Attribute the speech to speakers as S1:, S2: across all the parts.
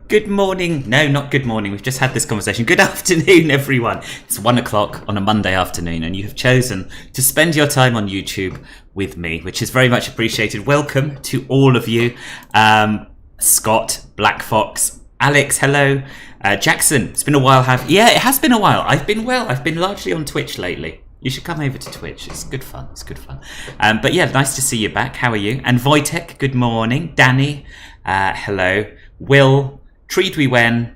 S1: Good morning. No, not good morning. We've just had this conversation. Good afternoon, everyone. It's 1 o'clock on a Monday afternoon, and you have chosen to spend your time on YouTube with me, which is very much appreciated. Welcome to all of you. Scott, Black Fox, Alex, hello. Jackson, it's been a while. Yeah, it has been a while. I've been well. I've been largely on Twitch lately. You should come over to Twitch. It's good fun. It's good fun. But yeah, nice to see you back. How are you? And Wojtek, good morning. Danny, hello. Will, treat we when.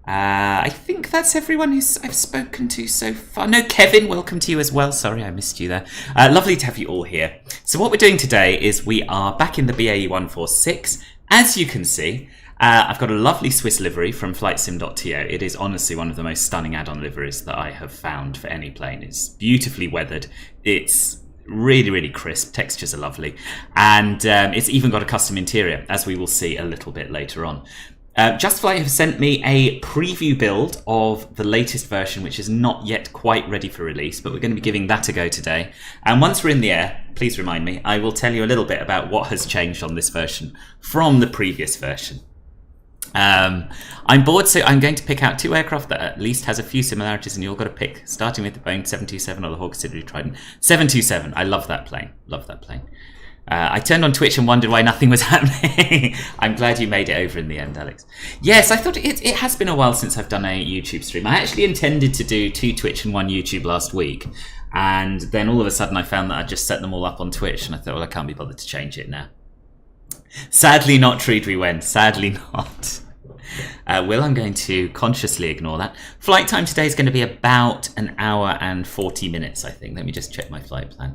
S1: I think that's everyone I've spoken to so far. No, Kevin, welcome to you as well. Sorry, I missed you there. Lovely to have you all here. So what we're doing today is we are back in the BAE 146. As you can see, I've got a lovely Swiss livery from FlightSim.to. It is honestly one of the most stunning add-on liveries that I have found for any plane. It's beautifully weathered. It's really, really crisp. Textures are lovely. And it's even got a custom interior, as we will see a little bit later on. Just Flight have sent me a preview build of the latest version, which is not yet quite ready for release, but we're going to be giving that a go today. And once we're in the air, please remind me, I will tell you a little bit about what has changed on this version from the previous version. I'm bored, so I'm going to pick out two aircraft that at least has a few similarities, and you've all got to pick, starting with the Boeing 727 or the Hawk Siddeley Trident. 727, I love that plane. Love that plane. I turned on Twitch and wondered why nothing was happening. I'm glad you made it over in the end, Alex. Yes, I thought it has been a while since I've done a YouTube stream. I actually intended to do 2 Twitch and 1 YouTube last week, and then all of a sudden I found that I'd just set them all up on Twitch, and I thought, well, I can't be bothered to change it now. Sadly not treat we went. Sadly not. Will, I'm going to consciously ignore that. Flight time today is going to be about 1 hour and 40 minutes, I think. Let me just check my flight plan.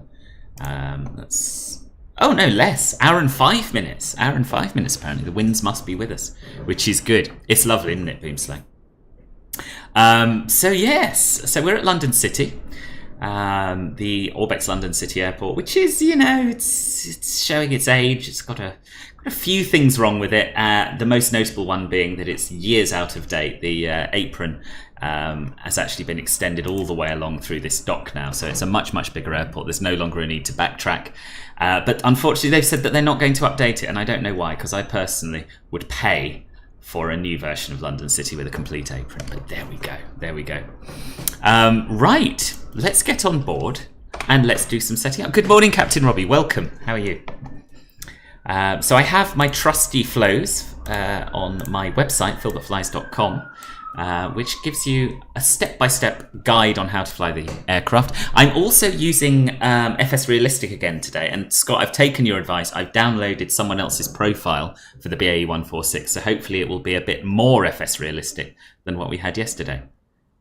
S1: Oh, no, less. 1 hour and 5 minutes. 1 hour and 5 minutes, apparently. The winds must be with us, which is good. It's lovely, isn't it, Boomslang? So, yes. So, we're at London City. The Orbex London City Airport, which is, you know, it's showing its age. It's got a few things wrong with it. The most notable one being that it's years out of date. The apron has actually been extended all the way along through this dock now, so it's a much, much bigger airport. There's no longer a need to backtrack. But unfortunately, they've said that they're not going to update it, and I don't know why, because I personally would pay for a new version of London City with a complete apron. But there we go. There we go. Right. Let's get on board and let's do some setting up. Good morning, Captain Robbie. Welcome. How are you? So I have my trusty flows on my website, philthatflies.com, which gives you a step-by-step guide on how to fly the aircraft. I'm also using FS Realistic again today. And Scott, I've taken your advice. I've downloaded someone else's profile for the BAE 146. So hopefully it will be a bit more FS Realistic than what we had yesterday.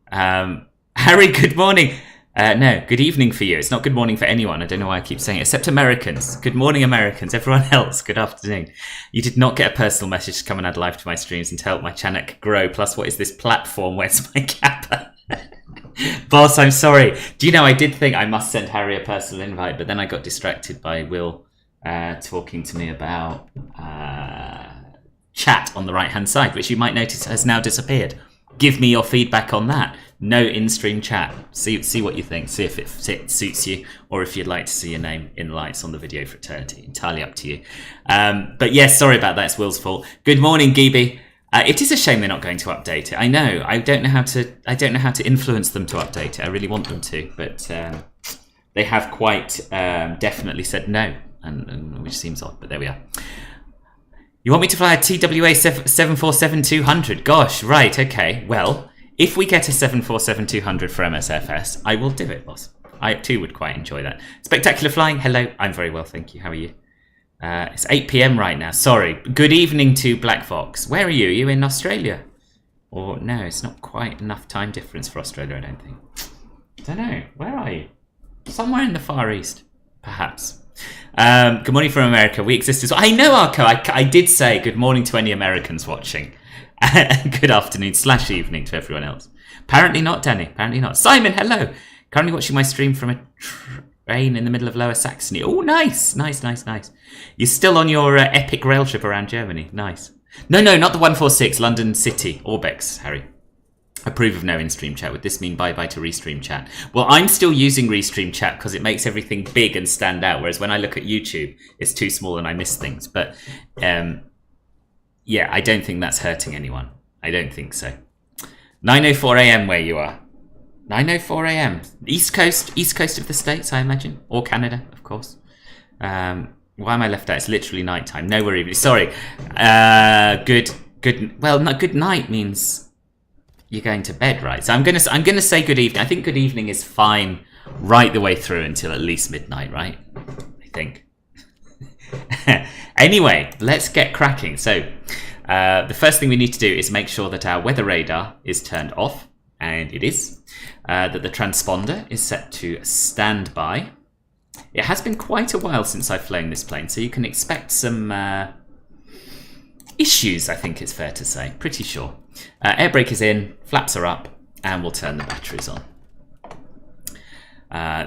S1: Harry, good morning. No, good evening for you. It's not good morning for anyone. I don't know why I keep saying it, except Americans. Good morning, Americans. Everyone else, good afternoon. You did not get a personal message to come and add live to my streams and to help my channel grow. Plus, what is this platform? Where's my kappa? Boss, I'm sorry. Do you know, I did think I must send Harry a personal invite, but then I got distracted by Will talking to me about chat on the right-hand side, which you might notice has now disappeared. Give me your feedback on that. No in-stream chat. See what you think. See if it suits you, or if you'd like to see your name in lights on the video for eternity. Entirely up to you. But yes, sorry about that. It's Will's fault. Good morning, Geeby. It is a shame they're not going to update it. I know. I don't know how to influence them to update it. I really want them to, but they have quite definitely said no, and which seems odd. But there we are. You want me to fly a TWA 747-200? Gosh, right, okay. Well, if we get a 747-200 for MSFS, I will do it, boss. I too would quite enjoy that. Spectacular flying, hello. I'm very well, thank you. How are you? It's 8 p.m. right now. Sorry. Good evening to Black Fox. Where are you? Are you in Australia? Or no, it's not quite enough time difference for Australia, I don't think. I don't know. Where are you? Somewhere in the Far East, perhaps. Good morning from America. We exist as well. I know, Arco. I did say good morning to any Americans watching. Good afternoon / evening to everyone else. Apparently not, Danny. Apparently not. Simon, hello. Currently watching my stream from a train in the middle of Lower Saxony. Oh, nice. Nice. You're still on your epic rail trip around Germany. Nice. No, not the 146. London City. Orbex, Harry. Approve of no in-stream chat. Would this mean bye-bye to Restream chat? Well, I'm still using Restream chat because it makes everything big and stand out, whereas when I look at YouTube, it's too small and I miss things. But Yeah, I don't think that's hurting anyone. I don't think so. 9:04 a.m. where you are. 9:04 a.m. East Coast of the States, I imagine. Or Canada, of course. Why am I left out? It's literally nighttime. No, we're evening. Sorry. Good night means you're going to bed, right? So I'm gonna say good evening. I think good evening is fine right the way through until at least midnight, right? I think. Anyway, let's get cracking. So the first thing we need to do is make sure that our weather radar is turned off, and it is. That the transponder is set to standby. It has been quite a while since I've flown this plane, so you can expect some issues, I think it's fair to say. Pretty sure. Air brake is in, flaps are up, and we'll turn the batteries on.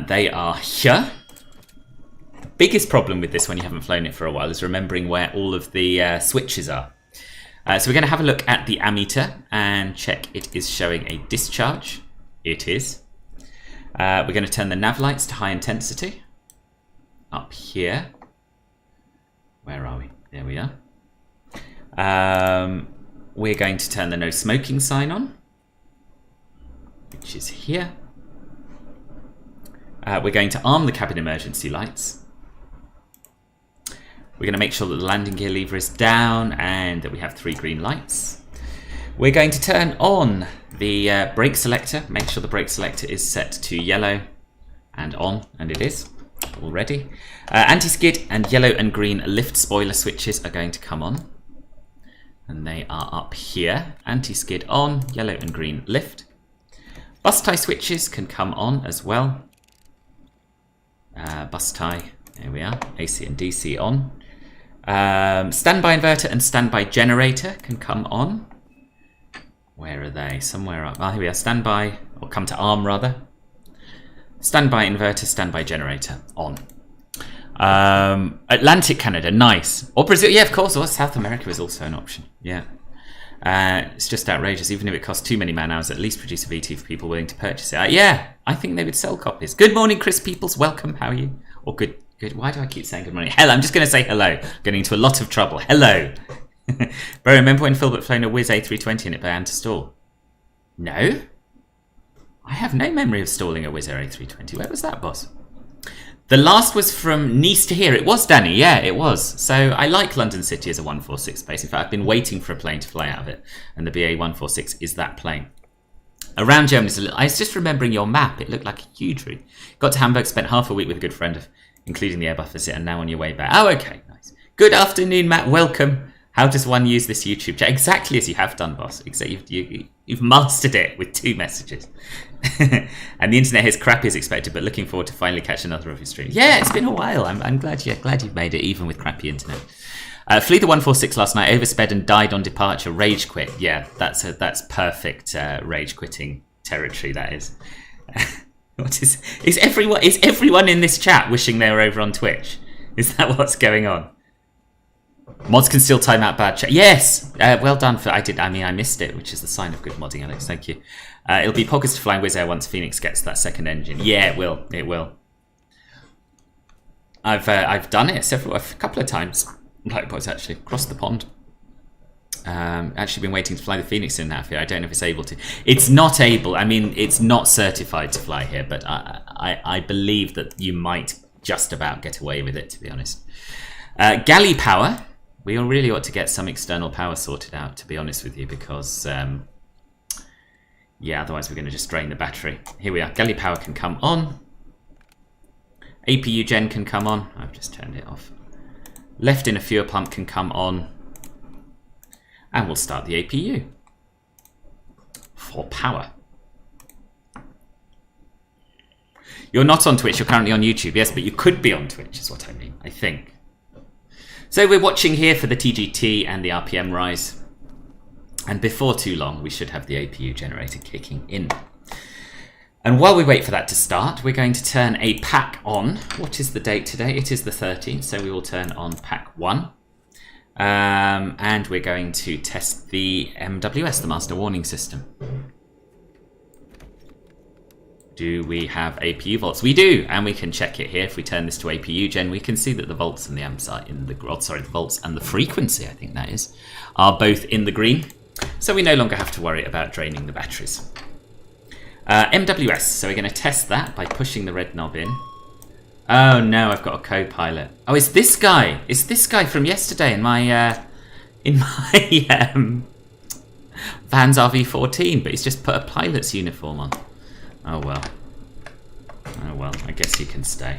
S1: They are here. Biggest problem with this when you haven't flown it for a while is remembering where all of the switches are. So we're going to have a look at the ammeter and check it is showing a discharge. It is. We're going to turn the nav lights to high intensity. Up here. Where are we? There we are. We're going to turn the no smoking sign on, which is here. We're going to arm the cabin emergency lights. We're going to make sure that the landing gear lever is down and that we have 3 green lights. We're going to turn on the brake selector. Make sure the brake selector is set to yellow and on, and it is already. Anti-skid and yellow and green lift spoiler switches are going to come on. And they are up here. Anti-skid on, yellow and green lift. Bus tie switches can come on as well. Bus tie, there we are. AC and DC on. Standby inverter and standby generator can come on. Where are they? Somewhere up. Here we are. Standby, or come to arm rather. Standby inverter, standby generator on. Atlantic Canada, nice. Or Brazil, yeah, of course. Or South America is also an option. Yeah. It's just outrageous. Even if it costs too many man hours, at least produce a VT for people willing to purchase it. Yeah, I think they would sell copies. Good morning, Chris Peoples. Welcome. How are you? Or good. Why do I keep saying good morning? Hello. I'm just going to say hello. Getting into a lot of trouble. Hello. Bro, remember when Philbert flown a Wizz A320 and it began to stall? No. I have no memory of stalling a Wizz Air A320. Where was that, boss? The last was from Nice to here. It was, Danny. Yeah, it was. So I like London City as a 146 base. In fact, I've been waiting for a plane to fly out of it. And the BA 146 is that plane. Around Germany, I was just remembering your map. It looked like a huge route. Got to Hamburg, spent half a week with a good friend, including the air buffer sit, and now on your way back. Oh, okay. Nice. Good afternoon, Matt. Welcome. How does one use this YouTube chat? Exactly as you have done, boss. Except you've mastered it with 2 messages. And the internet is crappy as expected, but looking forward to finally catch another of your streams. Yeah, it's been a while. I'm glad you've made it, even with crappy internet. Flew the 146 last night, oversped and died on departure. Rage quit. Yeah, that's perfect rage quitting territory. That is. What is everyone in this chat wishing they were over on Twitch? Is that what's going on? Mods can still time out bad chat. Yes, well done for. I missed it, which is the sign of good modding, Alex. Thank you. It'll be pockets to flying Wizz Air once Phoenix gets that second engine. Yeah, it will. It will. I've done it a couple of times. Likewise, actually, across the pond. Actually, been waiting to fly the Phoenix in half here. I don't know if it's able to. It's not able. I mean, it's not certified to fly here, but I believe that you might just about get away with it, to be honest. Galley power. We really ought to get some external power sorted out, to be honest with you, because, yeah, otherwise we're going to just drain the battery. Here we are. Galley power can come on. APU gen can come on. I've just turned it off. Left inner fuel pump can come on. And we'll start the APU for power. You're not on Twitch. You're currently on YouTube. Yes, but you could be on Twitch is what I mean, I think. So we're watching here for the TGT and the RPM rise. And before too long, we should have the APU generator kicking in. And while we wait for that to start, we're going to turn a pack on. What is the date today? It is the 13th, so we will turn on pack 1. And we're going to test the MWS, the Master Warning System. Do we have APU volts? We do, and we can check it here. If we turn this to APU gen, we can see that the volts and the amps are in the the volts and the frequency, I think that is, are both in the green. So we no longer have to worry about draining the batteries. MWS, so we're going to test that by pushing the red knob in. Oh no, I've got a co-pilot. Oh, it's this guy. It's this guy from yesterday in my Vans RV14, but he's just put a pilot's uniform on. Oh well. Oh well, I guess you can stay.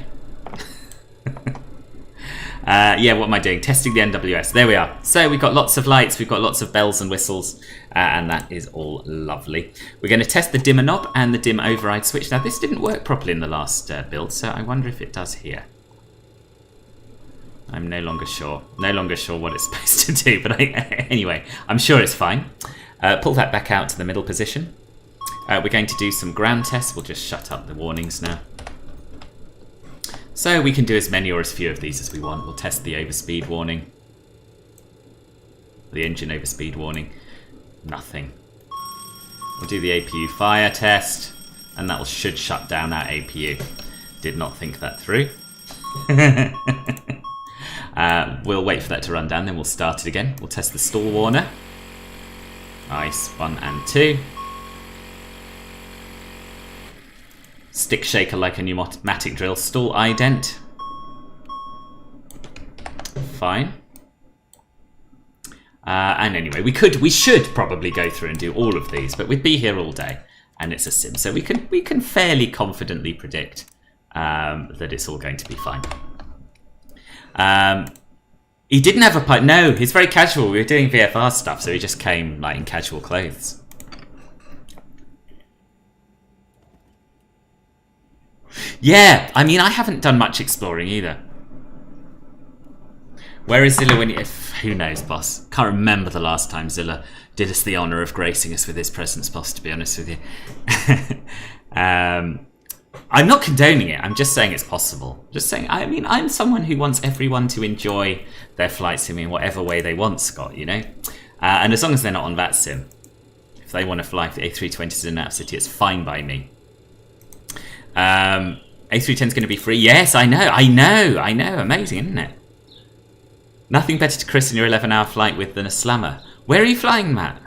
S1: Yeah, what am I doing? Testing the NWS. There we are. So we've got lots of lights, we've got lots of bells and whistles, and that is all lovely. We're going to test the dimmer knob and the dim override switch. Now this didn't work properly in the last build, so I wonder if it does here. I'm no longer sure. No longer sure what it's supposed to do, but anyway, I'm sure it's fine. Pull that back out to the middle position. We're going to do some ground tests. We'll just shut up the warnings now. So we can do as many or as few of these as we want. We'll test the overspeed warning. The engine overspeed warning. Nothing. We'll do the APU fire test, and that should shut down our APU. Did not think that through. We'll wait for that to run down, then we'll start it again. We'll test the stall warner. Nice, 1 and 2. Stick shaker like a pneumatic drill. Stall ident. Fine. And anyway, we should probably go through and do all of these, but we'd be here all day, and it's a sim, so we can fairly confidently predict that it's all going to be fine. He didn't have a pipe. No, he's very casual. We were doing VFR stuff, so he just came like in casual clothes. Yeah, I mean, I haven't done much exploring either. Where is Zilla when who knows, boss? Can't remember the last time Zilla did us the honour of gracing us with his presence, boss, to be honest with you. I'm not condoning it, I'm just saying it's possible. Just saying, I mean, I'm someone who wants everyone to enjoy their flight sim in whatever way they want, Scott, you know? And as long as they're not on VATSIM, if they want to fly for A320s in that city, it's fine by me. A310's going to be free. Yes, I know. Amazing, isn't it? Nothing better to christen your 11-hour flight with than a slammer. Where are you flying, Matt?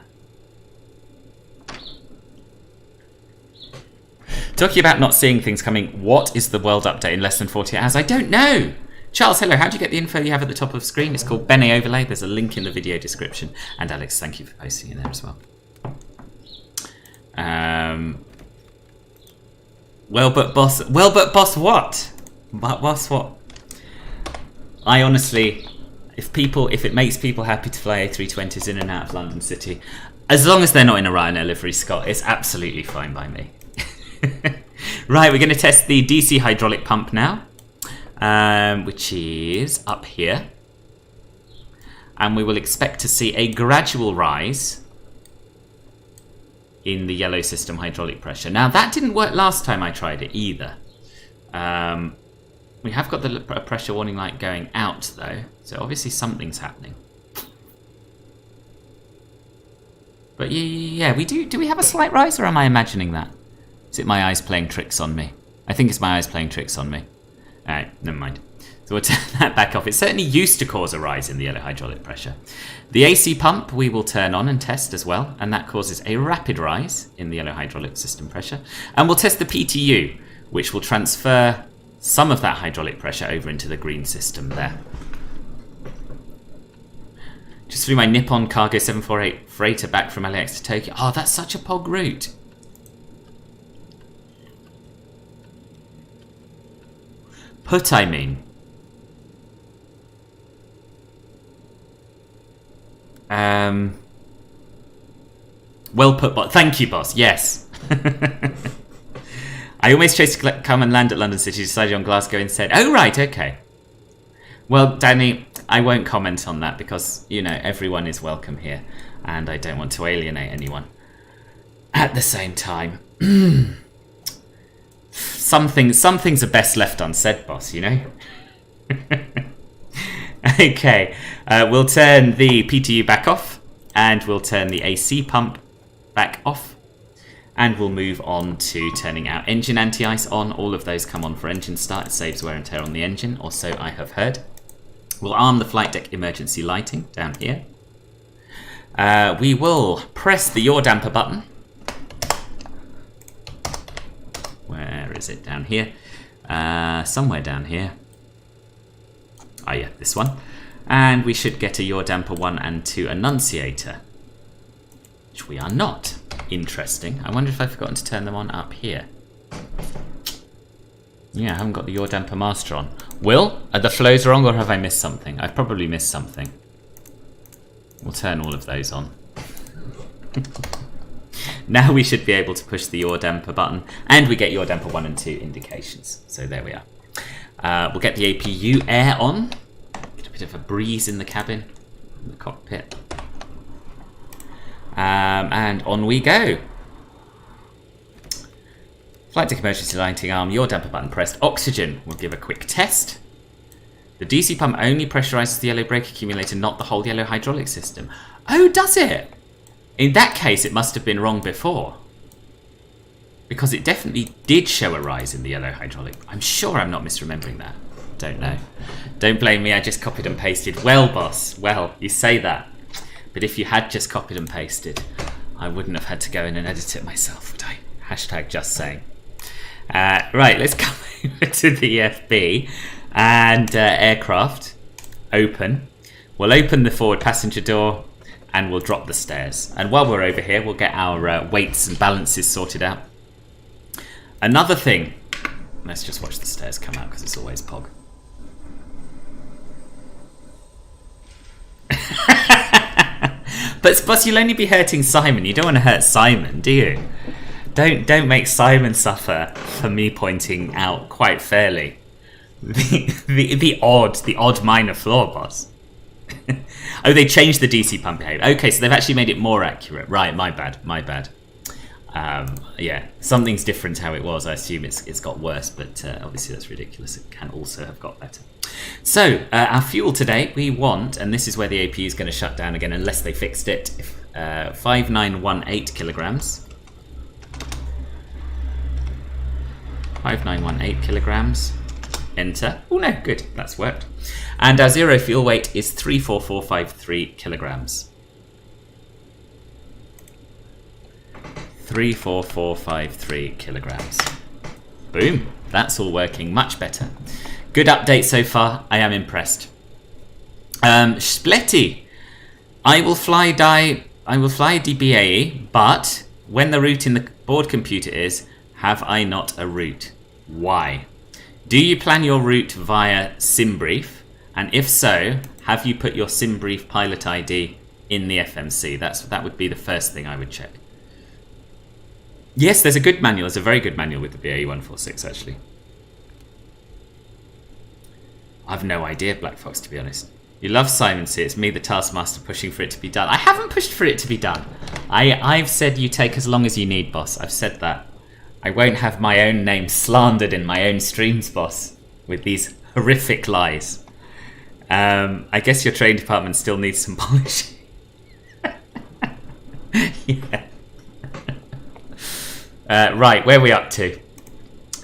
S1: Talking about not seeing things coming, what is the world update in less than 48 hours? I don't know. Charles, hello. How do you get the info you have at the top of the screen? It's called BAe Overlay. There's a link in the video description. And Alex, thank you for posting it there as well. Well, but boss what? But boss what? I honestly, if it makes people happy to fly A320s in and out of London City, as long as they're not in a Ryanair livery, Scott, it's absolutely fine by me. Right, we're going to test the DC hydraulic pump now, which is up here. And we will expect to see a gradual rise in the yellow system hydraulic pressure. Now, that didn't work last time I tried it either. We have got the pressure warning light going out, though, so obviously something's happening. But yeah, we do. Do we have a slight rise, or am I imagining that? Is it my eyes playing tricks on me? I think it's my eyes playing tricks on me. Alright, never mind. So we'll turn that back off. It certainly used to cause a rise in the yellow hydraulic pressure. The AC pump we will turn on and test as well, and that causes a rapid rise in the yellow hydraulic system pressure. And we'll test the PTU, which will transfer some of that hydraulic pressure over into the green system there. Just flew my Nippon Cargo 748 freighter back from LX to Tokyo. Oh, that's such a pog route. Put, I mean. Well put, boss. Thank you, boss. Yes. I almost chose to come and land at London City, decided on Glasgow instead. Oh, right, okay. Well, Danny, I won't comment on that because, you know, everyone is welcome here and I don't want to alienate anyone. At the same time, some things are best left unsaid, boss, you know? Okay, we'll turn the PTU back off and we'll turn the AC pump back off. And we'll move on to turning our engine anti-ice on. All of those come on for engine start. It saves wear and tear on the engine, or so I have heard. We'll arm the flight deck emergency lighting down here. We will press the yaw damper button. Where is it? Down here. Somewhere down here. Oh yeah, this one. And we should get a yaw damper 1 and 2 annunciator. Which we are not. Interesting. I wonder if I've forgotten to turn them on up here. Yeah, I haven't got the yaw damper master on. Will, are the flows wrong or have I missed something? I've probably missed something. We'll turn all of those on. Now we should be able to push the yaw damper button, and we get yaw damper 1 and 2 indications. So there we are. We'll get the APU air on. Get a bit of a breeze in the cabin, in the cockpit. And on we go. Flight deck emergency lighting arm, yaw damper button pressed. Oxygen. We'll give a quick test. The DC pump only pressurizes the yellow brake accumulator, not the whole yellow hydraulic system. Oh, does it? In that case, it must have been wrong before. Because it definitely did show a rise in the yellow hydraulic. I'm sure I'm not misremembering that. Don't know. Don't blame me, I just copied and pasted. Well, boss, well, you say that. But if you had just copied and pasted, I wouldn't have had to go in and edit it myself, would I? Hashtag just saying. Right, let's come over to the FB and aircraft. Open. We'll open the forward passenger door and we'll drop the stairs. And while we're over here, we'll get our weights and balances sorted out. Another thing. Let's just watch the stairs come out because it's always pog. But you'll only be hurting Simon. You don't want to hurt Simon, do you? Don't make Simon suffer for me pointing out quite fairly the odd minor flaw, boss. Oh, they changed the DC pump behavior. Okay, so they've actually made it more accurate. Right, my bad. Yeah, something's different how it was. I assume it's got worse, but obviously that's ridiculous. It can also have got better. So, our fuel today, we want, and this is where the APU is going to shut down again unless they fixed it, 5918 kilograms. 5918 kilograms. Enter. Oh no, good, that's worked. And our zero fuel weight is 34453 kilograms. 34453 kilograms. Boom, that's all working much better. Good update so far. I am impressed. Spletty. I will fly BAe, but when the route in the board computer is, have I not a route? Why? Do you plan your route via SimBrief? And if so, have you put your SimBrief pilot ID in the FMC? That would be the first thing I would check. Yes, there's a good manual. There's a very good manual with the BAE 146 actually. I've no idea, Black Fox, to be honest. You love Simon C. It's me, the taskmaster, pushing for it to be done. I haven't pushed for it to be done. I've said you take as long as you need, boss. I've said that. I won't have my own name slandered in my own streams, boss, with these horrific lies. I guess your training department still needs some polishing. Yeah. Right, where are we up to?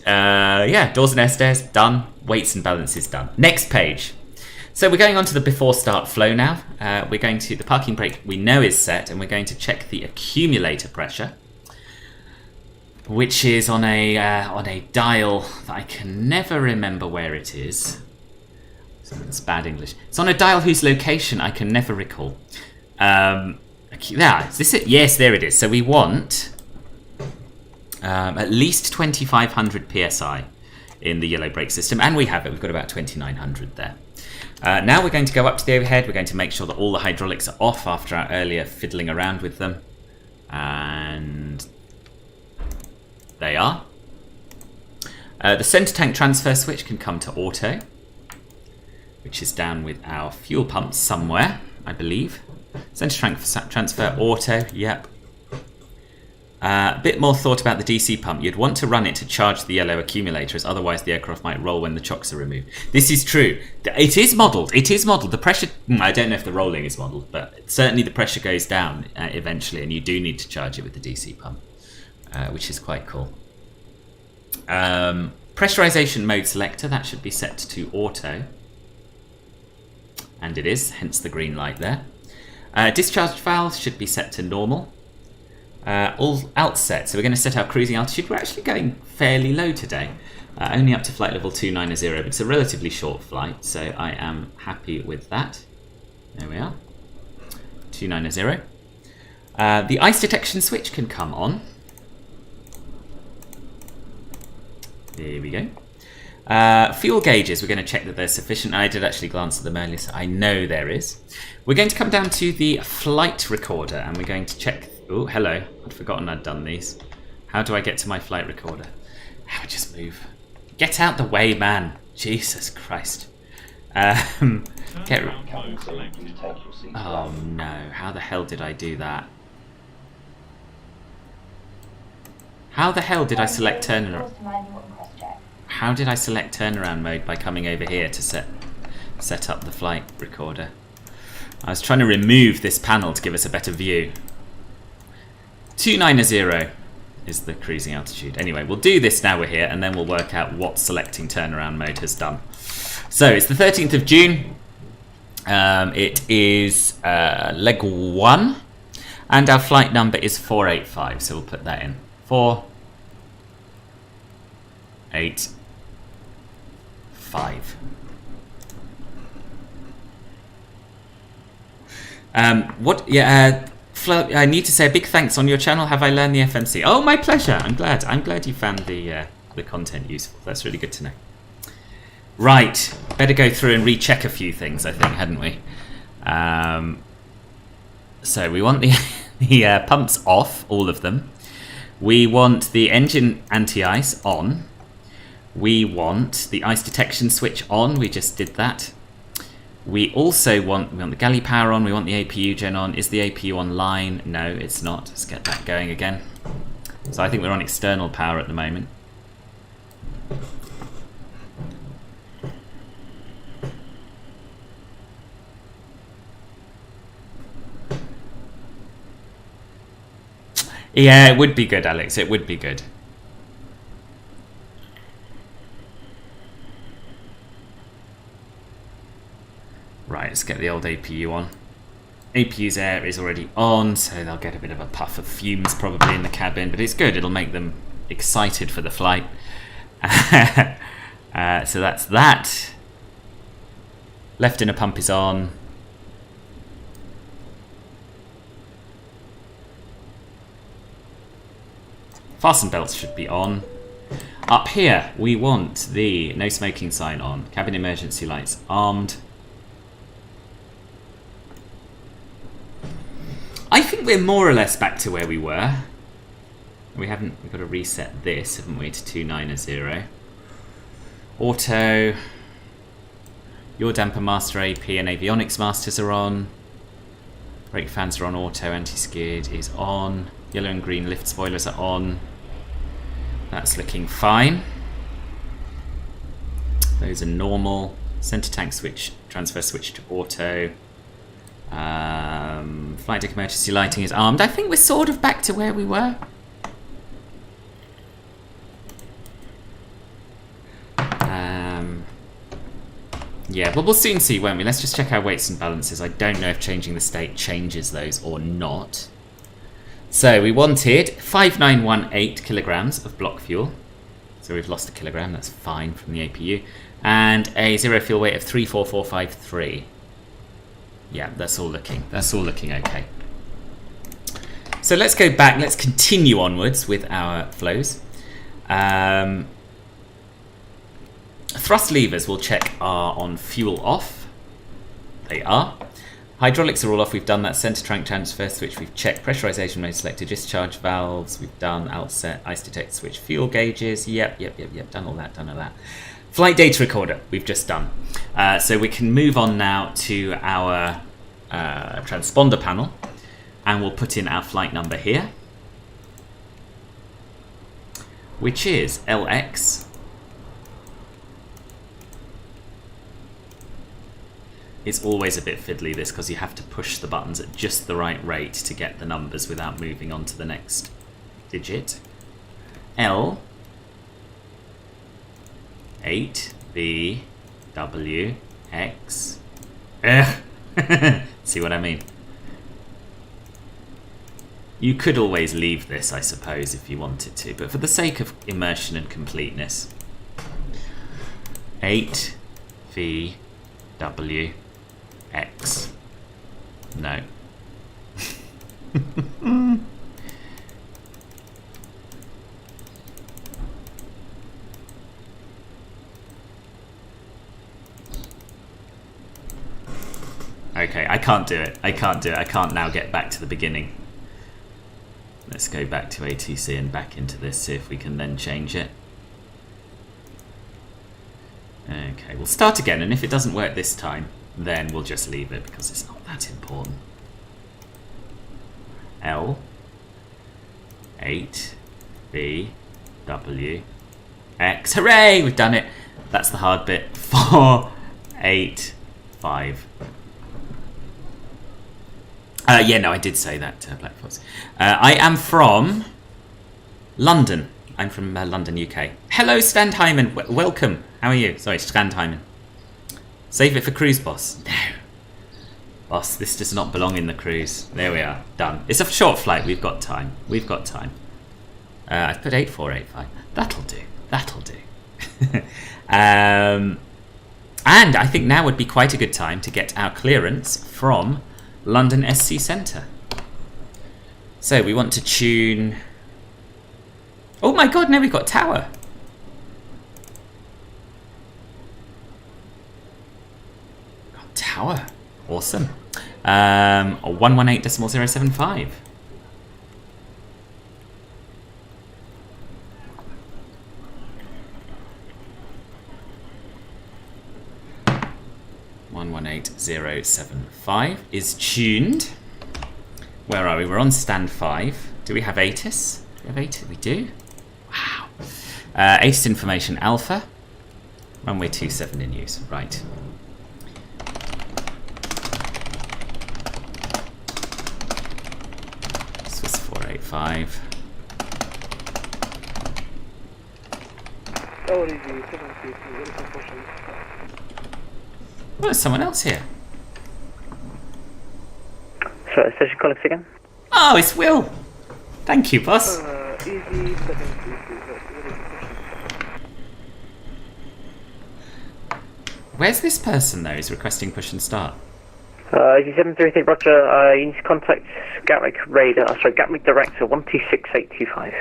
S1: Yeah, doors and air stairs, done. Weights and balances, done. Next page. So we're going on to the before start flow now. We're going to, the parking brake we know is set, and we're going to check the accumulator pressure, which is on a dial that I can never remember where it is. It's bad English. It's on a dial whose location I can never recall. Is this it? Yes, there it is. So we want at least 2500 psi in the yellow brake system, and we have it. We've got about 2900 there. Now we're going to go up to the overhead. We're going to make sure that all the hydraulics are off after our earlier fiddling around with them, and they are. The center tank transfer switch can come to auto, which is down with our fuel pumps somewhere, I believe. Center tank transfer auto, yep. A bit more thought about the DC pump. You'd want to run it to charge the yellow accumulator, as otherwise the aircraft might roll when the chocks are removed. This is true. It is modelled. It is modelled. The pressure, I don't know if the rolling is modelled, but certainly the pressure goes down eventually, and you do need to charge it with the DC pump. which is quite cool. Pressurization mode selector, that should be set to auto. And it is, hence the green light there. Discharge valve should be set to normal. All outset, so we're going to set our cruising altitude. We're actually going fairly low today, only up to flight level 290, but it's a relatively short flight, so I am happy with that. There we are, 290. The ice detection switch can come on. There we go. Fuel gauges, we're going to check that they're sufficient. I did actually glance at them earlier, so I know there is. We're going to come down to the flight recorder, and we're going to check... Oh, hello. I'd forgotten I'd done these. How do I get to my flight recorder? I would just move. Get out the way, man. Jesus Christ. Get... Oh, no. How the hell did I do that? How the hell did I select turnaround? How did I select turnaround mode by coming over here to set up the flight recorder? I was trying to remove this panel to give us a better view. 290 is the cruising altitude. Anyway, we'll do this now we're here, and then we'll work out what selecting turnaround mode has done. So it's the 13th of June. It is leg 1, and our flight number is 485. So we'll put that in. 485. What? Yeah. I need to say a big thanks on your channel. Have I learned the FMC? Oh, my pleasure. I'm glad. I'm glad you found the content useful. That's really good to know. Right. Better go through and recheck a few things, I think, hadn't we? So we want the pumps off, all of them. We want the engine anti-ice on. We want the ice detection switch on. We just did that. We also want the galley power on. We want the APU gen on. Is the APU online? No, it's not. Let's get that going again. So I think we're on external power at the moment. Yeah, it would be good, Alex. It would be good. Right, let's get the old APU on. APU's air is already on, so they'll get a bit of a puff of fumes probably in the cabin, but it's good. It'll make them excited for the flight. So that's that. Left inner pump is on. Fasten belts should be on. Up here, we want the no smoking sign on. Cabin emergency lights armed. I think we're more or less back to where we were. We've got to reset this, haven't we, to 290. Auto. Your damper master AP and avionics masters are on. Brake fans are on auto, anti-skid is on. Yellow and green lift spoilers are on. That's looking fine. Those are normal. Center tank switch, transfer switch to auto. Flight deck emergency lighting is armed. I think we're sort of back to where we were. Yeah, but we'll soon see, won't we? Let's just check our weights and balances. I don't know if changing the state changes those or not. So we wanted 5918 kilograms of block fuel. So we've lost a kilogram, that's fine from the APU. And a zero fuel weight of 34453. Yeah, that's all looking okay. So let's go back, let's continue onwards with our flows. Thrust levers we'll check are on fuel off. They are. Hydraulics are all off, we've done that. Center tank transfer switch, we've checked. Pressurization mode selected. Discharge valves, we've done. Outset, ice detect switch. Fuel gauges, yep. Done all that. Flight data recorder, we've just done. So we can move on now to our transponder panel. And we'll put in our flight number here. Which is LX. It's always a bit fiddly, this, because you have to push the buttons at just the right rate to get the numbers without moving on to the next digit. L8BWX. See what I mean? You could always leave this, I suppose, if you wanted to, but for the sake of immersion and completeness, 8VWX. No. Okay, I can't do it. I can't now get back to the beginning. Let's go back to ATC and back into this, see if we can then change it. Okay, we'll start again, and if it doesn't work this time, then we'll just leave it because it's not that important. L8BWX. Hooray! We've done it. That's the hard bit. 485. Yeah, no, I did say that, Black Fox. I am from London. I'm from London, UK. Hello, Strandheimen. Welcome. How are you? Sorry, Strandheimen. Save it for cruise, boss. No. Boss, this does not belong in the cruise. There we are. Done. It's a short flight. We've got time. We've got time. I've put 8485. That'll do. That'll do. And I think now would be quite a good time to get our clearance from London SC Centre. So we want to tune... Oh my god, no, we've got tower. Got tower. Awesome. 118.075. is tuned. Where are we? We're on stand 5. Do we have ATIS? Do we have ATIS? We do? Wow. ATIS information alpha. Runway 27 in use. Right. Swiss 485. Oh, there's someone else here.
S2: Sorry, station colleagues again?
S1: Oh, it's Will. Thank you, boss. Where's this person, though, who's requesting push and start?
S2: Easy 733, roger. You need to contact Gatwick Radar, Gatwick Director 126825.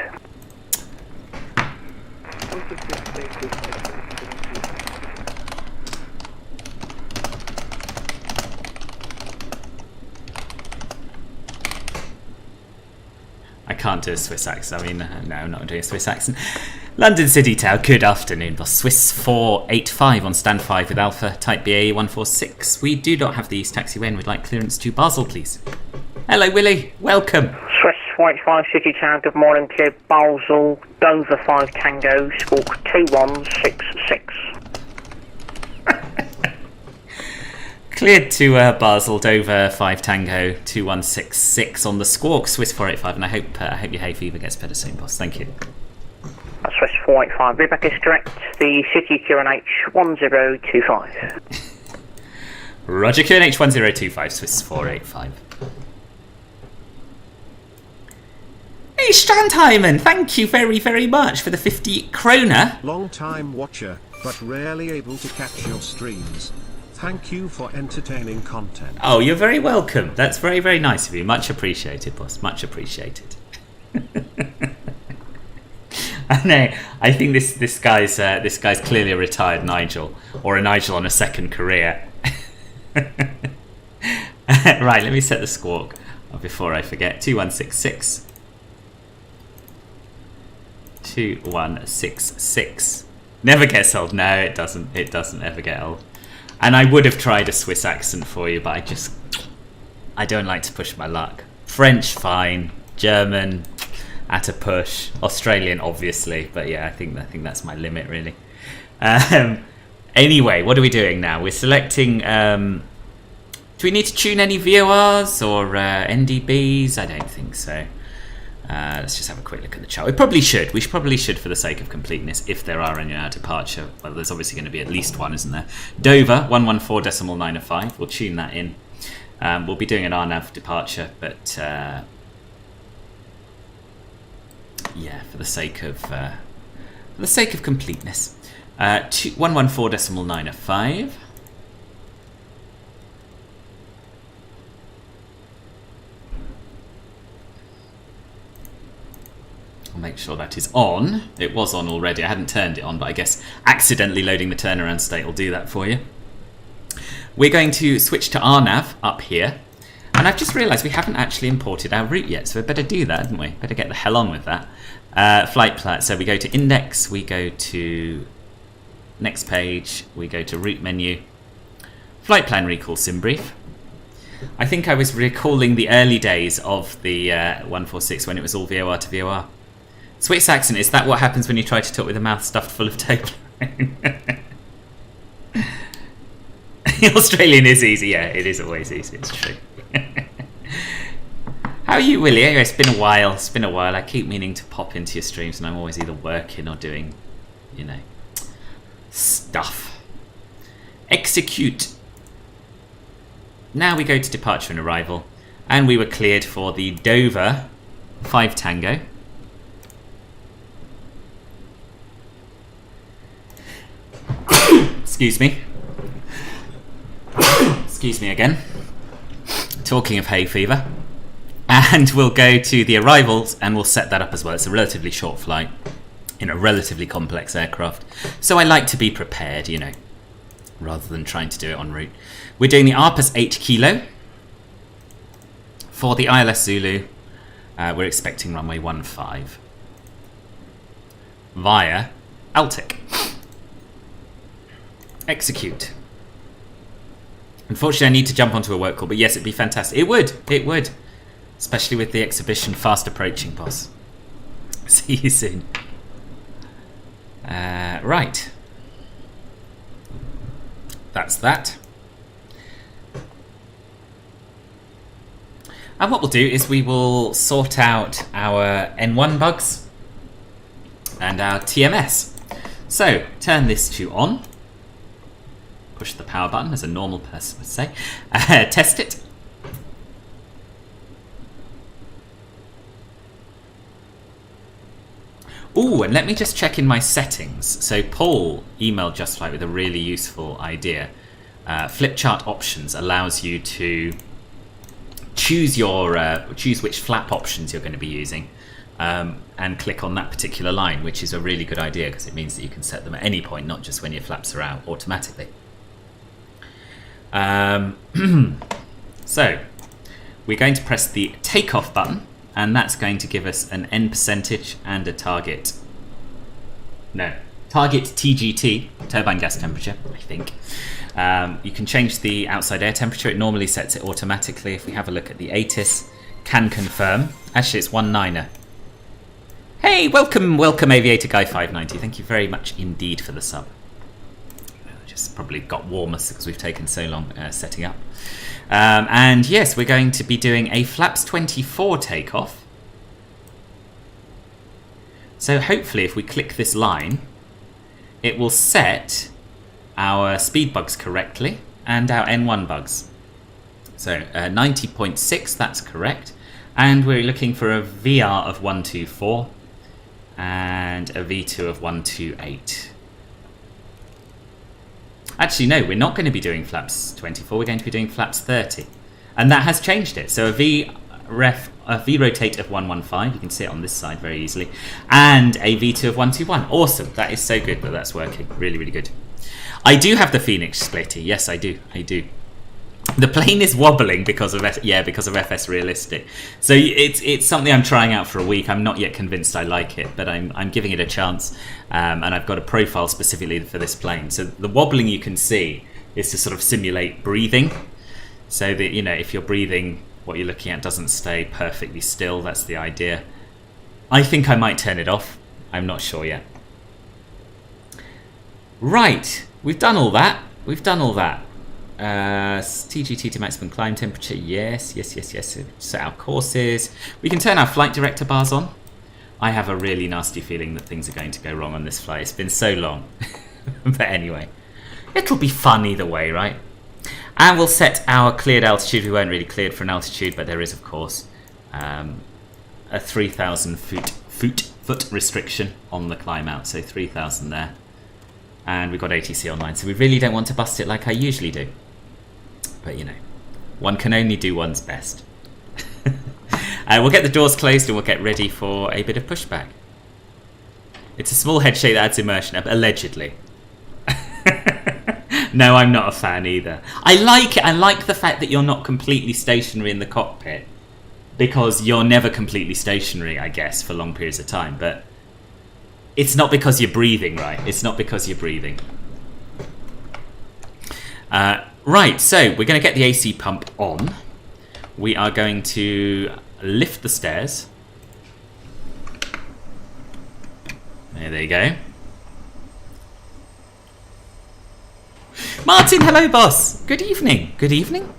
S1: I can't do a Swiss accent. I mean, no, I'm not doing a Swiss accent. London City Tower, good afternoon, boss. Swiss 485 on stand 5 with Alpha Type BAe 146. We do not have the East Taxiway and would like clearance to Basel, please. Hello, Willie. Welcome.
S2: Swiss 485 City Tower, good morning, clear Basel, Dover 5 Tango, squawk 2166.
S1: Cleared to Basel, Dover 5 Tango 2166 on the squawk, Swiss 485, and I hope your hay fever gets better soon, boss. Thank you.
S2: Swiss 485, readback is correct. The City QNH 1025.
S1: Roger, QNH 1025, Swiss 485. Hey, Strandheimen, thank you very, very much for the 50 kroner.
S3: Long time watcher, but rarely able to catch your streams. Thank you for entertaining content.
S1: Oh, you're very welcome. That's very, very nice of you. Much appreciated, boss. Much appreciated. I know. I think this guy's clearly a retired Nigel, or a Nigel on a second career. Right, let me set the squawk before I forget. 2166. 2166. Never gets old. No, it doesn't. It doesn't ever get old. And I would have tried a Swiss accent for you, but I don't like to push my luck. French, fine. German, at a push. Australian, obviously, but yeah, I think that's my limit, really. Anyway, what are we doing now? We're selecting. Do we need to tune any VORs or NDBs? I don't think so. Let's just have a quick look at the chart. We probably should for the sake of completeness, if there are any departure. Well, there's obviously going to be at least one, isn't there? Dover 114.905. We'll tune that in. We'll be doing an RNAV departure, but yeah, for the sake of completeness, 114.905. I'll make sure that is on. It was on already. I hadn't turned it on, but I guess accidentally loading the turnaround state will do that for you. We're going to switch to RNAV up here. And I've just realised we haven't actually imported our route yet, so we better do that, hadn't we? Better get the hell on with that. Flight plan. So we go to index, we go to next page, we go to route menu. Flight plan recall sim brief. I think I was recalling the early days of the 146 when it was all VOR to VOR. Swiss accent, is that what happens when you try to talk with a mouth stuffed full of Toblerone? Australian is easy, yeah, it is always easy, it's true. How are you, Willie? It's been a while, I keep meaning to pop into your streams and I'm always either working or doing, you know, stuff. Execute. Now we go to departure and arrival, and we were cleared for the Dover 5 Tango. Excuse me. Excuse me again. Talking of hay fever. And we'll go to the arrivals and we'll set that up as well. It's a relatively short flight in a relatively complex aircraft. So I like to be prepared, you know, rather than trying to do it en route. We're doing the ARPAS 8 kilo. For the ILS Zulu, we're expecting runway 15 via Altic. Execute. Unfortunately, I need to jump onto a work call, but yes, it'd be fantastic. It would. Especially with the exhibition fast approaching, boss. See you soon. Right. That's that. And what we'll do is we will sort out our N1 bugs and our TMS. So, turn this to on. Push the power button, as a normal person would say. Test it. Ooh, and let me just check in my settings. So Paul emailed Just Flight with a really useful idea. Flip chart options allows you to choose which flap options you're going to be using, and click on that particular line, which is a really good idea because it means that you can set them at any point, not just when your flaps are out automatically. So we're going to press the takeoff button, and that's going to give us an N percentage and a target. No, target TGT, turbine gas temperature, I think. You can change the outside air temperature. It normally sets it automatically. If we have a look at the ATIS, can confirm. Actually, it's 19er. Hey, welcome Aviator Guy 590. Thank you very much indeed for the sub. Just probably got warmer because we've taken so long setting up. And yes, we're going to be doing a flaps 24 takeoff. So hopefully if we click this line, it will set our speed bugs correctly and our N1 bugs. So 90.6, that's correct. And we're looking for a VR of 124 and a V2 of 128. Actually, no, we're not going to be doing flaps 24. We're going to be doing flaps 30. And that has changed it. So a V rotate of 115. You can see it on this side very easily. And a V2 of 121. Awesome. That is so good that that's working. Really, really good. I do have the Phoenix splitty. Yes, I do. The plane is wobbling because of FS Realistic. So it's something I'm trying out for a week. I'm not yet convinced I like it, but I'm giving it a chance. And I've got a profile specifically for this plane. So the wobbling you can see is to sort of simulate breathing. So that, you know, if you're breathing, what you're looking at doesn't stay perfectly still. That's the idea. I think I might turn it off. I'm not sure yet. Right, we've done all that. TGT to maximum climb temperature. Yes. Set our courses. We can turn our flight director bars on. I have a really nasty feeling that things are going to go wrong on this flight. It's been so long. But anyway, it'll be fun either way, right? And we'll set our cleared altitude. We weren't really cleared for an altitude, but there is, of course, a 3,000 foot restriction on the climb out. So 3,000 there. And we've got ATC online, so we really don't want to bust it like I usually do. But, you know, one can only do one's best. We'll get the doors closed and we'll get ready for a bit of pushback. It's a small head shake that adds immersion, allegedly. No, I'm not a fan either. I like it. I like the fact that you're not completely stationary in the cockpit, because you're never completely stationary, I guess, for long periods of time. But it's not because you're breathing, right? It's not because you're breathing. Right, so we're going to get the AC pump on. We are going to lift the stairs. There you go. Martin, hello, boss. Good evening. Good evening?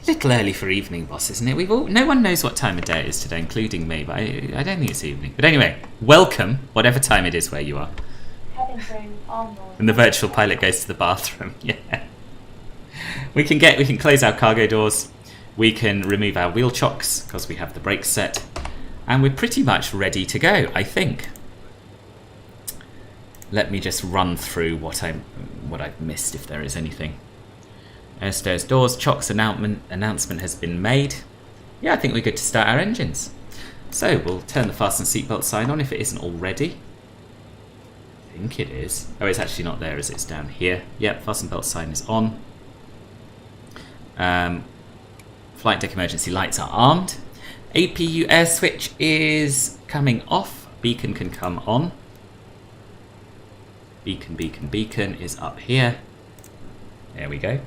S1: A little early for evening, boss, isn't it? No one knows what time of day it is today, including me, but I don't think it's evening. But anyway, welcome, whatever time it is where you are. And the virtual pilot goes to the bathroom. Yeah. We can close our cargo doors. We can remove our wheel chocks because we have the brakes set, and we're pretty much ready to go, I think. Let me just run through what I've missed, if there is anything. Airstairs, doors, chocks announcement has been made. Yeah, I think we're good to start our engines. So we'll turn the fasten seatbelt sign on if it isn't already. I think it is. Oh, it's actually not there, as it's down here. Yep, fasten belt sign is on. Flight deck emergency lights are armed. APU air switch is coming off. Beacon can come on. Beacon is up here. There we go.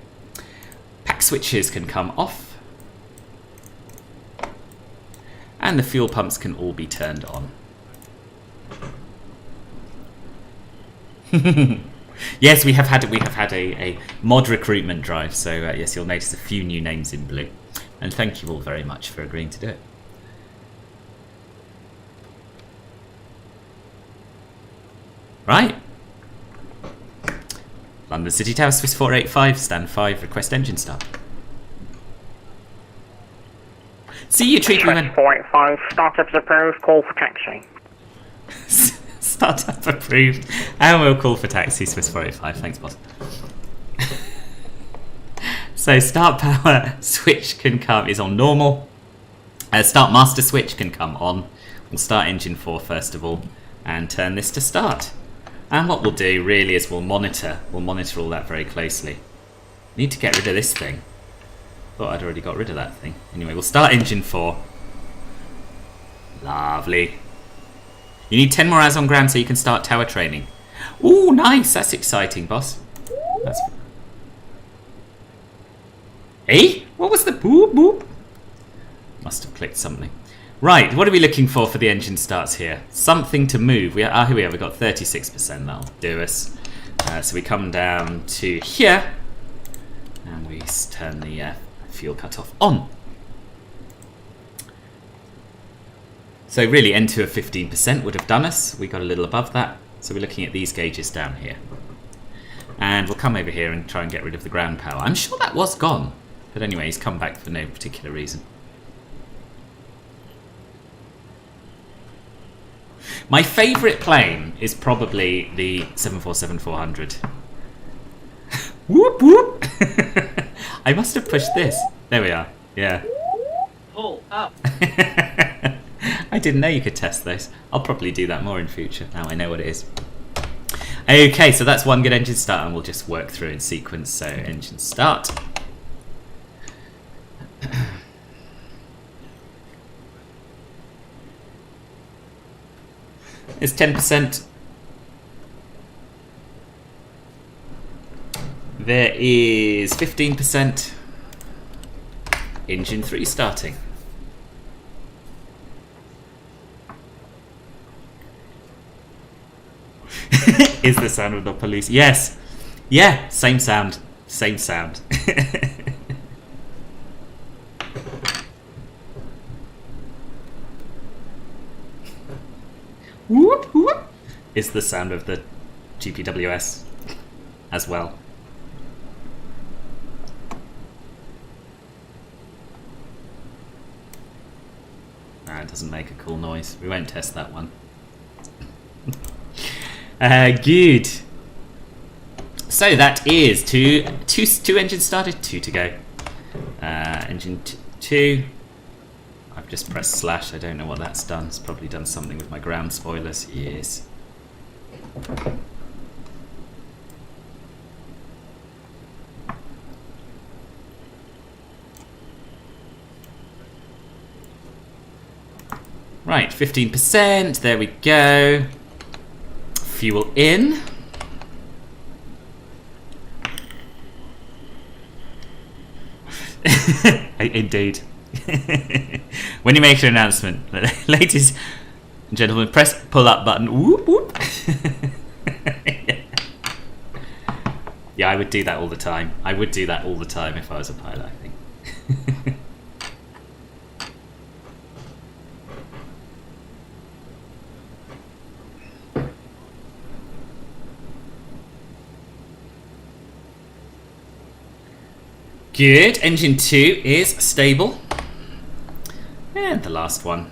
S1: Pack switches can come off. And the fuel pumps can all be turned on. Yes, we have had a mod recruitment drive, so yes, you'll notice a few new names in blue. And thank you all very much for agreeing to do it. Right. London City Tower, Swiss 485, stand 5, request engine start. See you, Treat Women.
S2: 485, startup is approved, call for taxi.
S1: Startup approved, and we'll call for taxi, Swiss 485. Thanks, boss. So start power switch is on normal. Start master switch can come on. We'll start engine 4 first of all, and turn this to start. And what we'll do really is we'll monitor all that very closely. Need to get rid of this thing. Thought I'd already got rid of that thing. Anyway, we'll start engine 4. Lovely. You need 10 more hours on ground so you can start tower training. Ooh, nice. That's exciting, boss. That's... Hey? What was the boop boop? Must have clicked something. Right, what are we looking for the engine starts here? Something to move. Here we are. We've got 36%. That'll do us. So we come down to here, and we turn the fuel cutoff on. So really, N2 of 15% would have done us. We got a little above that. So we're looking at these gauges down here. And we'll come over here and try and get rid of the ground power. I'm sure that was gone. But anyway, he's come back for no particular reason. My favourite plane is probably the 747-400. Whoop whoop! I must have pushed this. There we are. Yeah.
S4: Pull up.
S1: I didn't know you could test those. I'll probably do that more in future. Now I know what it is. Okay, so that's one good engine start, and we'll just work through in sequence. So engine start. It's 10%. There is 15%. Engine 3 starting. Is the sound of the police? Yes. Yeah, same sound. Same sound. Whoop, whoop, is the sound of the GPWS as well. Nah, it doesn't make a cool noise. We won't test that one. Good. So that is two engines started, 2 to go. Engine 2. I've just pressed slash. I don't know what that's done. It's probably done something with my ground spoilers. Yes. Right, 15%. There we go. Fuel in. Indeed. When you make an announcement, ladies and gentlemen, press pull up button. Whoop, whoop. Yeah, I would do that all the time. I would do that all the time if I was a pilot, I think. Good. Engine 2 is stable. And the last one.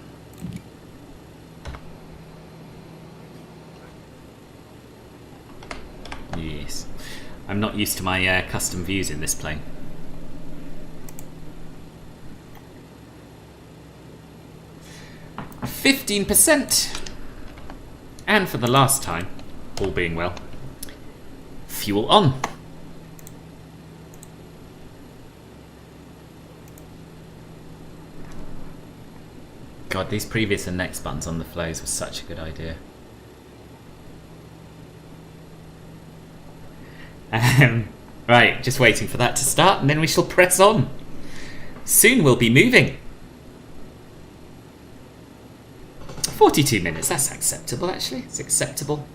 S1: Yes. I'm not used to my custom views in this plane. %. And for the last time, all being well, fuel on. God, these previous and next buttons on the flows was such a good idea. Right, just waiting for that to start and then we shall press on. Soon we'll be moving. 42 minutes, that's acceptable actually. It's acceptable.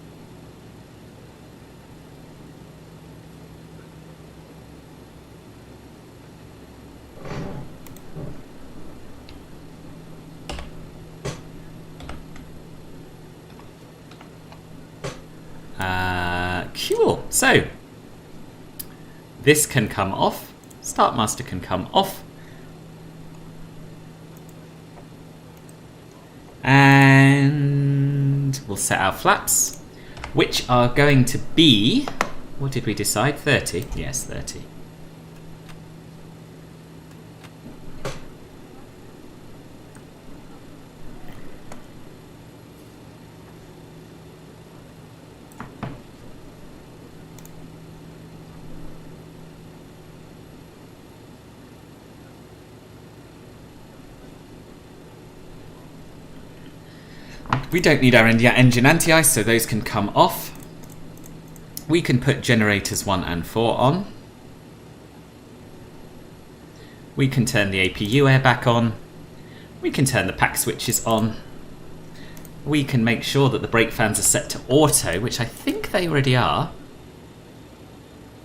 S1: Cool. So this can come off. Start master can come off. And we'll set our flaps, which are going to be, what did we decide? 30? Yes, 30. We don't need our engine anti-ice, so those can come off. We can put generators 1 and 4 on. We can turn the APU air back on. We can turn the pack switches on. We can make sure that the brake fans are set to auto, which I think they already are.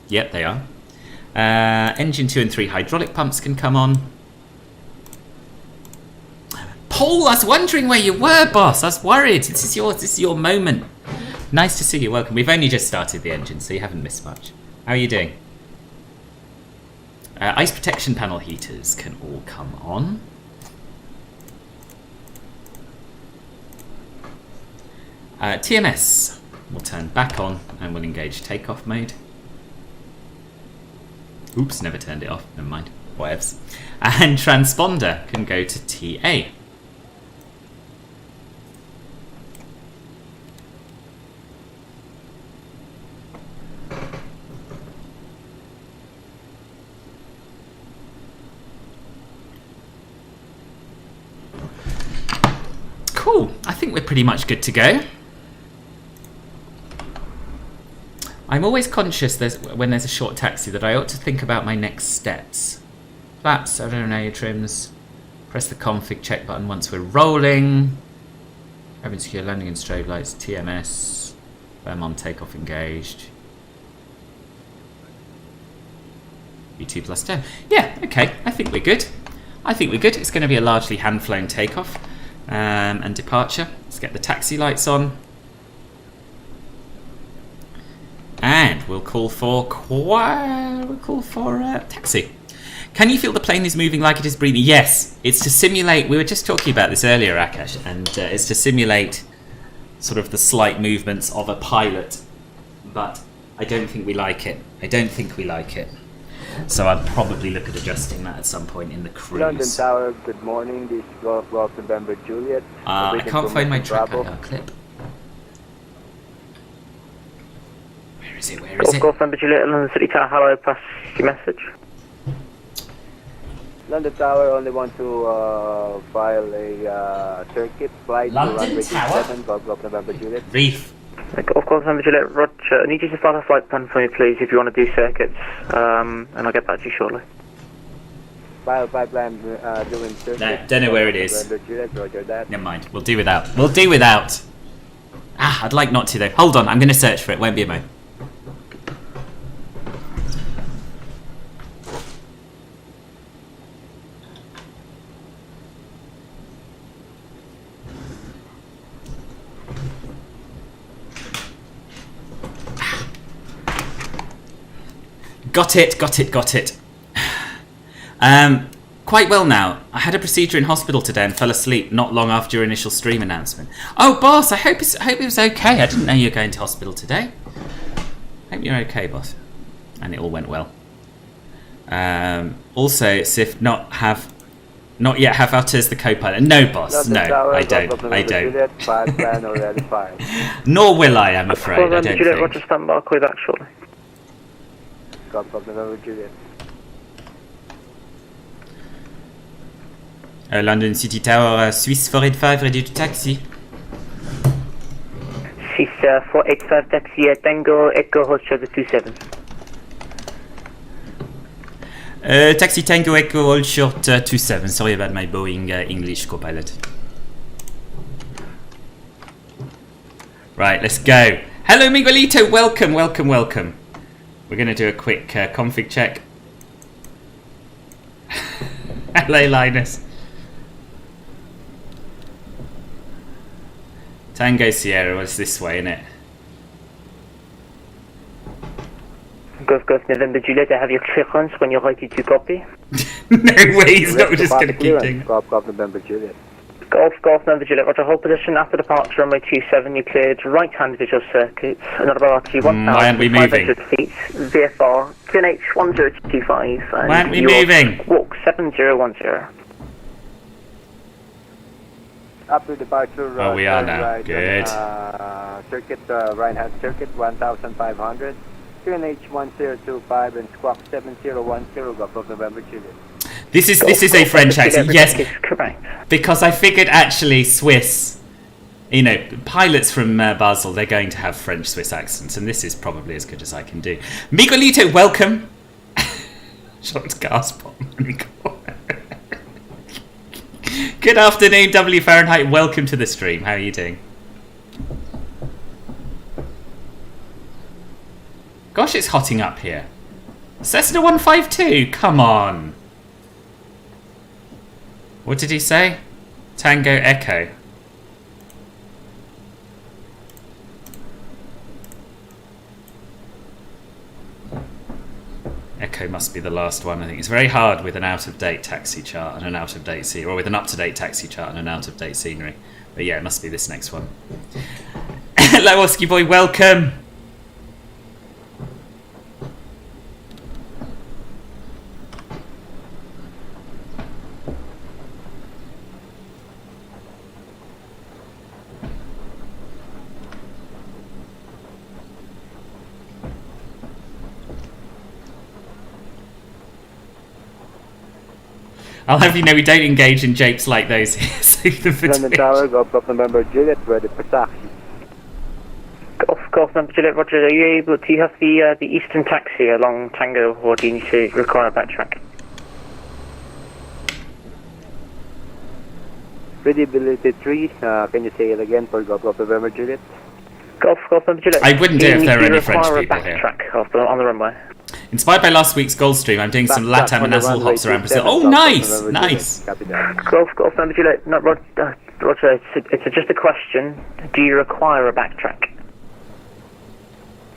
S1: Yep, they are. Engine 2 and 3 hydraulic pumps can come on. Paul, I was wondering where you were, boss. I was worried. This is your moment. Nice to see you. Welcome. We've only just started the engine, so you haven't missed much. How are you doing? Ice protection panel heaters can all come on. TMS will turn back on and will engage takeoff mode. Oops, never turned it off. Never mind. Whatevs. And transponder can go to TA. Cool. I think we're pretty much good to go. I'm always conscious when there's a short taxi that I ought to think about my next steps. Flaps, I don't know, your trims. Press the config check button once we're rolling. Having secure landing and strobe lights, TMS. Firm on takeoff engaged. V2 plus 10. Yeah, okay, I think we're good. It's going to be a largely hand-flown takeoff and departure. Let's get the taxi lights on. And we'll call for taxi. Can you feel the plane is moving like it is breathing? Yes, it's to simulate. We were just talking about this earlier, Akash, and it's to simulate sort of the slight movements of a pilot. But I don't think we like it. So I'd probably look at adjusting that at some point in the cruise.
S5: London Tower, good morning. This is Golf November Juliet.
S1: I can't find my track clip. Where is it?
S2: Golf November Juliet, London City Tower, hello, pass your message.
S5: London Tower, only want to file a circuit flight
S1: London
S5: to runway
S1: Tower?
S5: 27, Golf November Juliet.
S1: Reef.
S2: Golf November Juliet, Roger. I need you to start a flight plan for me, please, if you want to do circuits, and I'll get back to you shortly.
S5: File pipeline doing circuit.
S1: No, don't know where it is.
S5: November Juliet, Roger that.
S1: Never mind. We'll do without. I'd like not to though. Hold on. I'm going to search for it. Won't be a moment. Got it. Quite well now. I had a procedure in hospital today and fell asleep not long after your initial stream announcement. Oh, boss, I hope it was okay. I didn't know you were going to hospital today. Hope you're okay, boss. And it all went well. Also, Sif not yet have out as the co-pilot. No, boss. No, I don't.
S5: Juliet, file plan already filed.
S1: Nor will I, I'm afraid. I don't
S2: Juliet,
S1: think.
S2: Roger, stand by, I'll call you back shortly.
S5: Golf November Juliet.
S1: London City Tower, Swiss 485, ready to taxi.
S2: Swiss 485 taxi, Tango, Echo, Hotel 27.
S1: Taxi Tango Echo, all short 27. Sorry about my Boeing English co-pilot. Right, let's go. Hello, Miguelito. Welcome. We're going to do a quick config check. Hello, Linus. Tango Sierra was this way, innit?
S2: Golf November Juliet, I have your clearance when you're ready to copy.
S1: No way, he's not just going to keep doing it.
S5: Golf November Juliet.
S2: Golf November Juliet, Roger, hold position after departure, runway 27, you cleared right-hand visual circuits, another RT 1,500 feet, VFR, QNH 1025, and
S1: Why aren't we moving?
S2: Walk 7010.
S5: After departure,
S1: Oh, we are now.
S5: right,
S1: Good.
S5: Circuit, right-hand circuit, 1,500. QNH 1025 and squawk 7010, Golf November Juliet.
S1: This is a French accent, yes,
S2: Correct.
S1: because I figured actually Swiss, pilots from Basel, they're going to have French-Swiss accents, and this is probably as good as I can do. Miguelito, welcome. Short gasp on Good afternoon, W Fahrenheit. Welcome to the stream. How are you doing? Gosh, it's hotting up here. Cessna 152, come on. What did he say? Tango Echo. Echo must be the last one. I think it's very hard with an out-of-date taxi chart and an out-of-date scenery, or with an up-to-date taxi chart and an out-of-date scenery. But yeah, it must be this next one. Hello, Oski boy, welcome. I'll have you know we don't engage in japes like those here. Save them for
S5: London
S1: Twitch.
S5: Tower, Golf November Juliet, ready for taxi.
S2: Golf November Juliet, Roger, are you able to have the eastern taxi along Tango, or do you need to require a backtrack?
S5: Readability 3, can you say it again for Golf November Juliet?
S2: Golf November Juliet.
S1: I wouldn't do it if there were any French
S2: require
S1: people
S2: a
S1: here.
S2: backtrack on the runway.
S1: Inspired by last week's Gulfstream, I'm doing some LATAM and Azul hops around Brazil. Oh, nice! Nice!
S2: Golf November Juliet, not Roger, it's just a question. Do you require a backtrack?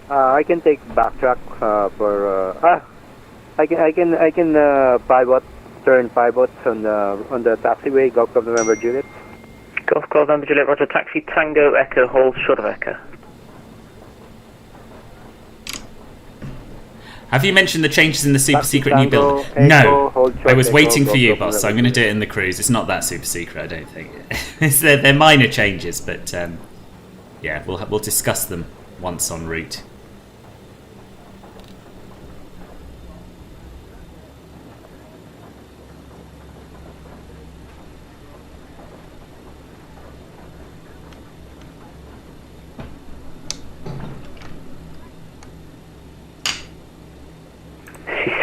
S5: I can take backtrack I can pivot, turn pivot on the taxiway, Golf November Juliet.
S2: Golf November Juliet, Roger, taxi Tango Echo, hold short of Echo.
S1: Have you mentioned the changes in the super secret new build? No, I was waiting for you, boss, so I'm going to do it in the cruise. It's not that super secret, I don't think. They're minor changes, but yeah, we'll discuss them once en route.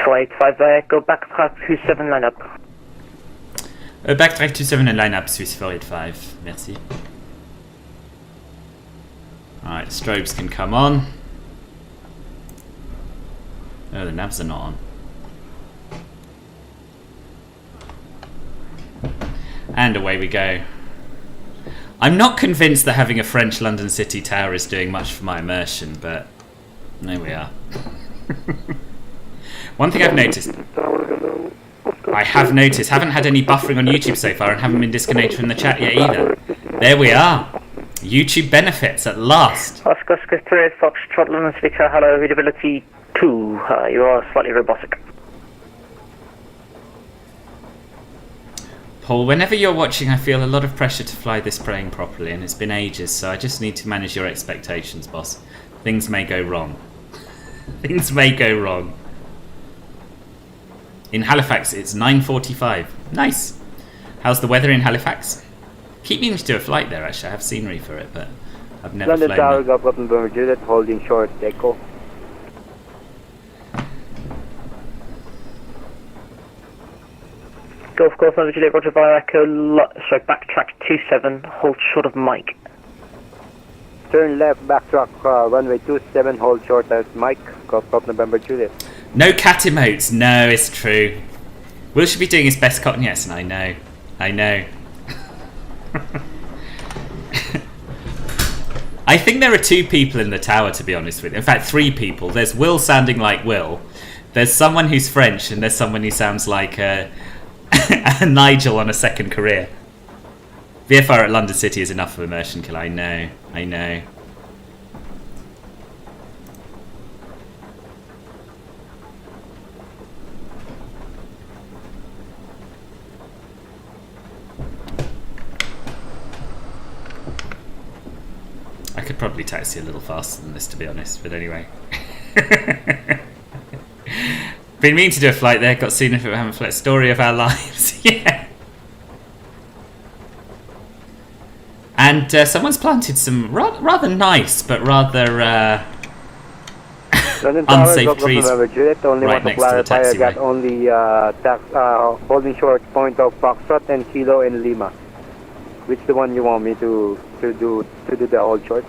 S2: Flight 5 go backtrack 27 line up.
S1: Backtrack 27 and line up, Swiss 485. Merci. Alright, strobes can come on. Oh, the navs are not on. And away we go. I'm not convinced that having a French London City tower is doing much for my immersion, but there we are. One thing I've noticed, haven't had any buffering on YouTube so far and haven't been disconnected from the chat yet either. There we are. YouTube benefits at last.
S2: Oscar 3 Fox Trotland speaker, hello, readability 2. You are slightly robotic.
S1: Paul, whenever you're watching, I feel a lot of pressure to fly this plane properly, and it's been ages, so I just need to manage your expectations, boss. Things may go wrong. Things may go wrong. In Halifax, it's 9:45. Nice. How's the weather in Halifax? Keep meaning to do a flight there, actually. I have scenery for it, but I've never
S5: London
S1: flown
S5: Tower,
S1: there.
S5: Golf November Juliet, holding short, Echo.
S2: Golf November Juliet, Roger via Echo, backtrack 27, hold short of Mike.
S5: Turn left, backtrack, runway 27, hold short as Mike, Golf November Juliet.
S1: No cat emotes. No, it's true. Will should be doing his best cotton. Yes, and I know. I know. I think there are 2 people in the tower, to be honest with you. In fact, 3 people. There's Will sounding like Will. There's someone who's French, and there's someone who sounds like a Nigel on a second career. VFR at London City is enough for immersion kill. I know. I know. I could probably taxi a little faster than this, to be honest, but anyway. Been meaning to do a flight there, got seen if it haven't flown. Story of our lives, yeah. And someone's planted some rather nice, but rather unsafe trees right next to the taxiway.
S5: Only holding short point of Foxtrot and Kilo in Lima. Which the one you want me to do the hold short?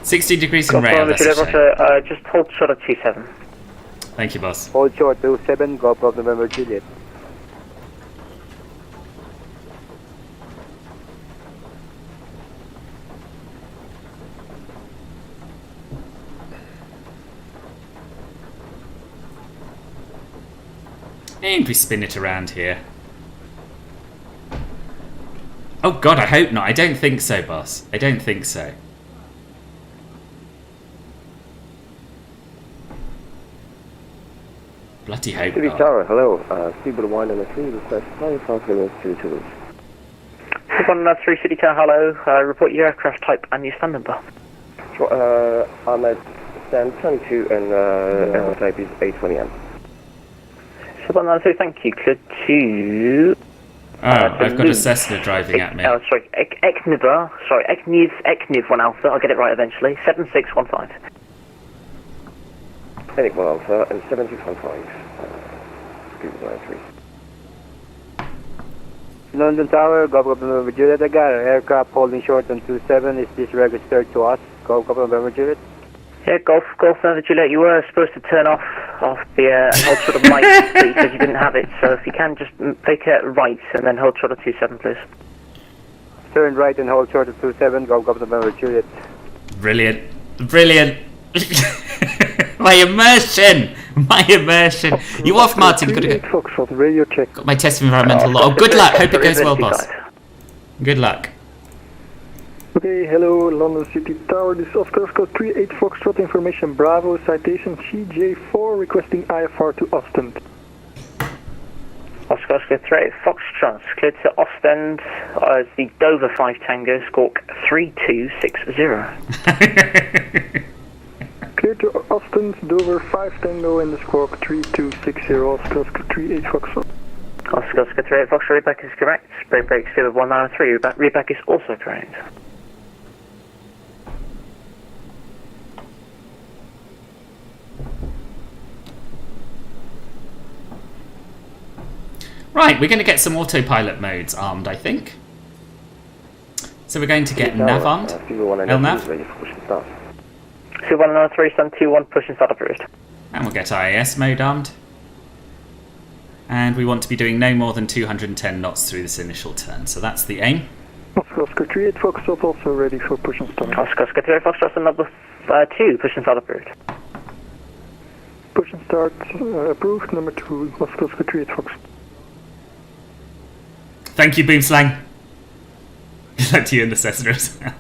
S1: 60 degrees in rail, that's a shame.
S2: Just hold short of 27.
S1: Thank you, boss.
S5: Hold short 27, Golf November Juliet.
S1: And we spin it around here. Oh god, I hope not. I don't think so, boss. I don't think so. Bloody hope
S6: City
S1: not.
S6: Tower, hello. Speedbird 1 and 3, request flying confidence to Toulouse.
S2: 193 City Tower, hello. Report your aircraft type and your stand number.
S6: Sure, I'm at stand 22 and aircraft type is A20M.
S2: So 193, thank you. Clear to...
S1: I've got a Cessna driving at me.
S2: Sorry, Ekniv 1 Alpha, I'll get it right eventually. 7615.
S6: Phoenix 1 Alpha and 7615. Speedbird 93.
S5: London Tower, Golf November Juliet, I got an aircraft holding short on 27. Is this registered to us? Golf November Juliet?
S2: Yeah, Golf November Juliet, you were supposed to turn off off the and hold short of right, please, because you didn't have it. So if you can, just take it right and then hold short of 27, please.
S5: Turn right and hold short of 27. Go November Juliet.
S1: Brilliant. Brilliant. My immersion. My immersion. You off, Martin? Good to go.
S5: Foxtrot, radio check.
S1: Got my test of environmental law. Oh, good luck. Hope it goes well, boss. Good luck.
S5: Okay, hello, London City Tower. This is Oscar 38 Foxtrot, information Bravo, citation CJ4, requesting IFR to Ostend.
S2: Oscar 38 Foxtrot, cleared to Ostend as the Dover 5 Tango, squawk 3260.
S5: Cleared to Ostend, Dover 5 Tango, in the squawk 3260, Oscar 38 Foxtrot.
S2: Oscar 38 Foxtrot, readback is correct. Break speed of 193, readback is also correct.
S1: Right, we're going to get some autopilot modes armed, I think. So we're going to get nav armed. LNAV.
S2: C193, Sun 21, push and start approved.
S1: And we'll get IAS mode armed. And we want to be doing no more than 210 knots through this initial turn. So that's the aim.
S5: Oscar 38 Foxtrot, also ready for push and start.
S2: Oscar 38 Foxtrot, number 2, push and start approved.
S5: Push and start approved, number 2, Oscar 38 Foxtrot.
S1: Thank you, Boomslang. Good luck to you in the Cessna as well.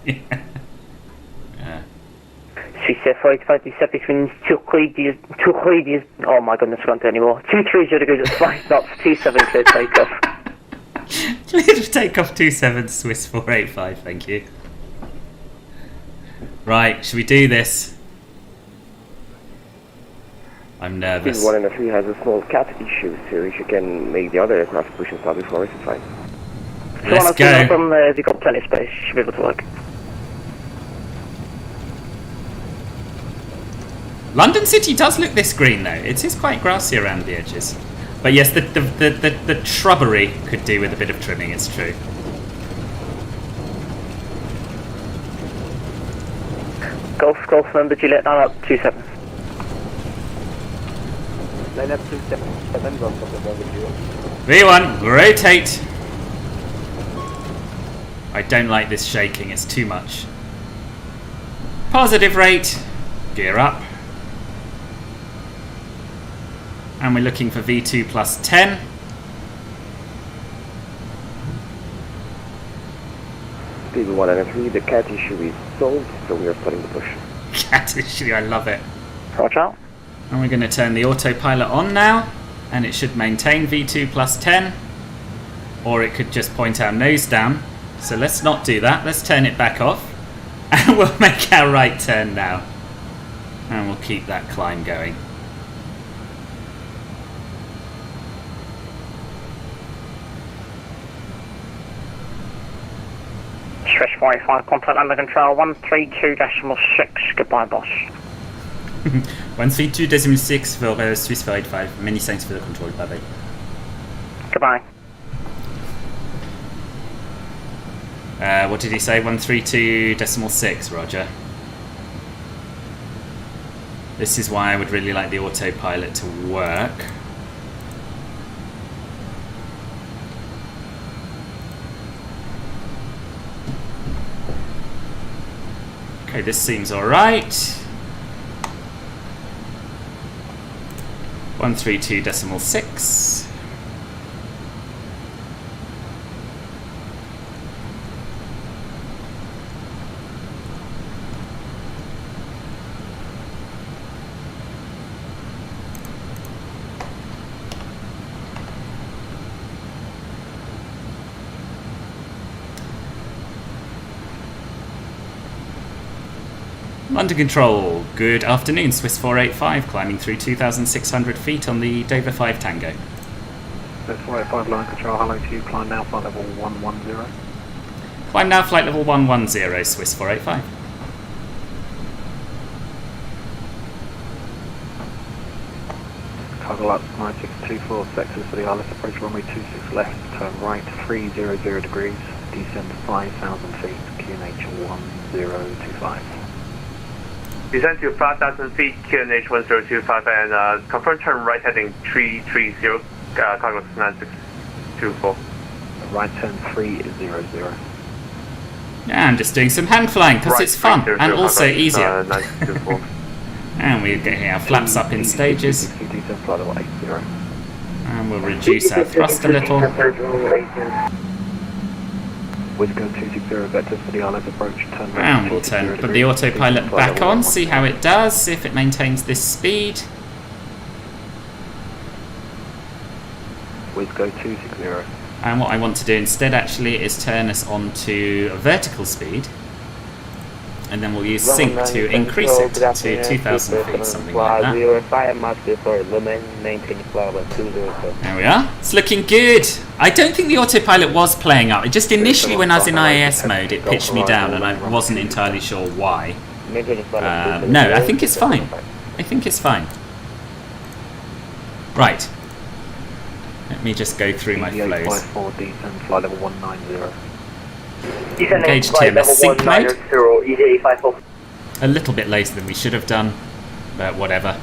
S2: CCF485, the set between Turquoise, oh my goodness, I can't do anymore. 230 degrees at 5 knots, 27 clear takeoff.
S1: Clear to takeoff 27, Swiss 485, thank you. Right, should we do this? I'm nervous.
S6: 1 and a 3 has a small cat issue, so if you can make the other aircraft push and start before it's fine.
S1: Let's go.
S2: From there, you've got plenty of space, you should be able to work.
S1: London City does look this green though. It is quite grassy around the edges. But yes, the shrubbery could do with a bit of trimming, it's true.
S2: Golf number Juliet, line up 27.
S5: Line up 27, Golf November Juliet.
S1: V1, rotate. I don't like this shaking, it's too much. Positive rate, gear up. And we're looking for V2 plus 10.
S6: Speed 1 and a 3, the cat issue is solved, so we are starting the push.
S1: Cat issue, I love it.
S2: Roger out.
S1: And we're going to turn the autopilot on now, and it should maintain V2 plus 10, or it could just point our nose down. So let's not do that, let's turn it back off, and we'll make our right turn now. And we'll keep that climb going.
S2: Stretch 45, contact under control 132.6, goodbye boss.
S1: 132.6 for Swiss 485, many thanks for the control, bye bye.
S2: Goodbye.
S1: What did he say? 132.6, Roger. This is why I would really like the autopilot to work. Okay, this seems alright. 132.6. Under control. Good afternoon, Swiss 485, climbing through 2,600 feet on the Dover 5 Tango.
S5: Swiss 485, line control, hello to you, climb now, flight level 110.
S1: Climb now, flight level 110, Swiss 485.
S5: Toggle up 9624, sectors for the ILS approach runway 26 left, turn right 300 degrees, descend 5,000 feet, QNH 1025.
S7: Descend to 5,000 feet, QNH 1025, and confirm turn right heading 330, cargo 9624.
S8: Right turn 300.
S1: Yeah, I'm just doing some hand flying because it's fun and also easier.
S7: 9624.
S1: And we're getting our flaps up in stages. And we'll reduce our thrust a little.
S8: Whisker 260 vectors for the ILS approach. Turn right.
S1: And we'll put the autopilot back on, see how it does, see if it maintains this speed.
S8: Whisker 260.
S1: And what I want to do instead actually is turn us on to vertical speed. And then we'll use sync to increase it to 2,000 feet, something like that. There we are. It's looking good. I don't think the autopilot was playing up. Just initially when I was in IAS mode, it pitched me down and I wasn't entirely sure why. No, I think it's fine. I think it's fine. Right. Let me just go through my flows. Engage TMS sync mode. A little bit later than we should have done, but whatever.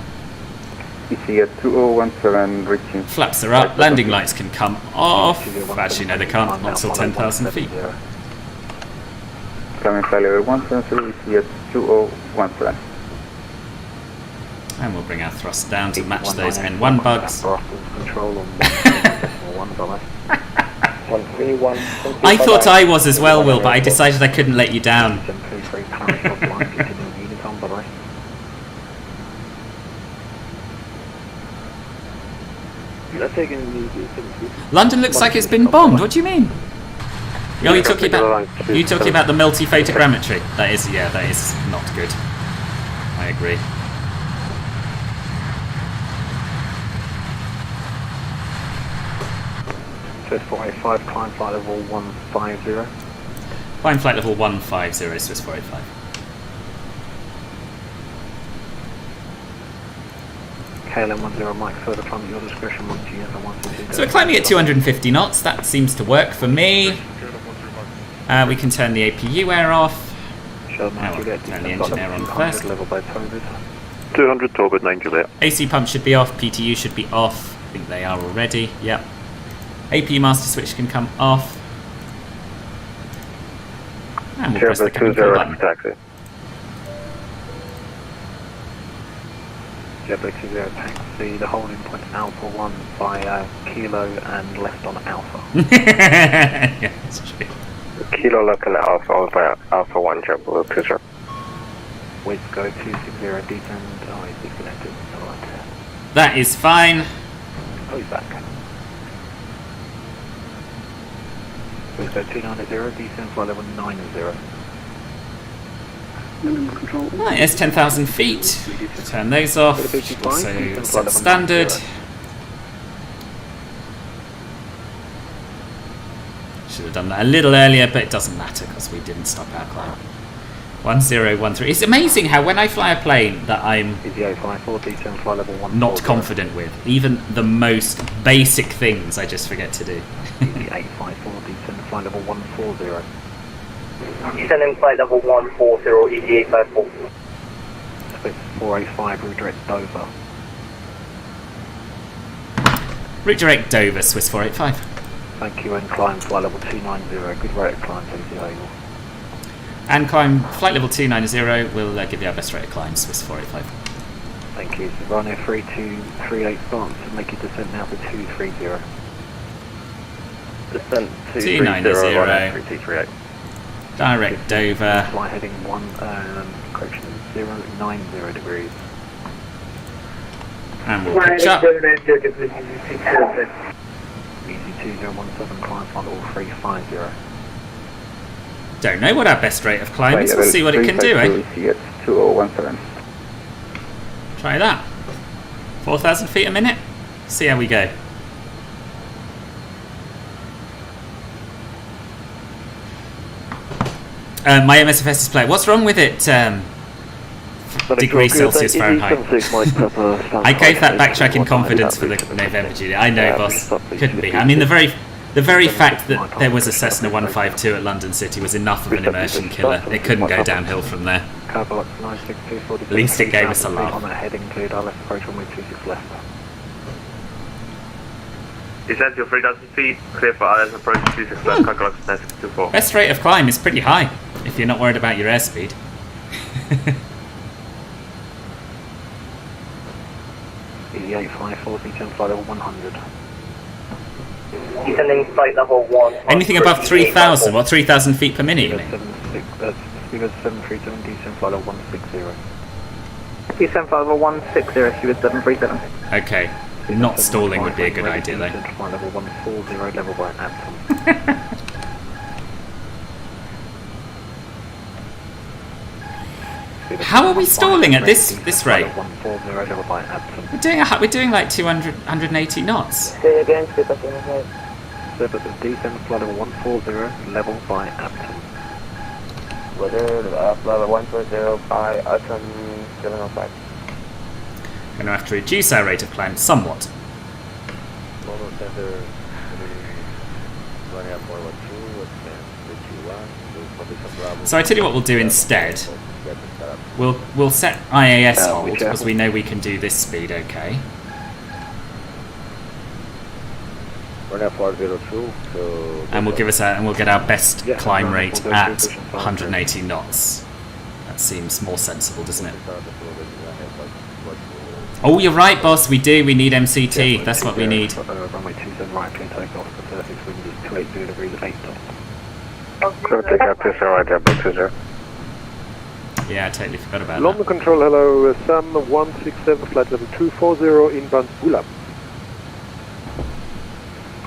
S9: ECS 2017 reaching.
S1: Flaps are up, landing lights can come off. Actually, no, they can't, not till 10,000 feet.
S9: Coming flight level 170, ECS 2017.
S1: And we'll bring our thrust down to match those N1 bugs. I thought I was as well, Will, but I decided I couldn't let you down. London looks like it's been bombed. What do you mean? Oh, you talking about the multi-photogrammetry? That is not good. I agree.
S8: Swiss 485, climb flight level 150.
S1: Climb flight level 150, Swiss 485.
S8: KLM 10 Mike, further climb at your discretion, Mike GS 122.
S1: So we're climbing at 250 knots, that seems to work for me. We can turn the APU air off. Turn the engine air on first.
S10: 200 Torbid 9 Juliet.
S1: AC pump should be off, PTU should be off. I think they are already, yep. APU master switch can come off. And we'll press the control button.
S10: Taxi.
S8: JetBlue 20 taxi, the holding point Alpha 1 by Kilo and left on Alpha.
S1: Yeah, that's true.
S10: Kilo local Alpha by Alpha 1 JetBlue 20.
S8: Whisker 260 descend. Oh, he's disconnected. Alright.
S1: That is fine.
S8: Oh, he's back. Whisker 290, descend flight level 90.
S1: Right, it's 10,000 feet. Turn those off. So set standard. Should have done that a little earlier, but it doesn't matter because we didn't stop our climb. 1013. It's amazing how when I fly a plane that I'm not confident with, even the most basic things I just forget to do.
S8: 854, descend flight level 140.
S2: Descending flight level 140, EG-854.
S8: Swiss 485, redirect Dover.
S1: Redirect Dover, Swiss 485.
S8: Thank you, and climb flight level 290. Good rate of climb, please, Eagle.
S1: And climb flight level 290, we'll give you our best rate of climb, Swiss 485.
S8: Thank you. So Ryanair 3238 starts and make your descent now to 230.
S10: Descent
S1: 290,
S10: Ryanair 3238.
S1: Direct Dover.
S8: Flight heading correction 090 degrees.
S1: And we'll pitch up.
S8: Easy 2017, climb flight level 350.
S1: Don't know what our best rate of climb is. We'll see what it can do, eh?
S9: 2017.
S1: Try that. 4,000 feet a minute. See how we go. My MSFS display. What's wrong with it? Degrees Celsius Fahrenheit. I gave that backtracking confidence for the November Juliet. I know, boss. Couldn't be. I mean, the very fact that there was a Cessna 152 at London City was enough of an immersion killer. It couldn't go downhill from there.
S8: Cabo up 96240.
S1: At least it gave us a laugh.
S8: On a heading cleared, our left approach runway 26 left.
S7: Descend to 3,000 feet, clear for ILS approach 26 left, calculus 9624.
S1: Best rate of climb is pretty high, if you're not worried about your airspeed.
S8: EG854, descend flight level 100.
S2: Descending flight level 1.
S1: Anything above 3,000? What, 3,000 feet per minute, you mean?
S8: Speedbird 737, descend flight level 160.
S2: Descend flight level 160, Speedbird 737.
S1: Okay. Not stalling would be a good idea, though.
S8: Descend flight level 140, level by Anthem.
S1: How are we stalling at this rate?
S8: 140, level by Anthem.
S1: We're doing like 180 knots.
S2: Say again, Speedbird
S8: 737. Descend flight level 140, level by Anthem.
S10: Weather, level 140 by Upton 705.
S1: Going to have to reduce our rate of climb somewhat.
S10: Normal center, running up 412,
S1: So I tell you what we'll do instead. We'll set IAS hold because we know we can do this speed okay.
S10: Running up 402, so
S1: and we'll get our best climb rate at 180 knots. That seems more sensible, doesn't it? Oh, you're right, boss. We need MCT. That's what we need.
S8: Runway 27 right, clear takeoff. The surface wind is 280 degrees at 8 knots.
S10: Clear takeoff, 27 right, Jumbo 20.
S1: Yeah, I totally forgot about
S5: London
S1: that.
S5: Control, hello, Sam 167, flight level 240, inbound Bulam.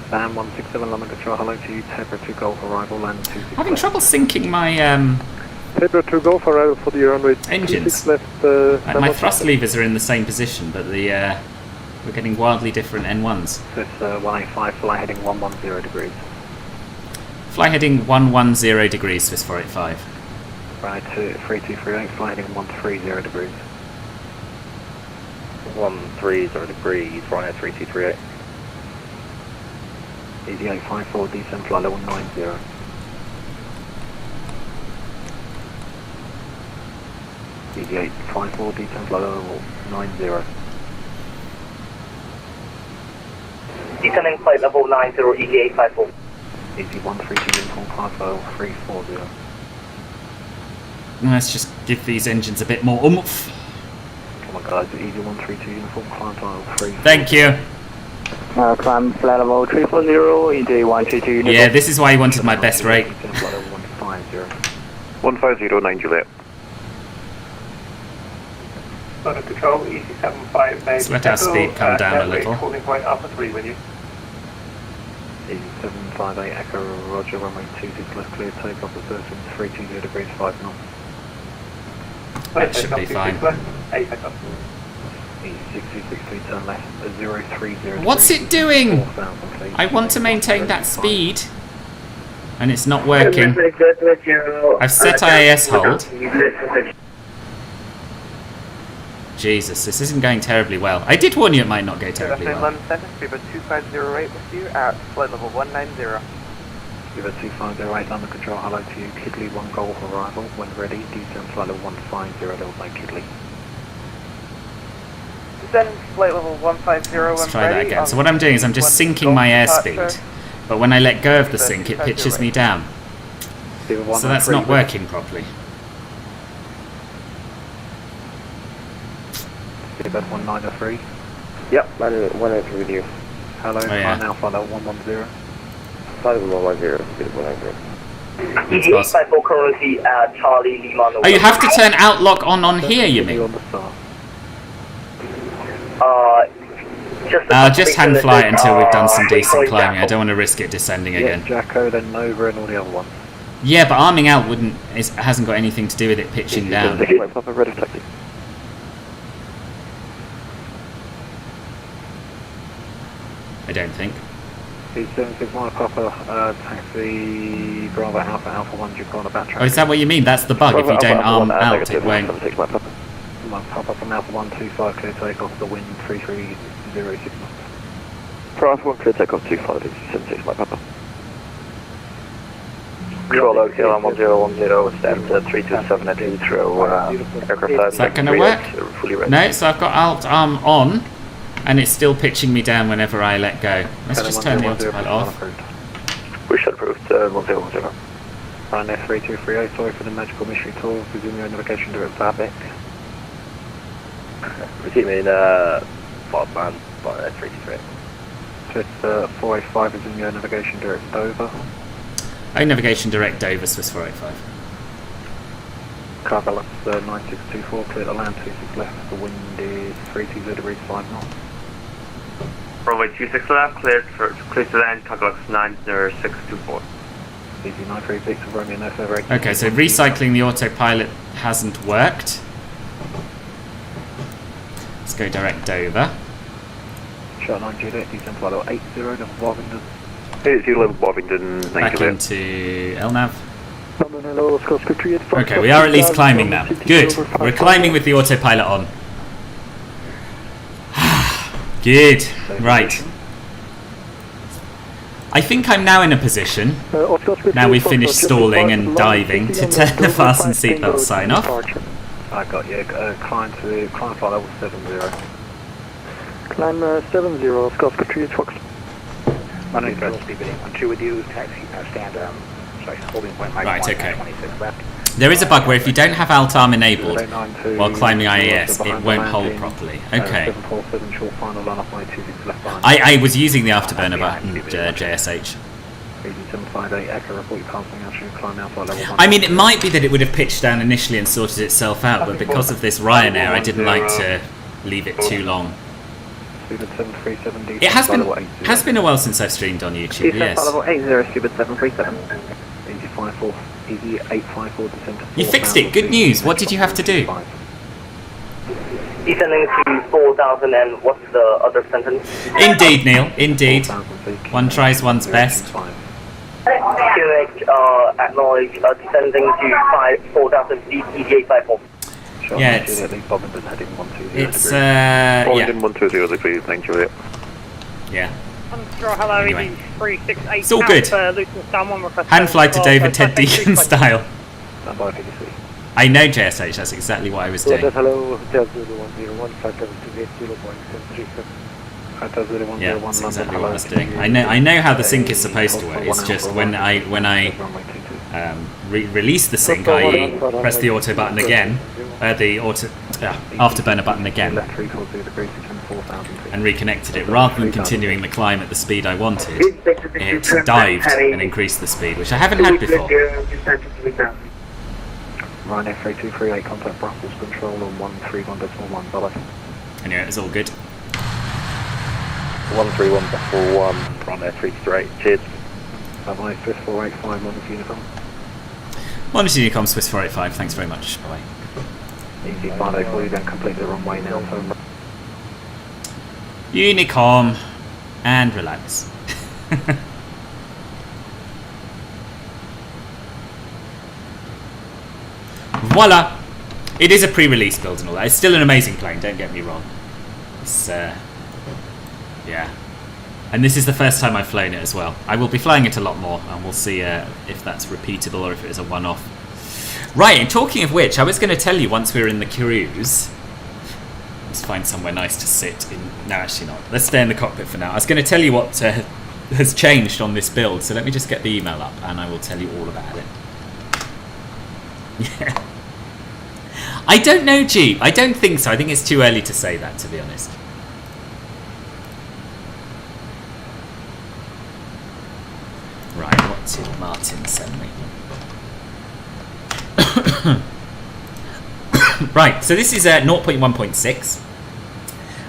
S8: Sam 167, London Control, hello to you, Tebra 2 Golf arrival, land 26
S1: Having trouble syncing my
S5: Tebra 2 Golf arrival for the runway
S1: engines.
S5: 26 left.
S1: My thrust levers are in the same position, but we're getting wildly different N1s.
S8: So it's 185, fly heading 110 degrees.
S1: Fly heading 110 degrees, Swiss 485.
S8: Right to 3238, fly heading 130 degrees.
S10: 130 degrees, running at 3238.
S8: EG854, descend flight level 90. EG854, descend flight level 90.
S2: Descending flight level 90, EG854.
S8: EG132, uniform climb level 340.
S1: Let's just give these engines a bit more oomph.
S8: Come on guys, EG132, uniform climb level 340.
S1: Thank you.
S6: Climb flight level 340, EG132.
S1: Yeah, this is why you wanted my best rate.
S10: 150, Juliet.
S7: London Control, EC75.
S1: Let's let our speed come down a little.
S7: Holding point Alpha 3 with you.
S8: EG758, Echo, Roger, runway 26 left, clear takeoff, the surface wind 320 degrees, 5 knots.
S1: That should be fine.
S8: E663, turn left, 030.
S1: What's it doing? I want to maintain that speed. And it's not working. I've set IAS hold. Jesus, this isn't going terribly well. I did warn you it might not go terribly well.
S6: London Center, Speedbird 2508 with you at flight level 190.
S8: Speedbird 2508, London Control, hello to you, Kidley 1 Golf arrival, when ready, descend flight level 150, level by Kidley.
S6: Descend flight level 150
S1: Let's try that again. So what I'm doing is I'm just syncing my airspeed, but when I let go of the sync it pitches me down. So that's not working properly.
S8: Speedbird 193.
S10: Yep, 193 with you.
S8: Hello, now flight level 110.
S10: Flight level 110, speed 190.
S2: EG854 currently at Charlie Lima.
S1: Oh, you have to turn outlock on here, you mean? Just hand fly it until we've done some decent climbing. I don't want to risk it descending again.
S8: Jacko, then Nova, and all the other ones.
S1: Yeah, but arming out hasn't got anything to do with it pitching down. I don't think.
S8: E761 Papa, taxi Bravo Alpha Alpha 1, you've got a backtrack.
S1: Oh, is that what you mean? That's the bug. If you don't arm out, it won't.
S8: Papa from Alpha 125, clear takeoff, the wind 3306 knots.
S10: Alpha 1 clear takeoff 2576, my Papa.
S8: Control local on 1010, stand 327 at Heathrow, aircraft type.
S1: Is that going to work? No, so I've got alt arm on, and it's still pitching me down whenever I let go. Let's just turn the autopilot off.
S8: We should approve 1010. Ryanair 3238, sorry for the magical mystery tour. Resume your navigation direct BAe.
S6: Resuming Bob Man, 323.
S8: Swiss 485, resume your navigation direct Dover.
S1: Oh, navigation direct Dover, Swiss 485.
S8: Car balance 9624, clear to land 26 left, the wind is 320 degrees 5 knots.
S7: Runway 26 left, clear to land, Calculus 90624.
S8: Easy 936 of Romeo, no further.
S1: Okay, so recycling the autopilot hasn't worked. Let's go direct Dover.
S8: Shot 9 Juliet, descent flight level 80, level Bovington.
S6: 80 level Bovington,
S1: Back into LNAV.
S5: Hello, Oscar 385.
S1: Okay, we are at least climbing now. Good. We're climbing with the autopilot on. Good. Right. I think I'm now in a position, now we've finished stalling and diving, to turn the fasten seatbelt sign off.
S8: I got you. Climb flight level 70.
S5: Climb 70, Oscar 38 Fox.
S8: My name is LFSB I'm 2 with you. Taxi, stand holding point.
S1: Right, okay. There is a bug where if you don't have alt arm enabled while climbing IAS, it won't hold properly. Okay. I was using the afterburner button, JSH. I mean, it might be that it would have pitched down initially and sorted itself out, but because of this Ryanair, I didn't like to leave it too long. It has been a while since I've streamed on YouTube, yes.
S8: Easy 854 descent.
S1: You fixed it, good news. What did you have to do?
S2: Descending to 4,000 and what's the other sentence?
S1: Indeed, Neil, indeed. One tries one's best.
S2: Acknowledge descending to 4,000 EGA54.
S1: Yeah, it's yeah.
S6: 120 degrees, thank you.
S1: Yeah.
S4: Hello,
S1: Anyway.
S4: 368.
S1: It's all good. Hand fly to David Ted Deacon style. I know JSH, that's exactly what I was doing.
S8: Hello, Hotel 0101, flight level 280.37.
S1: Yeah, that's exactly what I was doing. I know how the sync is supposed to work. It's just when I release the sync, i.e. press the auto button again, the afterburner button again, and reconnected it, rather than continuing the climb at the speed I wanted, it dived and increased the speed, which I haven't had before.
S8: Ryanair 3238, contact Brussels control on 131.1, Bella.
S1: Anyway, it's all good.
S6: 131.1, Ryanair 338, cheers.
S8: Bye-bye, Swiss 485, Monitor Unicom.
S1: Monitor Unicom, Swiss 485, thanks very much, bye.
S8: Easy 504, you don't complete the runway now, so...
S1: Unicom, and relax. Voila! It is a pre-release build and all that. It's still an amazing plane, don't get me wrong. It's, yeah. And this is the first time I've flown it as well. I will be flying it a lot more, and we'll see if that's repeatable or if it is a one-off. Right, and talking of which, I was going to tell you once we were in the cruise... Let's find somewhere nice to sit in. No, actually not. Let's stay in the cockpit for now. I was going to tell you what has changed on this build, so let me just get the email up and I will tell you all about it. Yeah. I don't know, Jeep. I don't think so. I think it's too early to say that, to be honest. Right, what did Martin send me? Right, so this is 0.1.6,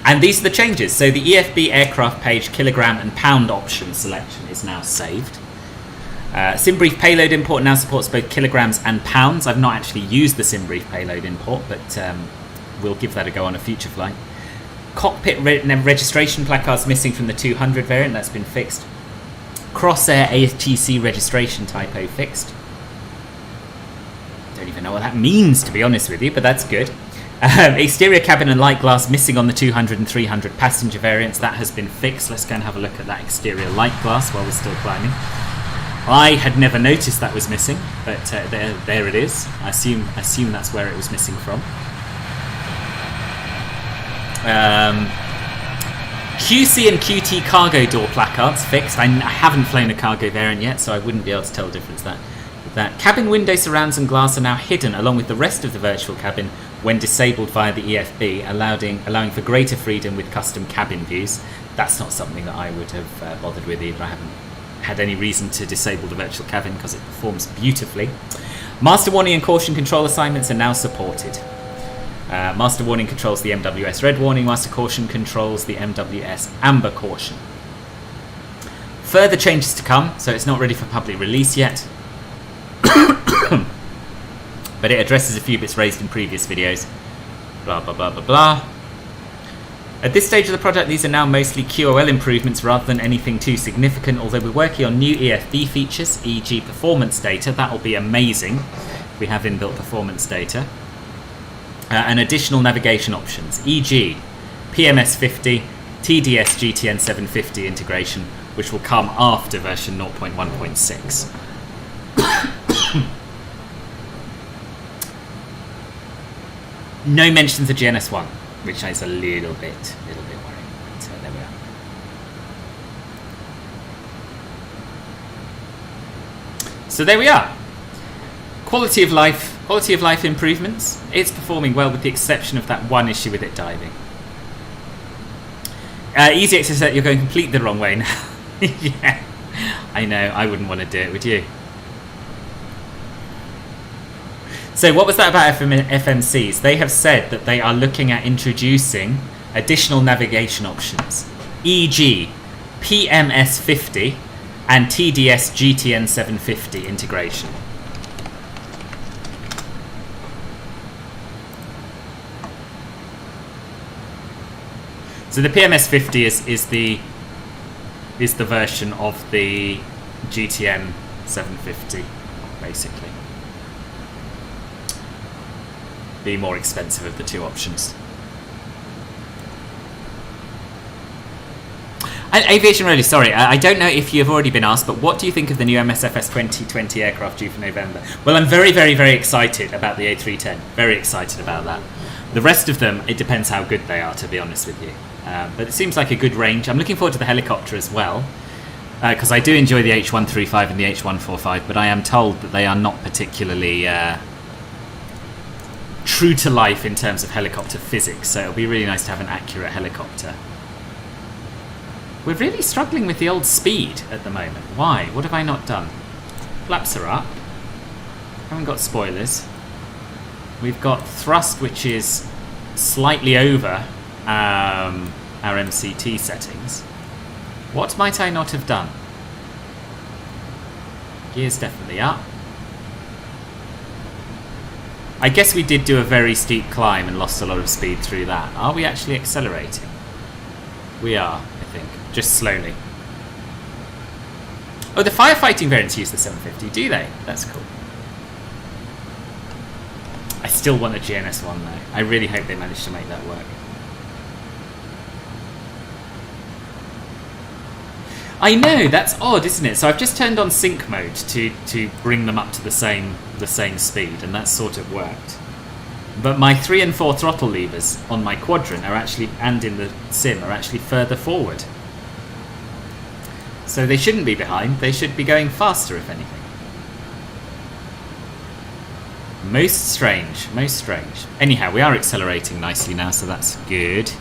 S1: and these are the changes. So the EFB aircraft page kilogram and pound option selection is now saved. SimBrief payload import now supports both kilograms and pounds. I've not actually used the SimBrief payload import, but we'll give that a go on a future flight. Cockpit registration placards missing from the 200 variant, that's been fixed. Crossair ATC registration typo fixed. Don't even know what that means, to be honest with you, but that's good. Exterior cabin and light glass missing on the 200 and 300 passenger variants. That has been fixed. Let's go and have a look at that exterior light glass while we're still climbing. I had never noticed that was missing, but there it is. I assume that's where it was missing from. QC and QT cargo door placards fixed. I haven't flown a cargo variant yet, so I wouldn't be able to tell the difference with that. Cabin window surrounds and glass are now hidden along with the rest of the virtual cabin when disabled via the EFB, allowing for greater freedom with custom cabin views. That's not something that I would have bothered with either. I haven't had any reason to disable the virtual cabin because it performs beautifully. Master warning and caution control assignments are now supported. Master warning controls the MWS red warning, master caution controls the MWS amber caution. Further changes to come, so it's not ready for public release yet. But it addresses a few bits raised in previous videos. Blah, blah, blah, blah, blah. At this stage of the project, these are now mostly QOL improvements rather than anything too significant, although we're working on new EFB features, e.g. performance data. That'll be amazing if we have inbuilt performance data. And additional navigation options, e.g. PMS 50, TDS GTN 750 integration, which will come after version 0.1.6. No mentions of GNS1, which is a little bit worrying. So there we are. So there we are. Quality of life improvements. It's performing well with the exception of that one issue with it diving. EasyX says that you're going completely the wrong way now. Yeah, I know. I wouldn't want to do it, would you? So what was that about FMCs? They have said that they are looking at introducing additional navigation options, e.g. PMS 50 and TDS GTN 750 integration. So the PMS 50 is the version of the GTN 750, basically. The more expensive of the two options. Aviation Roadie, sorry, I don't know if you've already been asked, but what do you think of the new MSFS 2020 aircraft due for November? Well, I'm very, very, very excited about the A310. Very excited about that. The rest of them, it depends how good they are, to be honest with you. But it seems like a good range. I'm looking forward to the helicopter as well, because I do enjoy the H135 and the H145, but I am told that they are not particularly true to life in terms of helicopter physics, so it'll be really nice to have an accurate helicopter. We're really struggling with the old speed at the moment. Why? What have I not done? Flaps are up. Haven't got spoilers. We've got thrust, which is slightly over our MCT settings. What might I not have done? Gears definitely up. I guess we did do a very steep climb and lost a lot of speed through that. Are we actually accelerating? We are, I think. Just slowly. Oh, the firefighting variants use the 750, do they? That's cool. I still want a GNS one though. I really hope they manage to make that work. I know, that's odd, isn't it? So I've just turned on sync mode to bring them up to the same speed, and that's sort of worked. But my 3 and 4 throttle levers on my quadrant are actually, and in the sim, are actually further forward. So they shouldn't be behind, they should be going faster if anything. Most strange, most strange. Anyhow, we are accelerating nicely now, so that's good.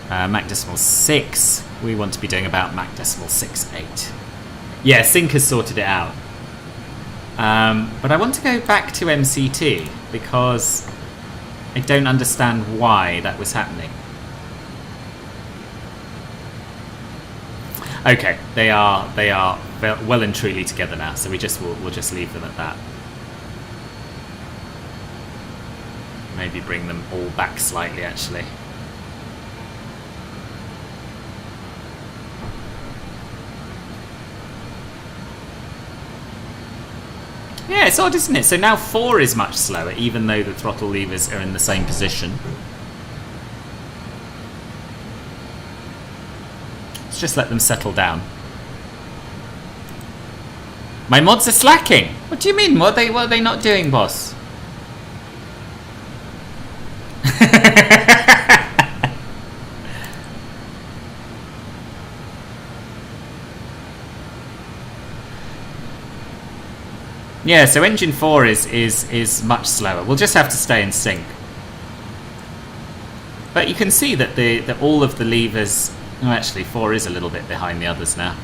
S1: Mach decimal 6. We want to be doing about Mach decimal 6.8. Yeah, Sync has sorted it out. But I want to go back to MCT because I don't understand why that was happening. Okay, they are well and truly together now, so we'll just leave them at that. Maybe bring them all back slightly, actually. Yeah, it's odd, isn't it? So now 4 is much slower, even though the throttle levers are in the same position. Let's just let them settle down. My mods are slacking. What do you mean? What are they not doing, boss? Yeah, so engine 4 is much slower. We'll just have to stay in sync. But you can see that all of the levers... Oh, actually, 4 is a little bit behind the others now.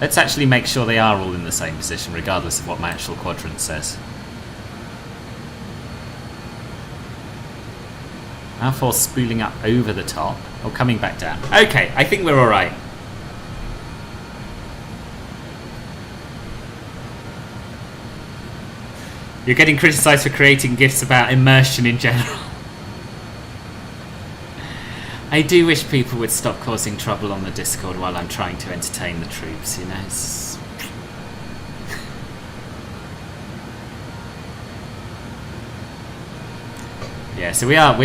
S1: Let's actually make sure they are all in the same position, regardless of what my actual quadrant says. R4 spooling up over the top. Or coming back down. Okay, I think we're alright. You're getting criticised for creating GIFs about immersion in general. I do wish people would stop causing trouble on the Discord while I'm trying to entertain the troops, you know. Yeah, so we are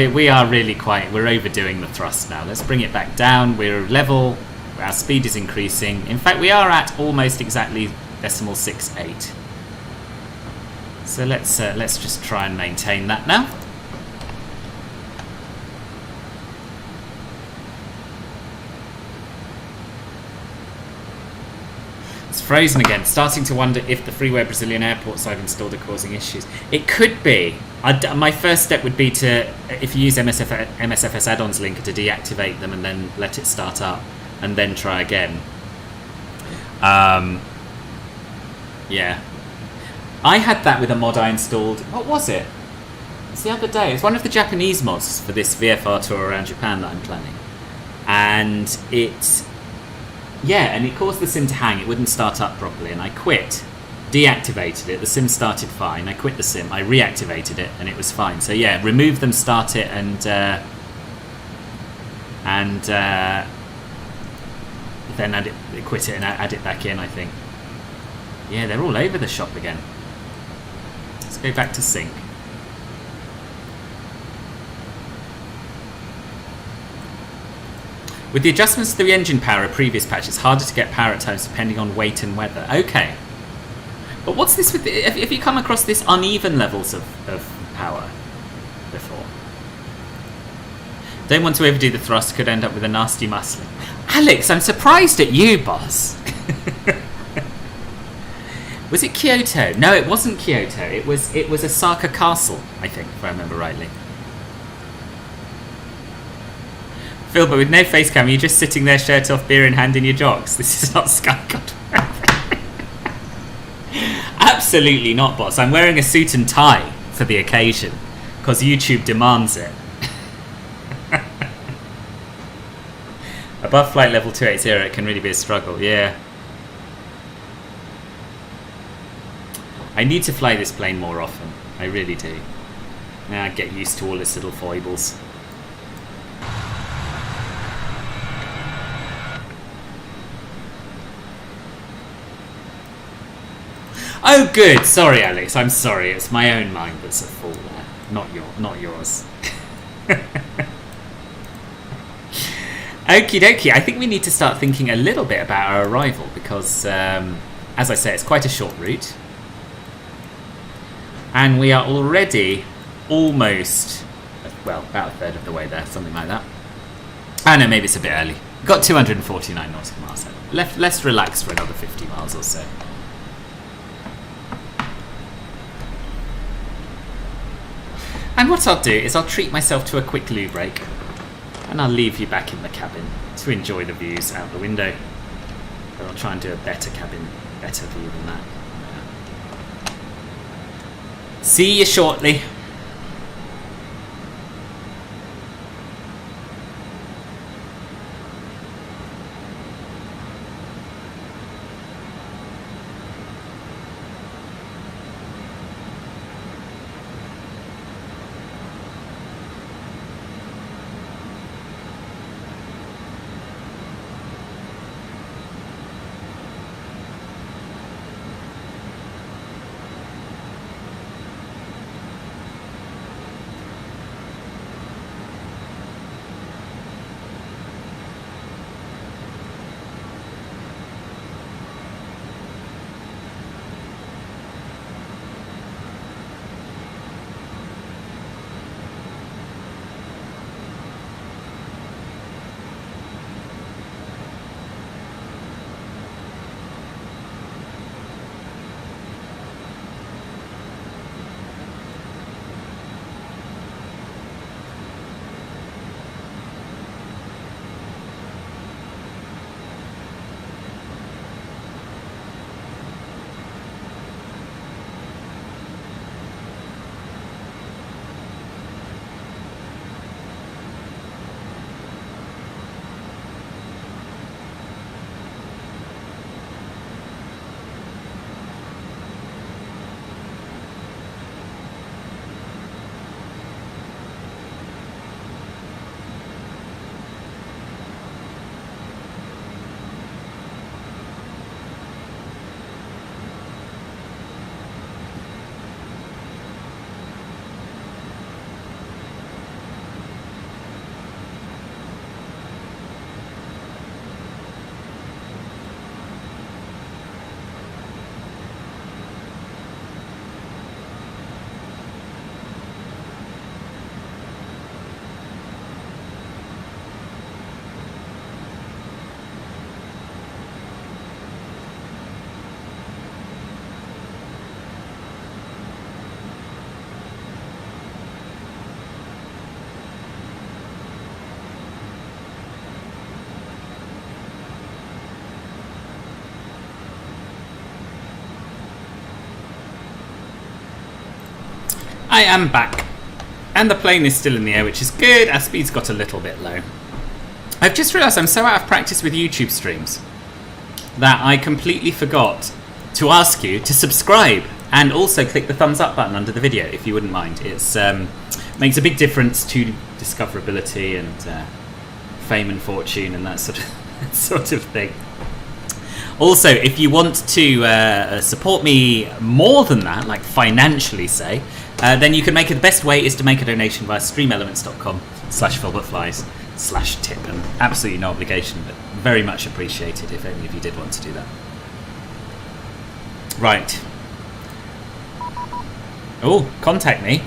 S1: really we're overdoing the thrust now. Let's bring it back down. We're level. Our speed is increasing. In fact, we are at almost exactly 0.68. So let's just try and maintain that now. It's frozen again. Starting to wonder if the freeware Brazilian airports I've installed are causing issues. It could be. My first step would be to, if you use MSFS add-ons linker, to deactivate them and then let it start up and then try again. Yeah. I had that with a mod I installed. What was it? It's the other day. It's one of the Japanese mods for this VFR tour around Japan that I'm planning. And it caused the sim to hang. It wouldn't start up properly, and I quit. Deactivated it. The sim started fine. I quit the sim. I reactivated it, and it was fine. So yeah, remove them, start it, and then quit it and add it back in, I think. Yeah, they're all over the shop again. Let's go back to sync. With the adjustments to the engine power of previous patch, it's harder to get power at times depending on weight and weather. Okay. But what's this with... Have you come across this uneven levels of power before? Don't want to overdo the thrust, could end up with a nasty muscling. Alex, I'm surprised at you, boss. Was it Kyoto? No, it wasn't Kyoto. It was Osaka Castle, I think, if I remember rightly. Phil, but with no face cam, you're just sitting there, shirt off, beer in hand, in your jocks. This is not Sky God. Absolutely not, boss. I'm wearing a suit and tie for the occasion because YouTube demands it. Above flight level 280, it can really be a struggle. Yeah. I need to fly this plane more often. I really do. Now I get used to all its little foibles. Oh, good. Sorry, Alex. I'm sorry. It's my own mind that's at fault there, not yours. Okie dokie. I think we need to start thinking a little bit about our arrival because, as I say, it's quite a short route. And we are already almost, well, about a third of the way there, something like that. I know, maybe it's a bit early. We've got 249 nautical miles left. Let's relax for another 50 miles or so. And what I'll do is I'll treat myself to a quick loo break. And I'll leave you back in the cabin to enjoy the views out the window. But I'll try and do a better view than that. See you shortly. I am back. And the plane is still in the air, which is good. Our speed's got a little bit low. I've just realised I'm so out of practice with YouTube streams that I completely forgot to ask you to subscribe and also click the thumbs up button under the video if you wouldn't mind. It's makes a big difference to discoverability and fame and fortune and that sort of thing. Also, if you want to support me more than that, like financially say, then you can make it. The best way is to make a donation via streamelements.com/filbertflies/tip, and absolutely no obligation, but very much appreciated if any of you did want to do that. Right. Oh, contact me.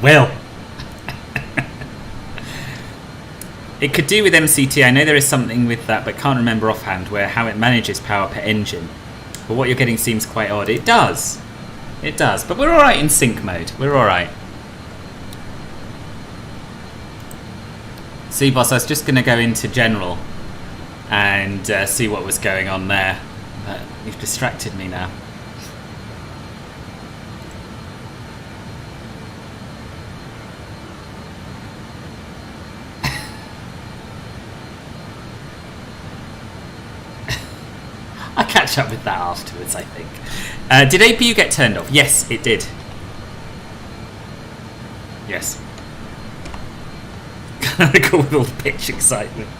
S1: Well. It could do with MCT. I know there is something with that, but can't remember offhand how it manages power per engine. But what you're getting seems quite odd. It does. It does. But we're alright in sync mode. We're alright. See, boss, I was just going to go into general and see what was going on there. But you've distracted me now. I'll catch up with that afterwards, I think. Did APU get turned off? Yes, it did. Yes. Cool with all the pitch excitement.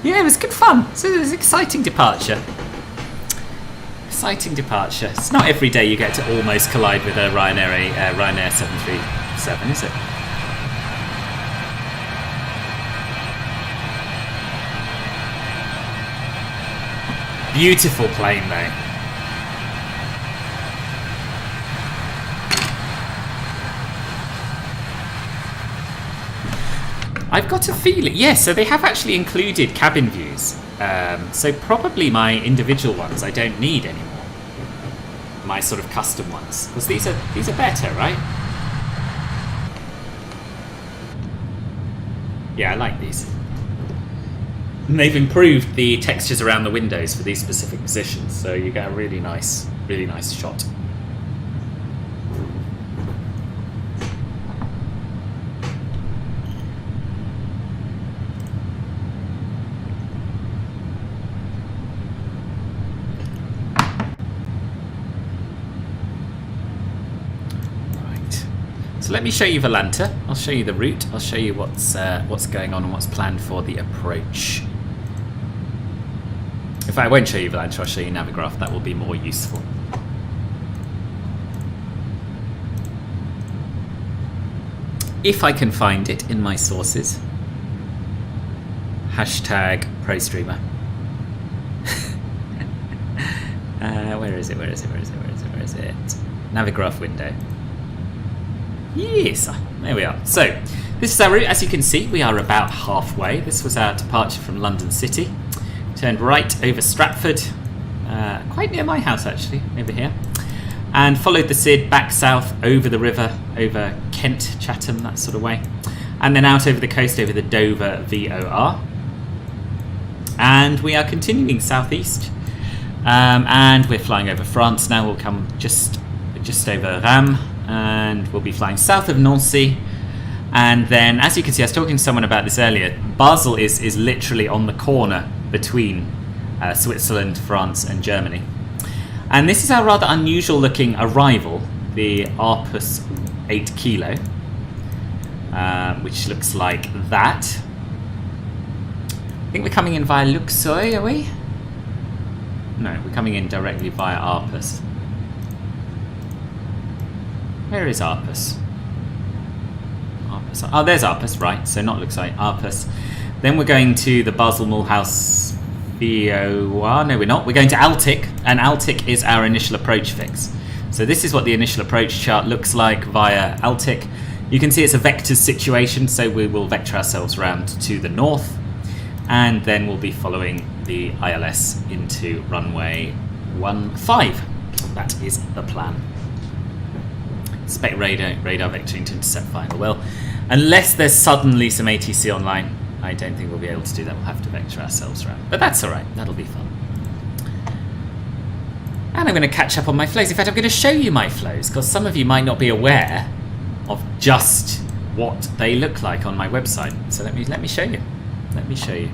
S1: Yeah, it was good fun. So it was an exciting departure. Exciting departure. It's not every day you get to almost collide with a Ryanair 737, is it? Beautiful plane, though. I've got a feeling... Yes, so they have actually included cabin views. So probably my individual ones I don't need anymore. My sort of custom ones. Because these are better, right? Yeah, I like these. And they've improved the textures around the windows for these specific positions, so you get a really nice shot. Right. So let me show you Volanta. I'll show you the route. I'll show you what's going on and what's planned for the approach. In fact, I won't show you Volanta, I'll show you Navigraph. That will be more useful. If I can find it in my sources. Hashtag ProStreamer. Where is it? Navigraph window. Yes, there we are. So, this is our route. As you can see, we are about halfway. This was our departure from London City. Turned right over Stratford, quite near my house actually, over here, and followed the SID back south over the river, over Kent, Chatham, that sort of way, and then out over the coast over the Dover VOR. And we are continuing southeast, and we're flying over France now. We'll come just over Rheims, and we'll be flying south of Nancy. And then, as you can see, I was talking to someone about this earlier, Basel is literally on the corner between Switzerland, France and Germany. And this is our rather unusual looking arrival, the Arpus 8 Kilo, which looks like that. I think we're coming in via Luxeuil, are we? No, we're coming in directly via Arpus. Where is Arpus? Oh, there's Arpus, right, so not Luxeuil, Arpus. Then we're going to the Basel Mulhouse VOR. No, we're not. We're going to Altic, and Altic is our initial approach fix. So this is what the initial approach chart looks like via Altic. You can see it's a vector situation, so we will vector ourselves around to the north, and then we'll be following the ILS into runway 15. That is the plan. Expect radar vectoring to intercept final. Well, unless there's suddenly some ATC online, I don't think we'll be able to do that. We'll have to vector ourselves around. But that's alright. That'll be fun. And I'm going to catch up on my flows. In fact, I'm going to show you my flows because some of you might not be aware of just what they look like on my website. So let me show you. Let me show you.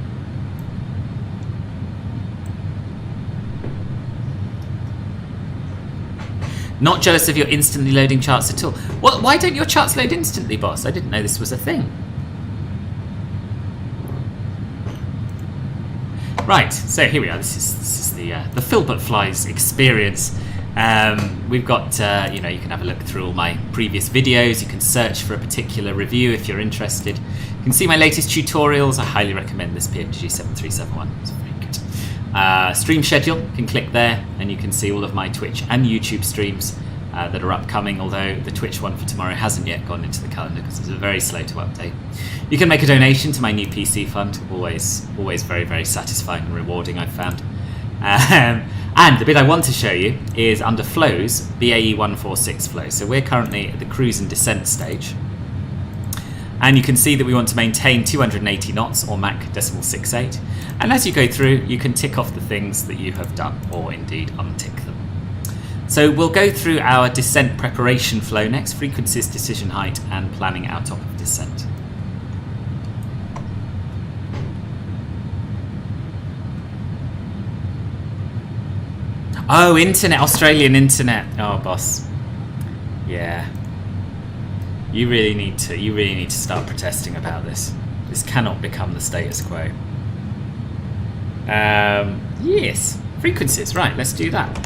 S1: Not jealous of your instantly loading charts at all. Well, why don't your charts load instantly, boss? I didn't know this was a thing. Right, so here we are. This is the Philbert Flies experience. We've got, you know, you can have a look through all my previous videos. You can search for a particular review if you're interested. You can see my latest tutorials. I highly recommend this PMG 7371. It's very good. Stream schedule, you can click there and you can see all of my Twitch and YouTube streams that are upcoming, although the Twitch one for tomorrow hasn't yet gone into the calendar because it's very slow to update. You can make a donation to my new PC fund, always very, very satisfying and rewarding, I've found. And the bit I want to show you is under flows, BAE 146 flows. So we're currently at the cruise and descent stage. And you can see that we want to maintain 280 knots or Mach 0.68. And as you go through, you can tick off the things that you have done, or indeed untick them. So we'll go through our descent preparation flow next, frequencies, decision height, and planning our top of descent. Oh, internet, Australian internet. Oh, boss. Yeah. You really need to start protesting about this. This cannot become the status quo. Yes. Frequencies, right, let's do that.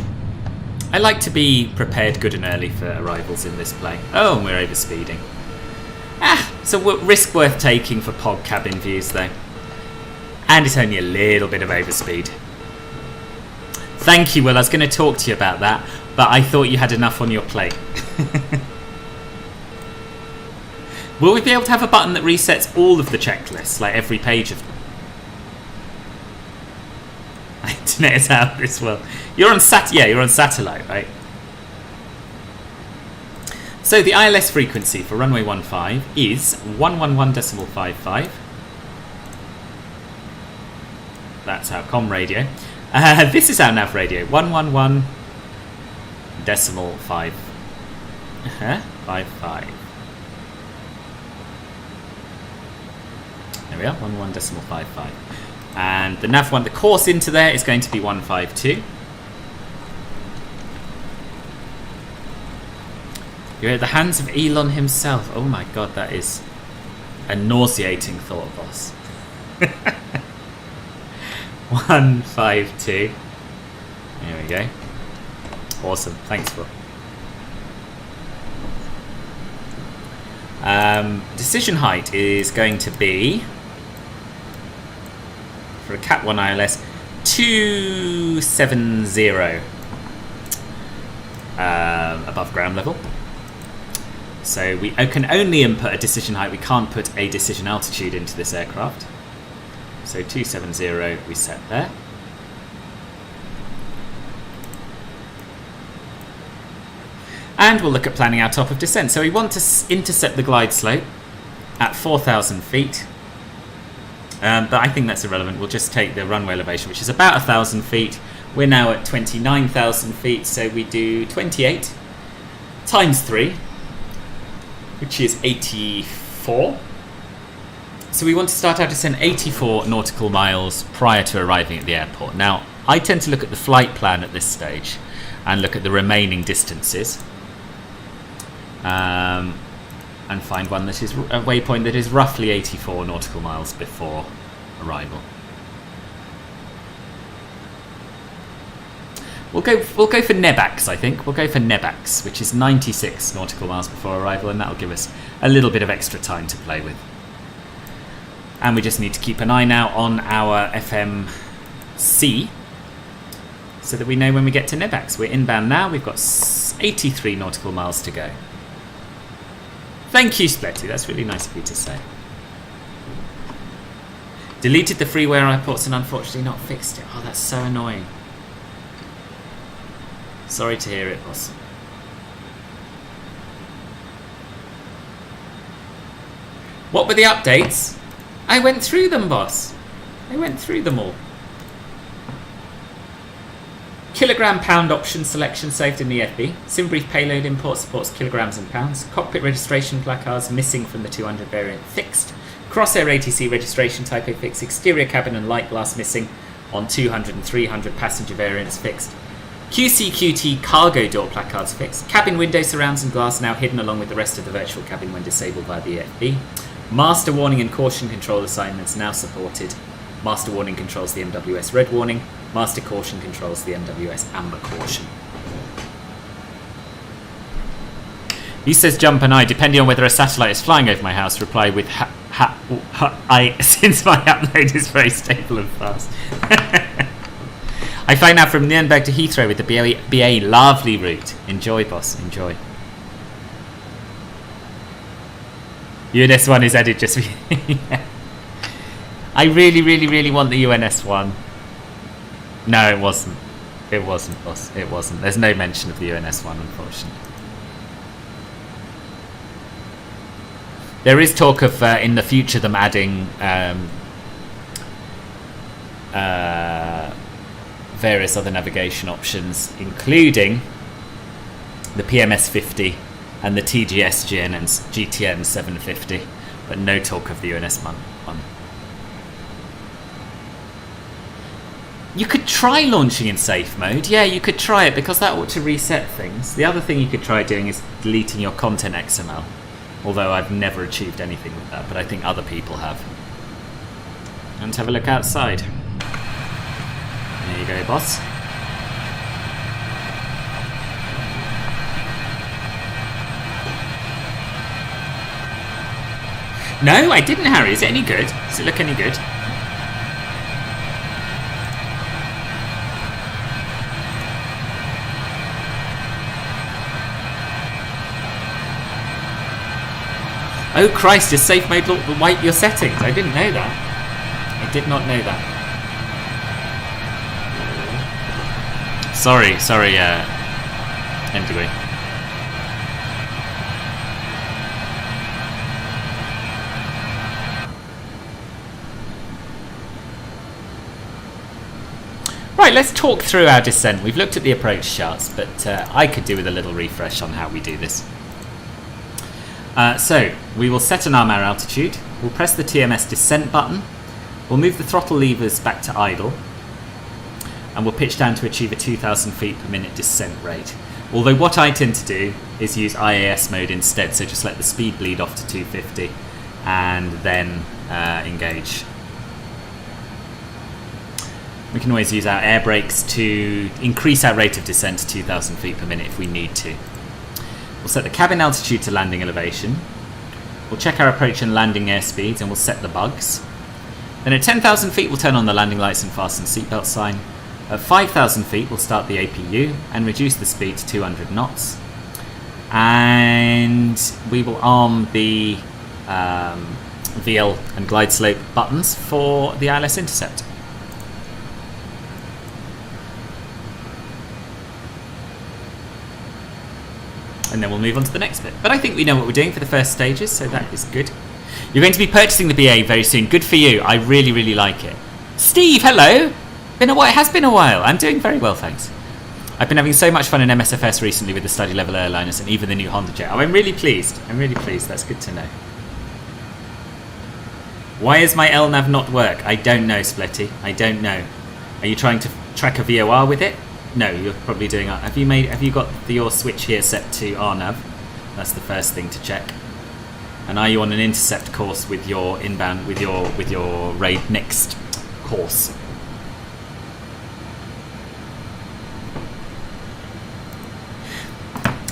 S1: I like to be prepared good and early for arrivals in this plane. Oh, and we're overspeeding. It's a risk worth taking for pod cabin views though. And it's only a little bit of overspeed. Thank you, Will. I was going to talk to you about that, but I thought you had enough on your plate. Will we be able to have a button that resets all of the checklists, like every page of them? Internet is out as well. You're on you're on satellite, right? So the ILS frequency for runway 15 is 111.55. That's our comm radio. This is our nav radio, 111.5. 55. There we are, 11.55. And the nav one, the course into there is going to be 152. You're at the hands of Elon himself. Oh my god, that is a nauseating thought, boss. 152. There we go. Awesome. Thanks, Will. Decision height is going to be, for a Cat 1 ILS, 270 above ground level. So we can only input a decision height. We can't put a decision altitude into this aircraft. So 270 we set there. And we'll look at planning our top of descent. So we want to intercept the glide slope at 4,000 feet. But I think that's irrelevant. We'll just take the runway elevation, which is about 1,000 feet. We're now at 29,000 feet, so we do 28 times 3, which is 84. So we want to start our descent 84 nautical miles prior to arriving at the airport. Now, I tend to look at the flight plan at this stage and look at the remaining distances. And find one that is a waypoint that is roughly 84 nautical miles before arrival. We'll go for Nebax, I think. We'll go for Nebax, which is 96 nautical miles before arrival, and that'll give us a little bit of extra time to play with. And we just need to keep an eye now on our FMC so that we know when we get to Nebax. We're inbound now. We've got 83 nautical miles to go. Thank you, Spletty. That's really nice of you to say. Deleted the freeware airports and unfortunately not fixed it. Oh, that's so annoying. Sorry to hear it, boss. What were the updates? I went through them, boss. I went through them all. Kilogram pound option selection saved in the FB. SimBrief payload import supports kilograms and pounds. Cockpit registration placards missing from the 200 variant fixed. Crosshair ATC registration typo fixed. Exterior cabin and light glass missing on 200 and 300 passenger variants fixed. QCQT cargo door placards fixed. Cabin window surrounds and glass now hidden along with the rest of the virtual cabin when disabled by the FB. Master warning and caution control assignments now supported. Master warning controls the MWS red warning. Master caution controls the MWS amber caution. He says Jump and I, depending on whether a satellite is flying over my house, reply with since my upload is very stable and fast. I fly now from Nuremberg to Heathrow with the BAe lovely route. Enjoy, boss, enjoy. UNS 1 is added just for you. I really, really, really want the UNS 1. No, it wasn't. It wasn't, boss. It wasn't. There's no mention of the UNS 1, unfortunately. There is talk of, in the future, them adding various other navigation options, including the PMS 50 and the TGS GTN 750, but no talk of the UNS 1. You could try launching in safe mode. Yeah, you could try it because that ought to reset things. The other thing you could try doing is deleting your content XML. Although I've never achieved anything with that, but I think other people have. And have a look outside. There you go, boss. No, I didn't, Harry. Is it any good? Does it look any good? Oh Christ, does safe mode wipe your settings? I didn't know that. I did not know that. Sorry, N degree. Right, let's talk through our descent. We've looked at the approach charts, but I could do with a little refresh on how we do this. So, we will set an RMAR altitude, we'll press the TMS descent button, we'll move the throttle levers back to idle, and we'll pitch down to achieve a 2,000 feet per minute descent rate. Although what I tend to do is use IAS mode instead, so just let the speed bleed off to 250 and then engage. We can always use our air brakes to increase our rate of descent to 2,000 feet per minute if we need to. We'll set the cabin altitude to landing elevation. We'll check our approach and landing airspeeds and we'll set the bugs. Then at 10,000 feet we'll turn on the landing lights and fasten seatbelt sign. At 5,000 feet we'll start the APU and reduce the speed to 200 knots. And we will arm the VL and glide slope buttons for the ILS intercept. And then we'll move on to the next bit. But I think we know what we're doing for the first stages, so that is good. You're going to be purchasing the BA very soon. Good for you. I really, really like it. Steve, hello. It has been a while. I'm doing very well, thanks. I've been having so much fun in MSFS recently with the study level airliners and even the new Honda jet. Oh, I'm really pleased. I'm really pleased. That's good to know. Why is my LNAV not work? I don't know, Splitty. I don't know. Are you trying to track a VOR with it? No, you're probably doing. Have you got your switch here set to RNAV? That's the first thing to check. And are you on an intercept course with your inbound with your RAID next course?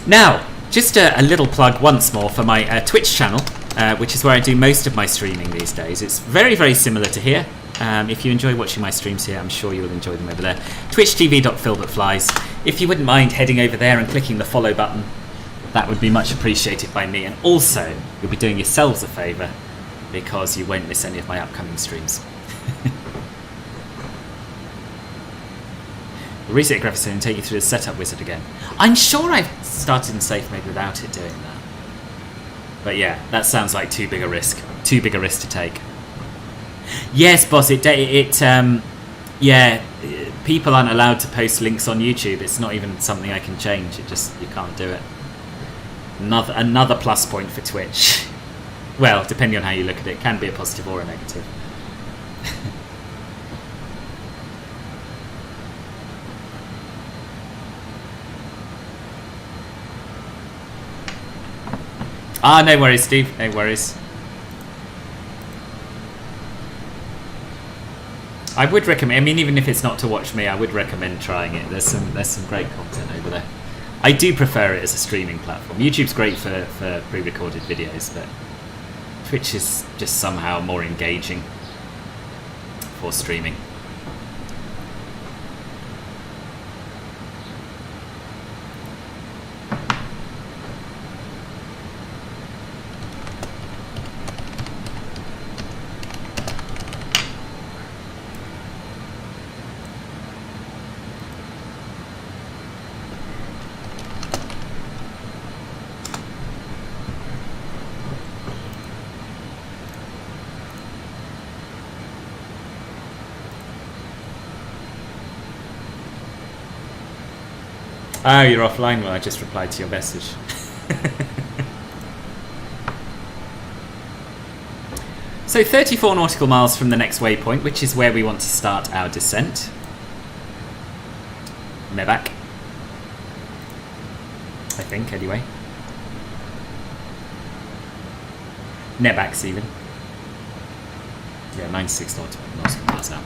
S1: Now, just a little plug once more for my Twitch channel, which is where I do most of my streaming these days. It's very, very similar to here. If you enjoy watching my streams here, I'm sure you'll enjoy them over there. twitch.tv.filbertflies. If you wouldn't mind heading over there and clicking the follow button, that would be much appreciated by me. And also, you'll be doing yourselves a favour because you won't miss any of my upcoming streams. The reset graphics and take you through the setup wizard again. I'm sure I've started in safe mode without it doing that. But yeah, that sounds like too big a risk. Too big a risk to take. Yes, boss. people aren't allowed to post links on YouTube. It's not even something I can change. It just, you can't do it. Another plus point for Twitch. Well, depending on how you look at it, it can be a positive or a negative. No worries, Steve. No worries. I would recommend. I mean, even if it's not to watch me, I would recommend trying it. There's some great content over there. I do prefer it as a streaming platform. YouTube's great for pre-recorded videos, but Twitch is just somehow more engaging for streaming. Oh, you're offline? Well, I just replied to your message. So 34 nautical miles from the next waypoint, which is where we want to start our descent. Mevac. I think, anyway. Nevacs, even. Yeah, 96 nautical miles out.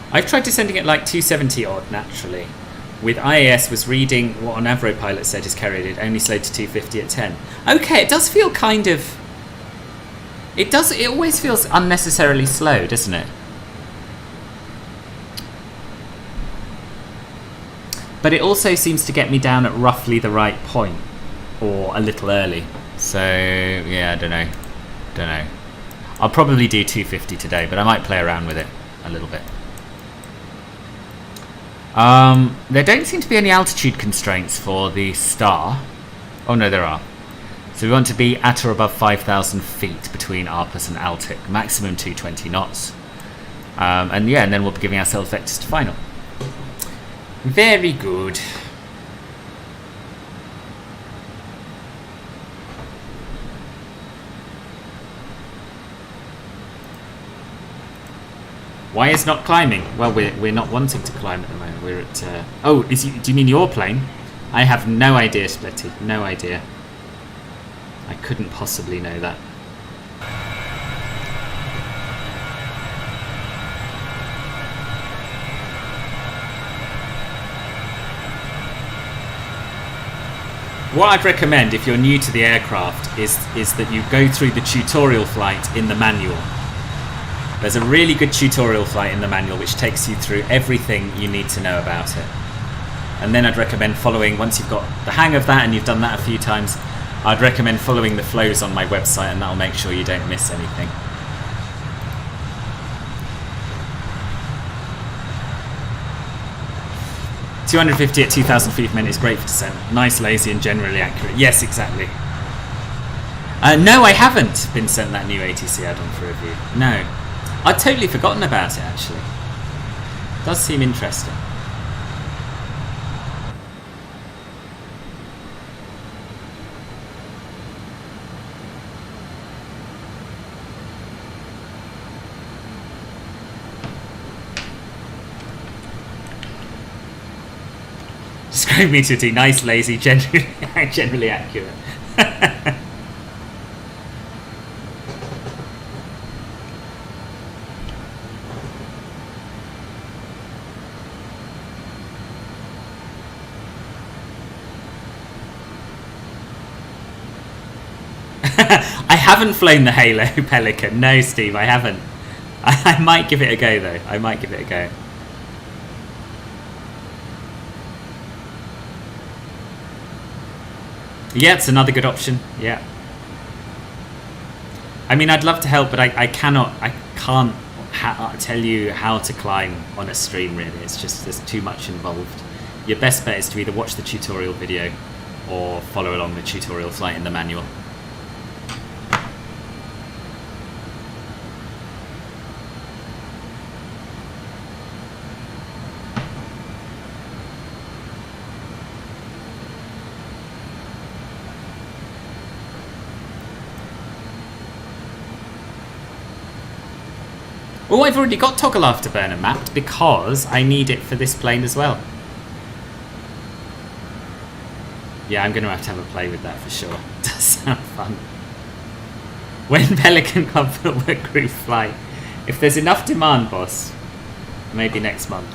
S1: I've tried descending at like 270 odd naturally. With IAS was reading what an Avro pilot said is carried, it only slowed to 250 at 10. Okay, it does feel kind of... It always feels unnecessarily slow, doesn't it? But it also seems to get me down at roughly the right point. Or a little early. So, yeah, I don't know. I'll probably do 250 today, but I might play around with it a little bit. There don't seem to be any altitude constraints for the Star. Oh no, there are. So we want to be at or above 5,000 feet between ARPUS and Altic, maximum 220 knots. And then we'll be giving ourselves vectors to final. Very good. Why is not climbing? Well, we're not wanting to climb at the moment. We're at... do you mean your plane? I have no idea, Splitty. No idea. I couldn't possibly know that. What I'd recommend if you're new to the aircraft is that you go through the tutorial flight in the manual. There's a really good tutorial flight in the manual which takes you through everything you need to know about it. And then I'd recommend following, once you've got the hang of that and you've done that a few times, I'd recommend following the flows on my website, and that'll make sure you don't miss anything. .250 at 2,000 feet per minute is great for descent. Nice, lazy and generally accurate. Yes, exactly. No, I haven't been sent that new ATC add-on for review. No. I'd totally forgotten about it, actually. It does seem interesting. Describe me to a T. Nice, lazy, generally accurate. I haven't flown the Halo Pelican. No, Steve, I haven't. I might give it a go, though. I might give it a go. Yeah, it's another good option. Yeah. I mean, I'd love to help, but I can't tell you how to climb on a stream, really. It's just, there's too much involved. Your best bet is to either watch the tutorial video or follow along the tutorial flight in the manual. Oh, I've already got toggle afterburner mapped because I need it for this plane as well. Yeah, I'm going to have a play with that for sure. It does sound fun. When Pelican Club will work group flight? If there's enough demand, boss, maybe next month.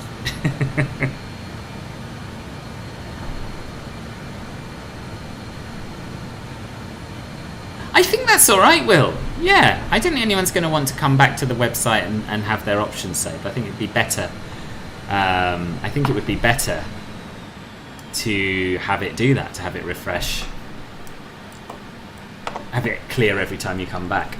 S1: I think that's alright, Will. Yeah, I don't think anyone's going to want to come back to the website and have their options saved. I think it'd be better. I think it would be better to have it do that, to have it refresh. Have it clear every time you come back.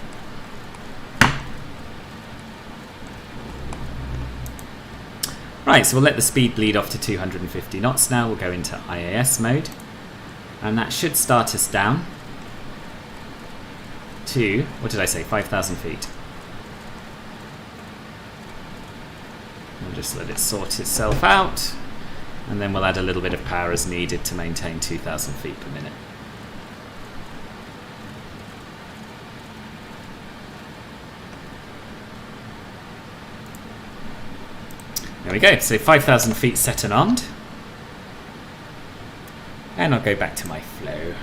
S1: Right, so we'll let the speed bleed off to 250 knots now. We'll go into IAS mode. And that should start us down to, what did I say, 5,000 feet. We'll just let it sort itself out. And then we'll add a little bit of power as needed to maintain 2,000 feet per minute. There we go, so 5,000 feet set and armed. And I'll go back to my flow.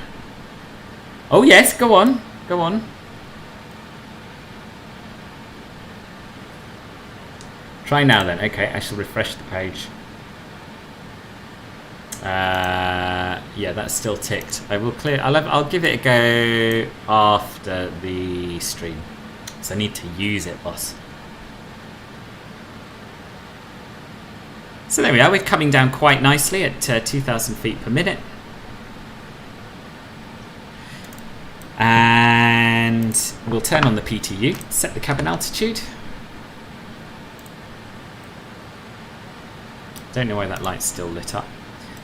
S1: Oh yes, go on, go on. Try now then, okay, I shall refresh the page. Yeah, that's still ticked. I will clear, I'll give it a go after the stream. So I need to use it, boss. So there we are, we're coming down quite nicely at 2,000 feet per minute. And we'll turn on the PTU, set the cabin altitude. Don't know why that light's still lit up.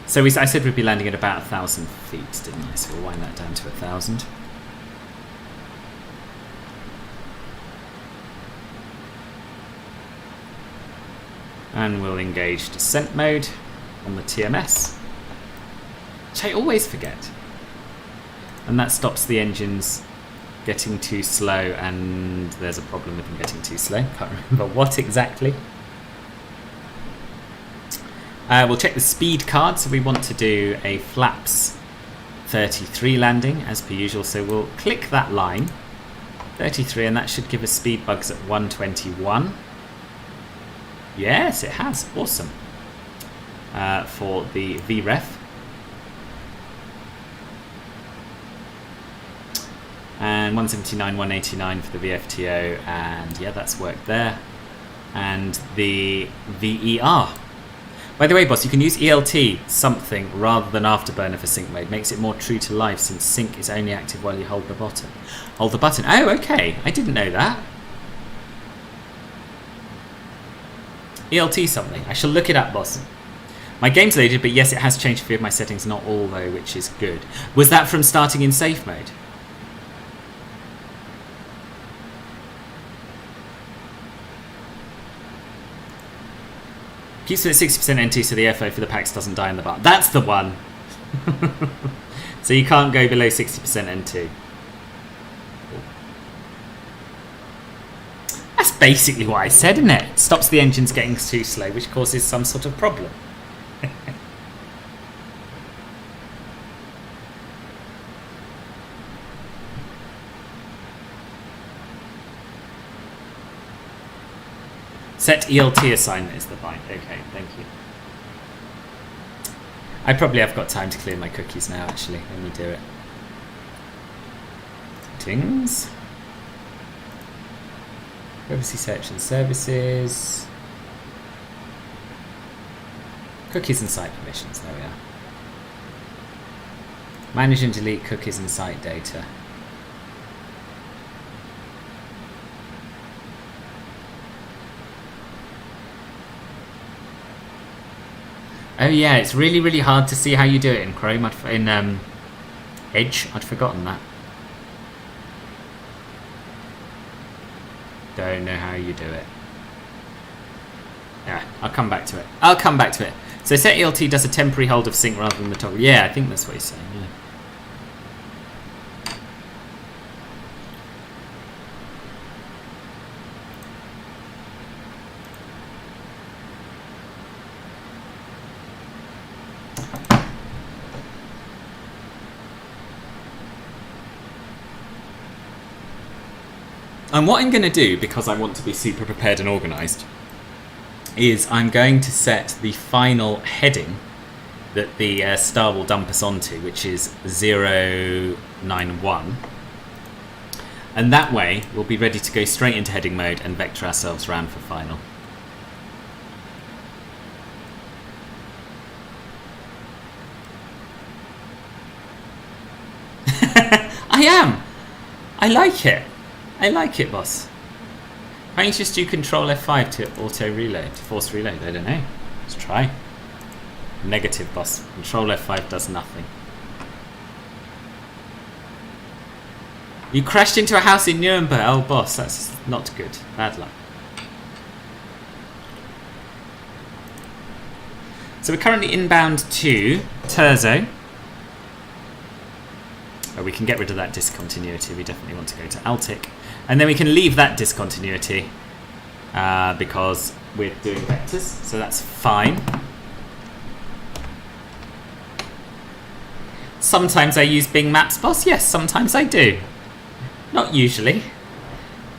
S1: So I said we'd be landing at about 1,000 feet, didn't I? So we'll wind that down to 1,000. And we'll engage descent mode on the TMS, which I always forget. And that stops the engines getting too slow, and there's a problem with them getting too slow. Can't remember what exactly. We'll check the speed card, so we want to do a flaps 33 landing as per usual. So we'll click that line, 33, and that should give us speed bugs at 121. Yes, it has. Awesome. For the VREF. And 179, 189 for the VFTO, and yeah, that's worked there. And the VER. By the way, boss, you can use ELT something rather than afterburner for sync mode. Makes it more true to life since sync is only active while you hold the button. Hold the button. Oh, okay. I didn't know that. ELT something. I shall look it up, boss. My game's loaded, but yes, it has changed a few of my settings, not all though, which is good. Was that from starting in safe mode? Keeps it at 60% NT so the airflow for the packs doesn't die in the bar. That's the one! So you can't go below 60% NT. That's basically what I said, isn't it? It stops the engines getting too slow, which causes some sort of problem. Set ELT assignment is the bind. Okay, thank you. I probably have got time to clear my cookies now, actually. Let me do it. Tings. Privacy search and services. Cookies and site permissions, there we are. Manage and delete cookies and site data. Oh yeah, it's really, really hard to see how you do it in Chrome. In Edge, I'd forgotten that. Don't know how you do it. Yeah, I'll come back to it. I'll come back to it. So set ELT does a temporary hold of sync rather than the toggle. Yeah, I think that's what he's saying. Yeah. And what I'm going to do, because I want to be super prepared and organised, is I'm going to set the final heading that the star will dump us onto, which is 091. And that way, we'll be ready to go straight into heading mode and vector ourselves round for final. I am! I like it. I like it, boss. Why don't you just do Control F5 to auto reload, to force reload? I don't know. Let's try. Negative, boss. Control F5 does nothing. You crashed into a house in Nuremberg. Oh, boss, that's not good. Bad luck. So we're currently inbound to Terzo. Oh, we can get rid of that discontinuity. We definitely want to go to Altic. And then we can leave that discontinuity because we're doing vectors. So that's fine. Sometimes I use Bing Maps, boss. Yes, sometimes I do. Not usually.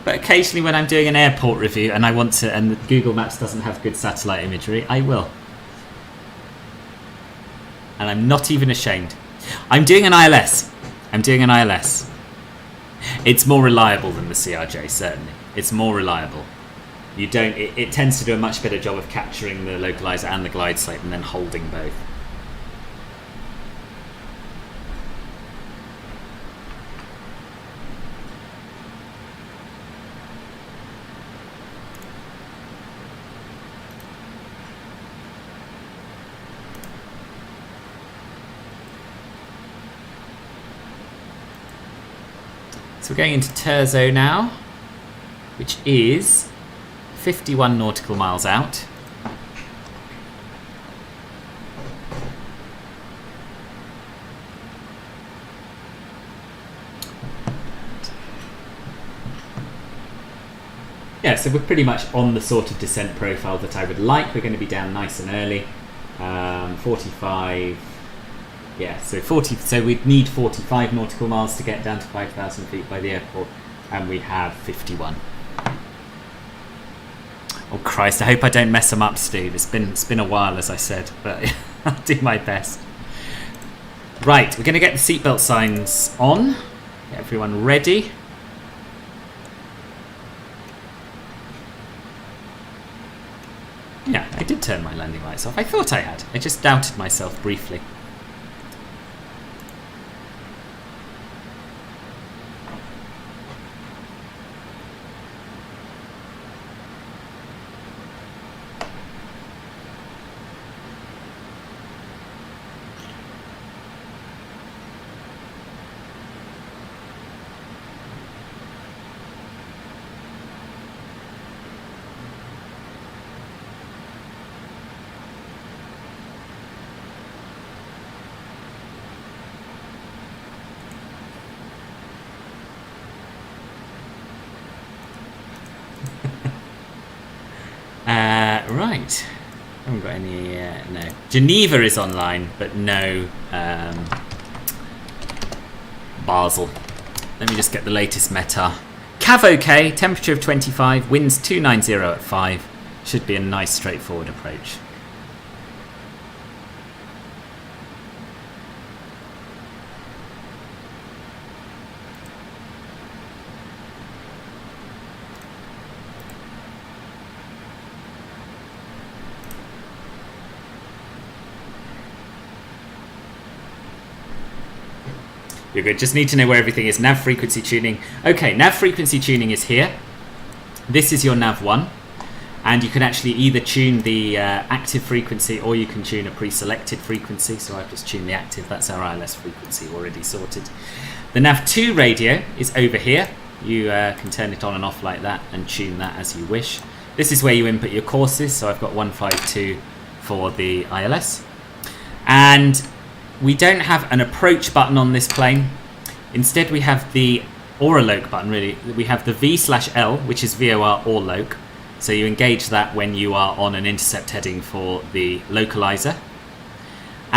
S1: But occasionally when I'm doing an airport review and I want to, and Google Maps doesn't have good satellite imagery, I will. And I'm not even ashamed. I'm doing an ILS. I'm doing an ILS. It's more reliable than the CRJ, certainly. It's more reliable. You don't. It tends to do a much better job of capturing the localizer and the glide slope and then holding both. So we're going into Terzo now, which is 51 nautical miles out. Yeah, so we're pretty much on the sort of descent profile that I would like. We're going to be down nice and early. 45... Yeah, so we'd need 45 nautical miles to get down to 5,000 feet by the airport, and we have 51. Oh Christ, I hope I don't mess them up, Steve. It's been a while, as I said, but I'll do my best. Right, we're going to get the seatbelt signs on. Get everyone ready. Yeah, I did turn my landing lights off. I thought I had. I just doubted myself briefly. Right. I haven't got any... no. Geneva is online, but no Basel. Let me just get the latest meta. Cav OK, temperature of 25, winds 290 at 5. Should be a nice straightforward approach. You're good. Just need to know where everything is. Nav frequency tuning. Okay, nav frequency tuning is here. This is your nav 1. And you can actually either tune the active frequency or you can tune a pre-selected frequency. So I've just tuned the active. That's our ILS frequency already sorted. The nav 2 radio is over here. You can turn it on and off like that and tune that as you wish. This is where you input your courses. So I've got 152 for the ILS. And we don't have an approach button on this plane. Instead, we have the or a loc button, really. We have the V/L, which is VOR or loc. So you engage that when you are on an intercept heading for the localizer.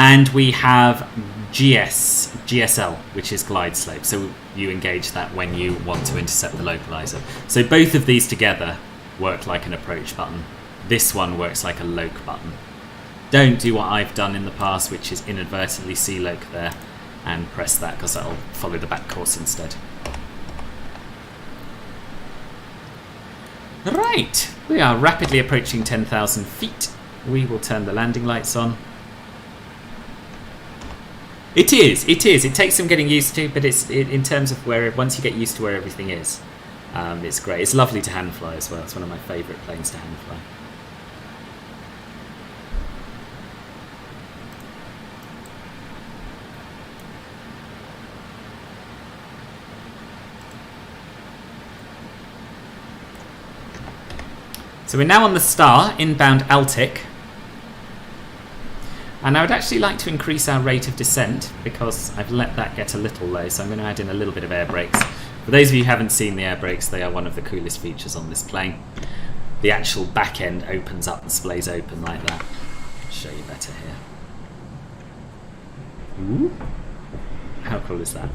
S1: And we have GSL, which is glide slope. So you engage that when you want to intercept the localizer. So both of these together work like an approach button. This one works like a loc button. Don't do what I've done in the past, which is inadvertently C-loc there and press that, because that'll follow the back course instead. Right, we are rapidly approaching 10,000 feet. We will turn the landing lights on. It is. It takes some getting used to, but in terms of once you get used to where everything is, it's great. It's lovely to hand fly as well. It's one of my favourite planes to hand fly. So we're now on the Star, inbound Altic. And I would actually like to increase our rate of descent because I've let that get a little low, so I'm going to add in a little bit of air brakes. For those of you who haven't seen the air brakes, they are one of the coolest features on this plane. The actual back end opens up and splays open like that. I'll show you better here. Ooh. How cool is that?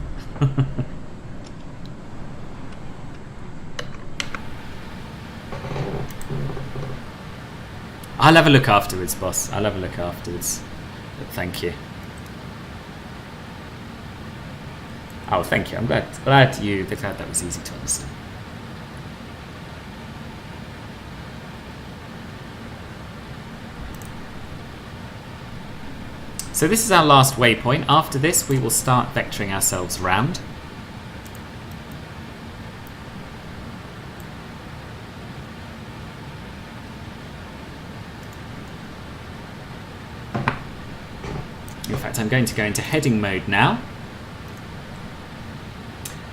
S1: I'll have a look afterwards, boss. I'll have a look afterwards. But thank you. Oh, thank you. I'm glad that was easy to understand. So this is our last waypoint. After this, we will start vectoring ourselves round. In fact, I'm going to go into heading mode now.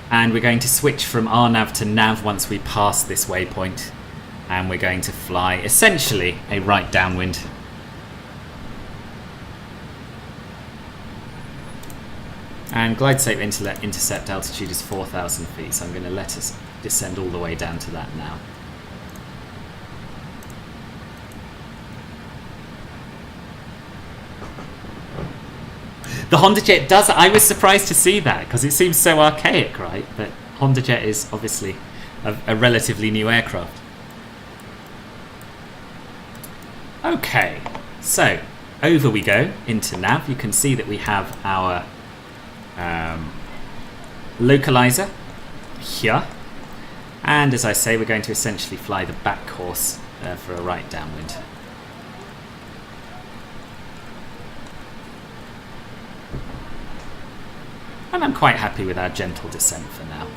S1: And we're going to switch from RNAV to NAV once we pass this waypoint. And we're going to fly, essentially, a right downwind. And glide slope intercept altitude is 4,000 feet, so I'm going to let us descend all the way down to that now. The HondaJet does. I was surprised to see that because it seems so archaic, right? But HondaJet is obviously a relatively new aircraft. Okay, so over we go into nav. You can see that we have our localizer here, and as I say, we're going to essentially fly the back course for a right downwind. And I'm quite happy with our gentle descent for now.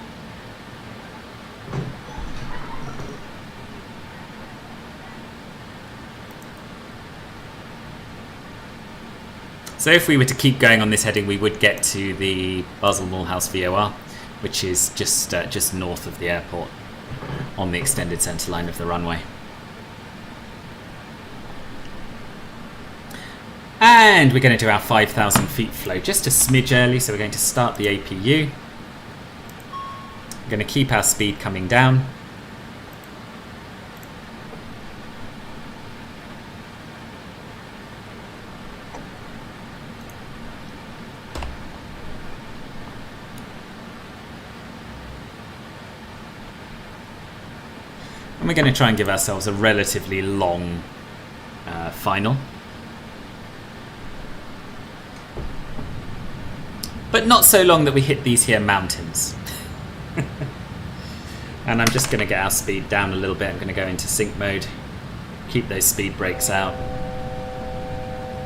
S1: So if we were to keep going on this heading, we would get to the Basel Mulhouse VOR, which is just north of the airport on the extended centre line of the runway. And we're going to do our 5,000 feet flow just a smidge early, so we're going to start the APU. We're going to keep our speed coming down. And we're going to try and give ourselves a relatively long final. But not so long that we hit these here mountains. And I'm just going to get our speed down a little bit. I'm going to go into sync mode, keep those speed brakes out,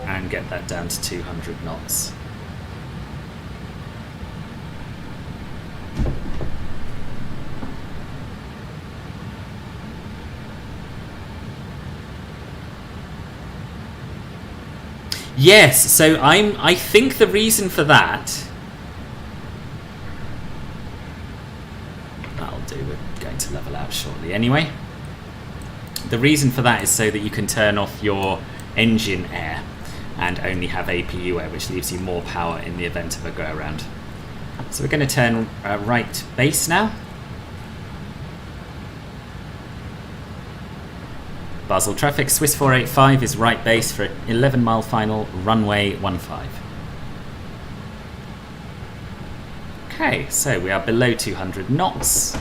S1: and get that down to 200 knots. Yes, so I think the reason for that, that'll do, we're going to level out shortly anyway. The reason for that is so that you can turn off your engine air and only have APU air, which leaves you more power in the event of a go around. So we're going to turn right base now. Basel traffic, Swiss 485 is right base for 11 mile final, runway 15. Okay, so we are below 200 knots.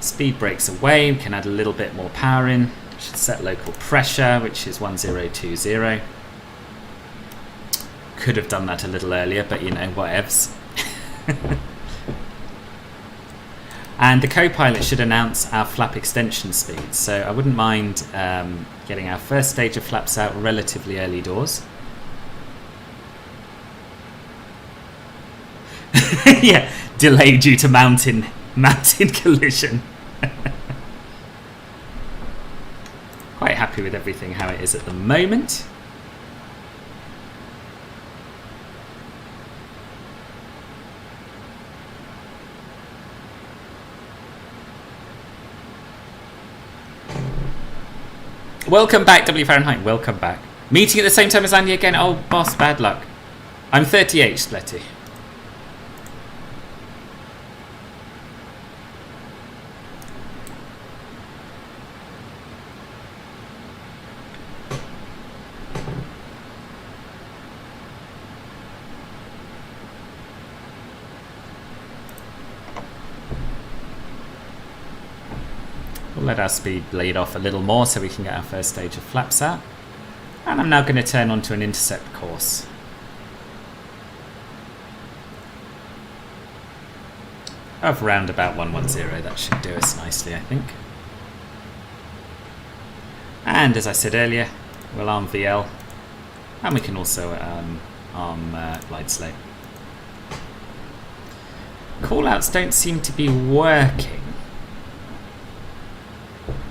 S1: Speed brakes away, we can add a little bit more power in. Should set local pressure, which is 1020. Could have done that a little earlier, but you know, whatevs. And the co-pilot should announce our flap extension speed, so I wouldn't mind getting our first stage of flaps out relatively early doors. Yeah, delay due to mountain collision. Quite happy with everything how it is at the moment. Welcome back, W Fahrenheit. Welcome back. Meeting at the same time as Andy again. Oh, boss, bad luck. I'm 38, Spletty. We'll let our speed bleed off a little more so we can get our first stage of flaps out. And I'm now going to turn onto an intercept course. Of round about 110, that should do us nicely, I think. And as I said earlier, we'll arm VL, and we can also arm glide slope. Callouts don't seem to be working.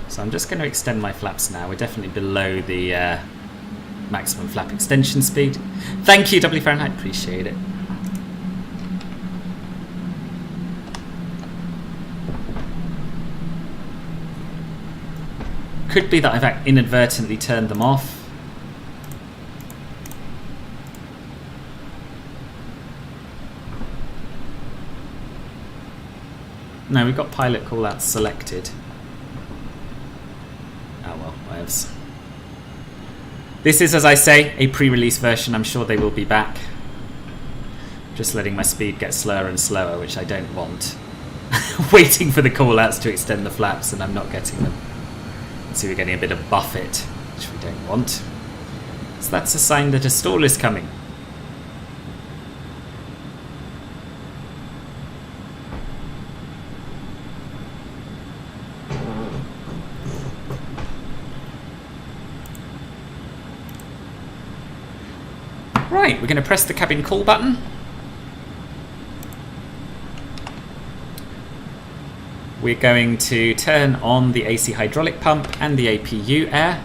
S1: So I'm just going to extend my flaps now. We're definitely below the maximum flap extension speed. Thank you, W Fahrenheit. Appreciate it. Could be that I've inadvertently turned them off. No, we've got pilot callouts selected. Oh well, whatevs. This is, as I say, a pre-release version. I'm sure they will be back. Just letting my speed get slower and slower, which I don't want. Waiting for the callouts to extend the flaps, and I'm not getting them. So we're getting a bit of buffet, which we don't want. So that's a sign that a stall is coming. Right, we're going to press the cabin call button. We're going to turn on the AC hydraulic pump and the APU air.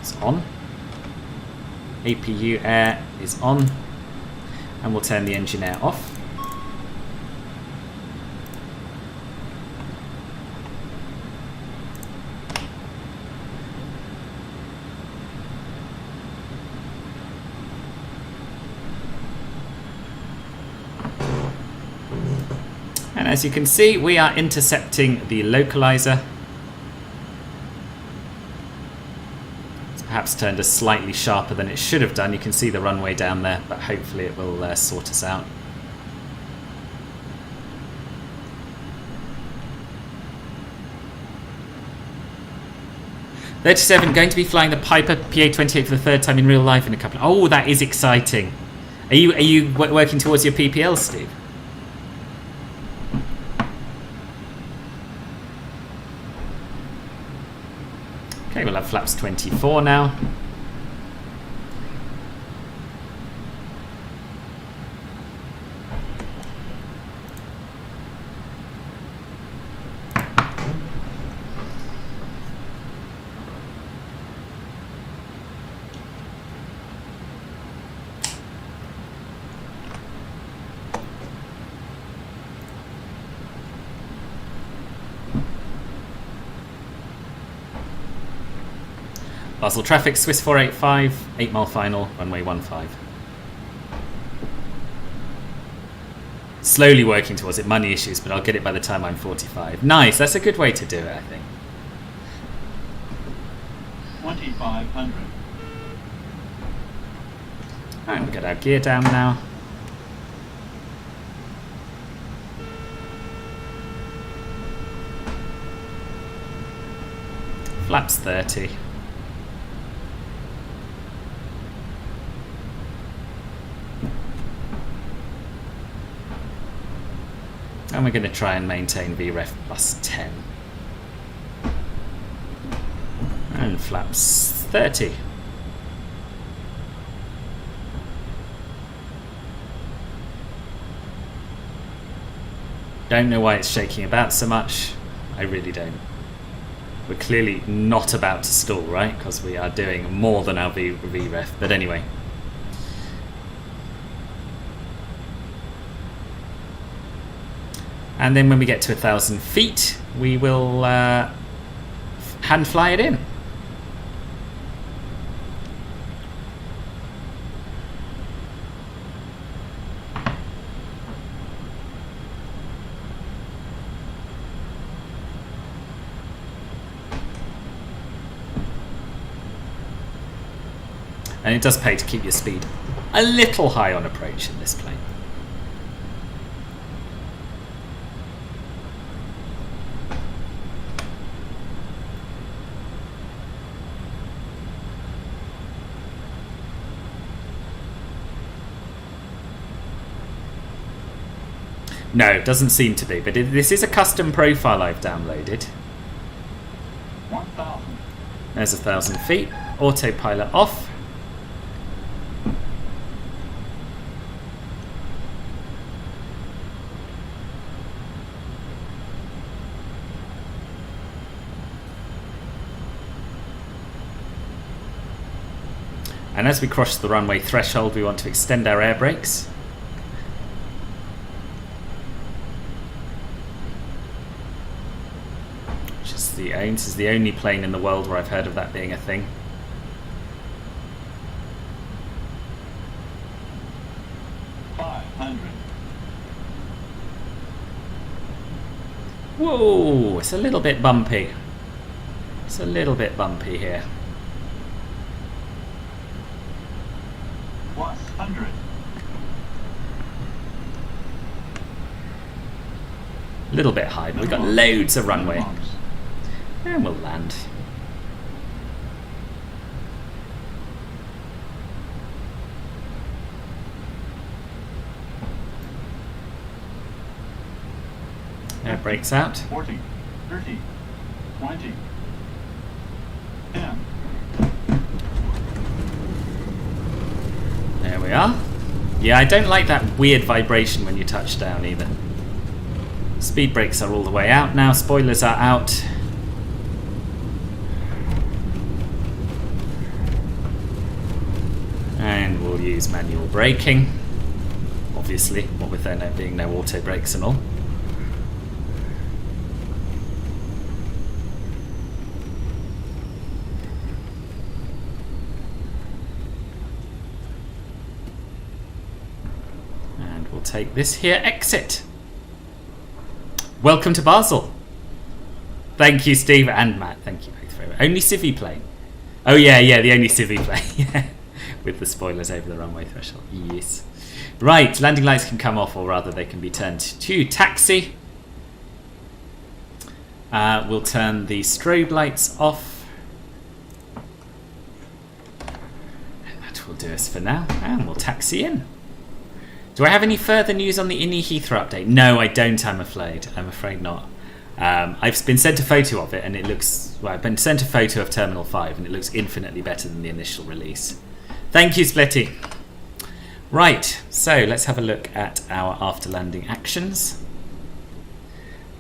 S1: It's on. APU air is on. And we'll turn the engine air off. And as you can see, we are intercepting the localizer. It's perhaps turned us slightly sharper than it should have done. You can see the runway down there, but hopefully it will sort us out. $37, going to be flying the Piper PA-28 for the third time in real life in a couple of... Oh, that is exciting. Are you working towards your PPL, Steve? Okay, we'll have flaps 24 now. Basel traffic, Swiss 485, 8 mile final, runway 15. Slowly working towards it, money issues, but I'll get it by the time I'm 45. Nice, that's a good way to do it, I think.
S4: 2500.
S1: Alright, we'll get our gear down now. Flaps 30. And we're going to try and maintain VREF plus 10. And flaps 30. Don't know why it's shaking about so much. I really don't. We're clearly not about to stall, right? Because we are doing more than our VREF. But anyway. And then when we get to 1,000 feet, we will hand fly it in. And it does pay to keep your speed a little high on approach in this plane. No, it doesn't seem to be, but this is a custom profile I've downloaded.
S4: 1000.
S1: There's 1,000 feet. Autopilot off. And as we cross the runway threshold, we want to extend our air brakes. This is the only plane in the world where I've heard of that being a thing. Whoa, it's a little bit bumpy. It's a little bit bumpy here.
S4: Plus 100.
S1: A little bit high, but we've got loads of runway. And we'll land. Air brakes out.
S4: 40, 30, 20, 10.
S1: There we are. Yeah, I don't like that weird vibration when you touch down either. Speed brakes are all the way out now. Spoilers are out. And we'll use manual braking. Obviously, what with there being no auto brakes and all. And we'll take this here exit. Welcome to Basel. Thank you, Steve and Matt. Thank you both very much. Only civvy plane. Oh yeah, the only civvy plane. Yeah. With the spoilers over the runway threshold. Yes. Right, landing lights can come off, or rather they can be turned to taxi. We'll turn the strobe lights off. And that will do us for now. And we'll taxi in. Do I have any further news on the INI Heathrow update? No, I don't, I'm afraid. I'm afraid not. I've been sent a photo of it, and it looks... Well, I've been sent a photo of Terminal 5, and it looks infinitely better than the initial release. Thank you, Splitty. Right, so let's have a look at our after-landing actions.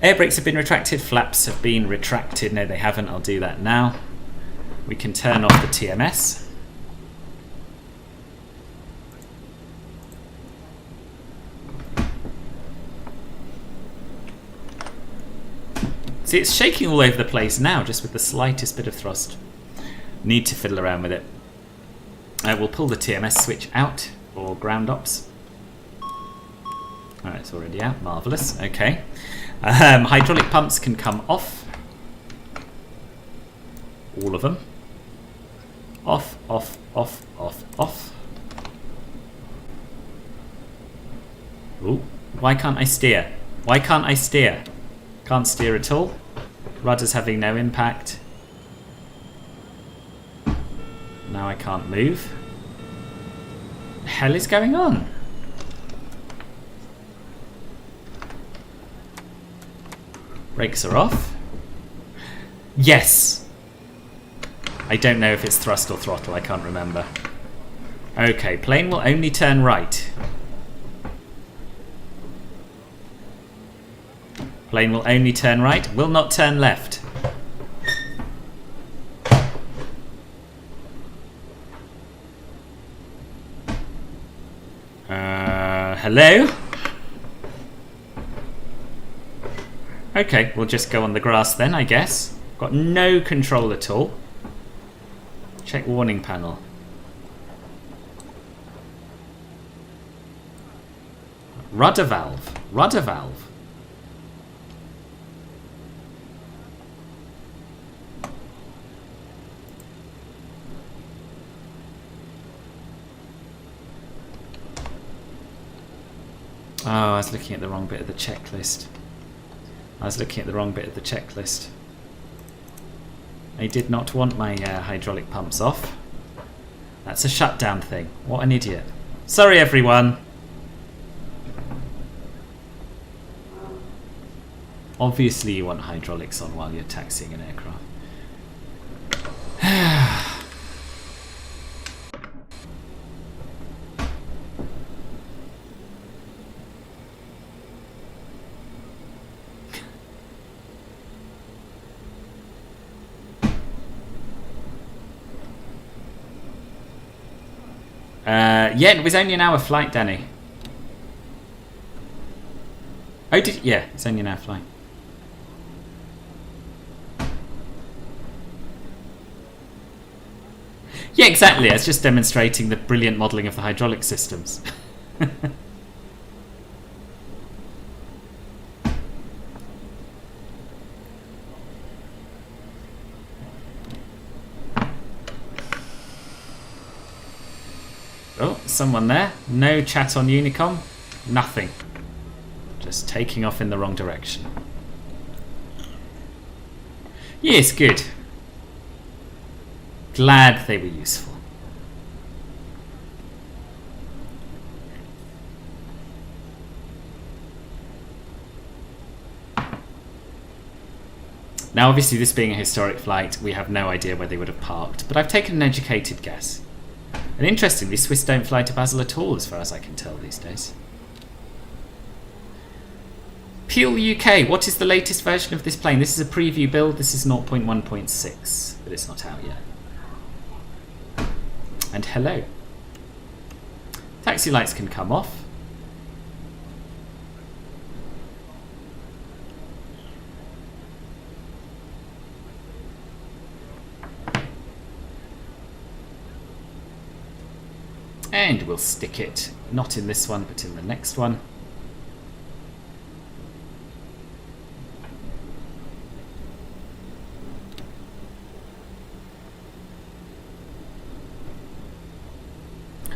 S1: Air brakes have been retracted, flaps have been retracted. No, they haven't. I'll do that now. We can turn off the TMS. See, it's shaking all over the place now, just with the slightest bit of thrust. Need to fiddle around with it. We'll pull the TMS switch out for ground ops. Alright, it's already out. Marvellous. Okay. Hydraulic pumps can come off. All of them. Off, off, off, off, off. Ooh, why can't I steer? Why can't I steer? Can't steer at all. Rudder's having no impact. Now I can't move. What the hell is going on? Brakes are off. Yes! I don't know if it's thrust or throttle, I can't remember. Okay, plane will only turn right. Plane will only turn right, will not turn left. Hello? Okay, we'll just go on the grass then, I guess. Got no control at all. Check warning panel. Rudder valve. Rudder valve. Oh, I was looking at the wrong bit of the checklist. I did not want my hydraulic pumps off. That's a shutdown thing. What an idiot. Sorry, everyone. Obviously, you want hydraulics on while you're taxiing an aircraft. Yeah, it was only an hour flight, Danny. Oh, yeah, it's only an hour flight. Yeah, exactly. I was just demonstrating the brilliant modelling of the hydraulic systems. Oh, someone there. No chat on Unicom. Nothing. Just taking off in the wrong direction. Yes, good. Glad they were useful. Now, obviously, this being a historic flight, we have no idea where they would have parked, but I've taken an educated guess. And interestingly, Swiss don't fly to Basel at all, as far as I can tell these days. Peel UK, what is the latest version of this plane? This is a preview build, this is 0.1.6, but it's not out yet. And hello. Taxi lights can come off. And we'll stick it, not in this one, but in the next one.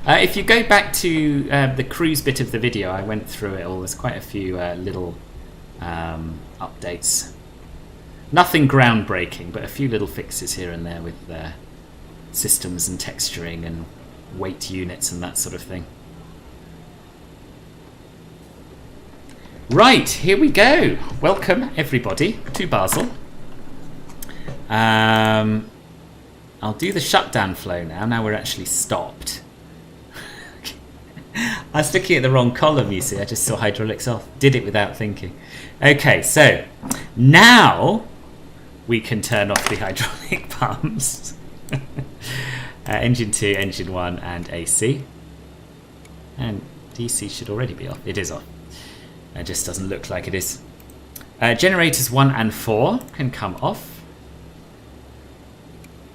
S1: If you go back to the cruise bit of the video, I went through it all. There's quite a few little updates. Nothing groundbreaking, but a few little fixes here and there with systems and texturing and weight units and that sort of thing. Right, here we go. Welcome everybody to Basel. I'll do the shutdown flow now. Now we're actually stopped. I was looking at the wrong column, you see. I just saw hydraulics off. Did it without thinking. Okay, so now we can turn off the hydraulic pumps. Engine 2, engine 1 and AC. And DC should already be off. It is off. It just doesn't look like it is. Generators 1 and 4 can come off.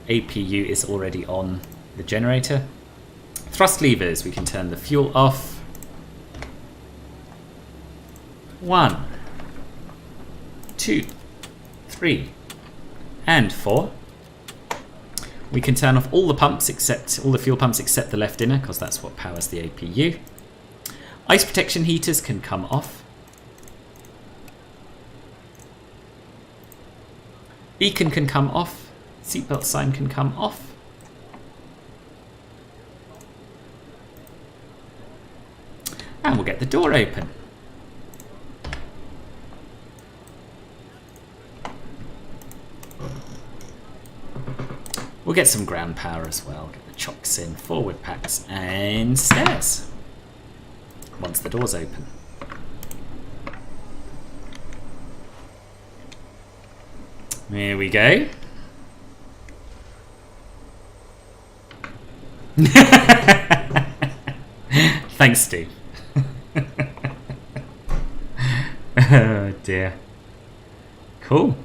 S1: APU is already on the generator. Thrust levers, we can turn the fuel off. 1, 2, 3 and 4. We can turn off all the pumps except all the fuel pumps except the left inner, because that's what powers the APU. Ice protection heaters can come off. Beacon can come off. Seatbelt sign can come off. And we'll get the door open. We'll get some ground power as well. Get the chocks in, forward packs, and stairs. Once the door's open. There we go. Thanks, Steve. Oh dear. Cool.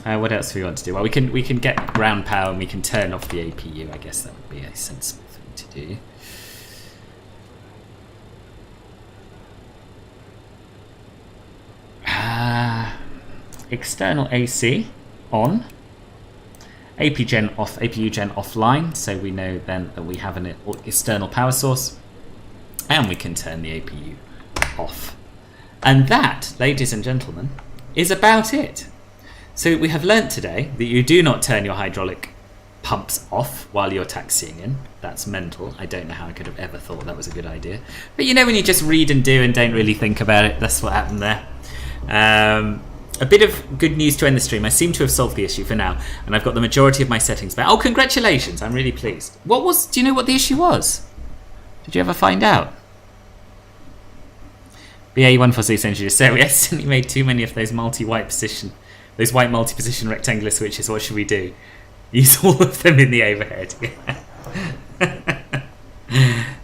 S1: What else do we want to do? Well, we can get ground power and we can turn off the APU. I guess that would be a sensible thing to do. External AC on. APU gen off. APU gen offline. So we know then that we have an external power source, and we can turn the APU off. And that, ladies and gentlemen, is about it. So we have learnt today that you do not turn your hydraulic pumps off while you're taxiing in. That's mental. I don't know how I could have ever thought that was a good idea. But you know when you just read and do and don't really think about it, that's what happened there. A bit of good news to end the stream. I seem to have solved the issue for now, and I've got the majority of my settings back. Oh, congratulations. I'm really pleased. Do you know what the issue was? Did you ever find out? BAE146 engineer said we accidentally made too many of those white multi-position rectangular switches. What should we do? Use all of them in the overhead.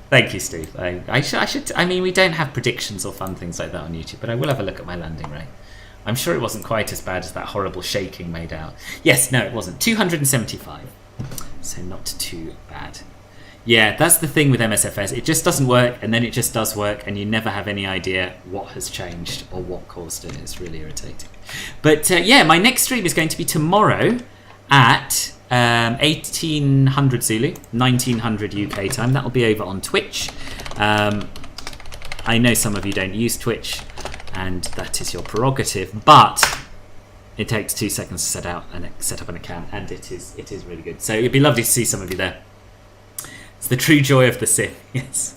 S1: Thank you, Steve. I should. I mean, we don't have predictions or fun things like that on YouTube, but I will have a look at my landing rate. I'm sure it wasn't quite as bad as that horrible shaking made out. Yes, no, it wasn't. 275. So not too bad. Yeah, that's the thing with MSFS. It just doesn't work, and then it just does work, and you never have any idea what has changed or what caused it. It's really irritating. But yeah, my next stream is going to be tomorrow at 1800 Zulu, 1900 UK time. That'll be over on Twitch. I know some of you don't use Twitch, and that is your prerogative, but it takes 2 seconds to set up an account, and it is really good. So it'd be lovely to see some of you there. It's the true joy of the Sith, yes.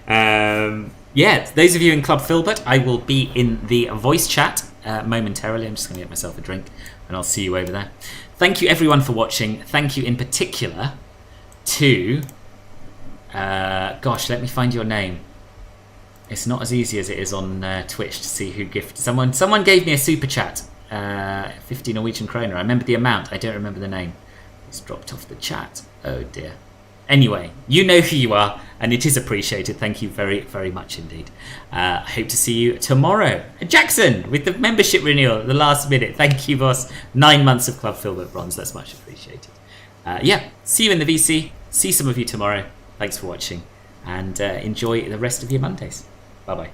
S1: Yeah, those of you in Club Filbert, I will be in the voice chat momentarily. I'm just going to get myself a drink, and I'll see you over there. Thank you, everyone, for watching. Thank you in particular to... gosh, let me find your name. It's not as easy as it is on Twitch to see who gifted. Someone gave me a super chat, 50 Norwegian kroner. I remember the amount. I don't remember the name. It's dropped off the chat. Oh dear. Anyway, you know who you are, and it is appreciated. Thank you very, very much indeed. I hope to see you tomorrow. Jackson, with the membership renewal at the last minute. Thank you, boss. 9 months of Club Filbert Bronze. That's much appreciated. Yeah, see you in the VC. See some of you tomorrow. Thanks for watching, and enjoy the rest of your Mondays. Bye-bye.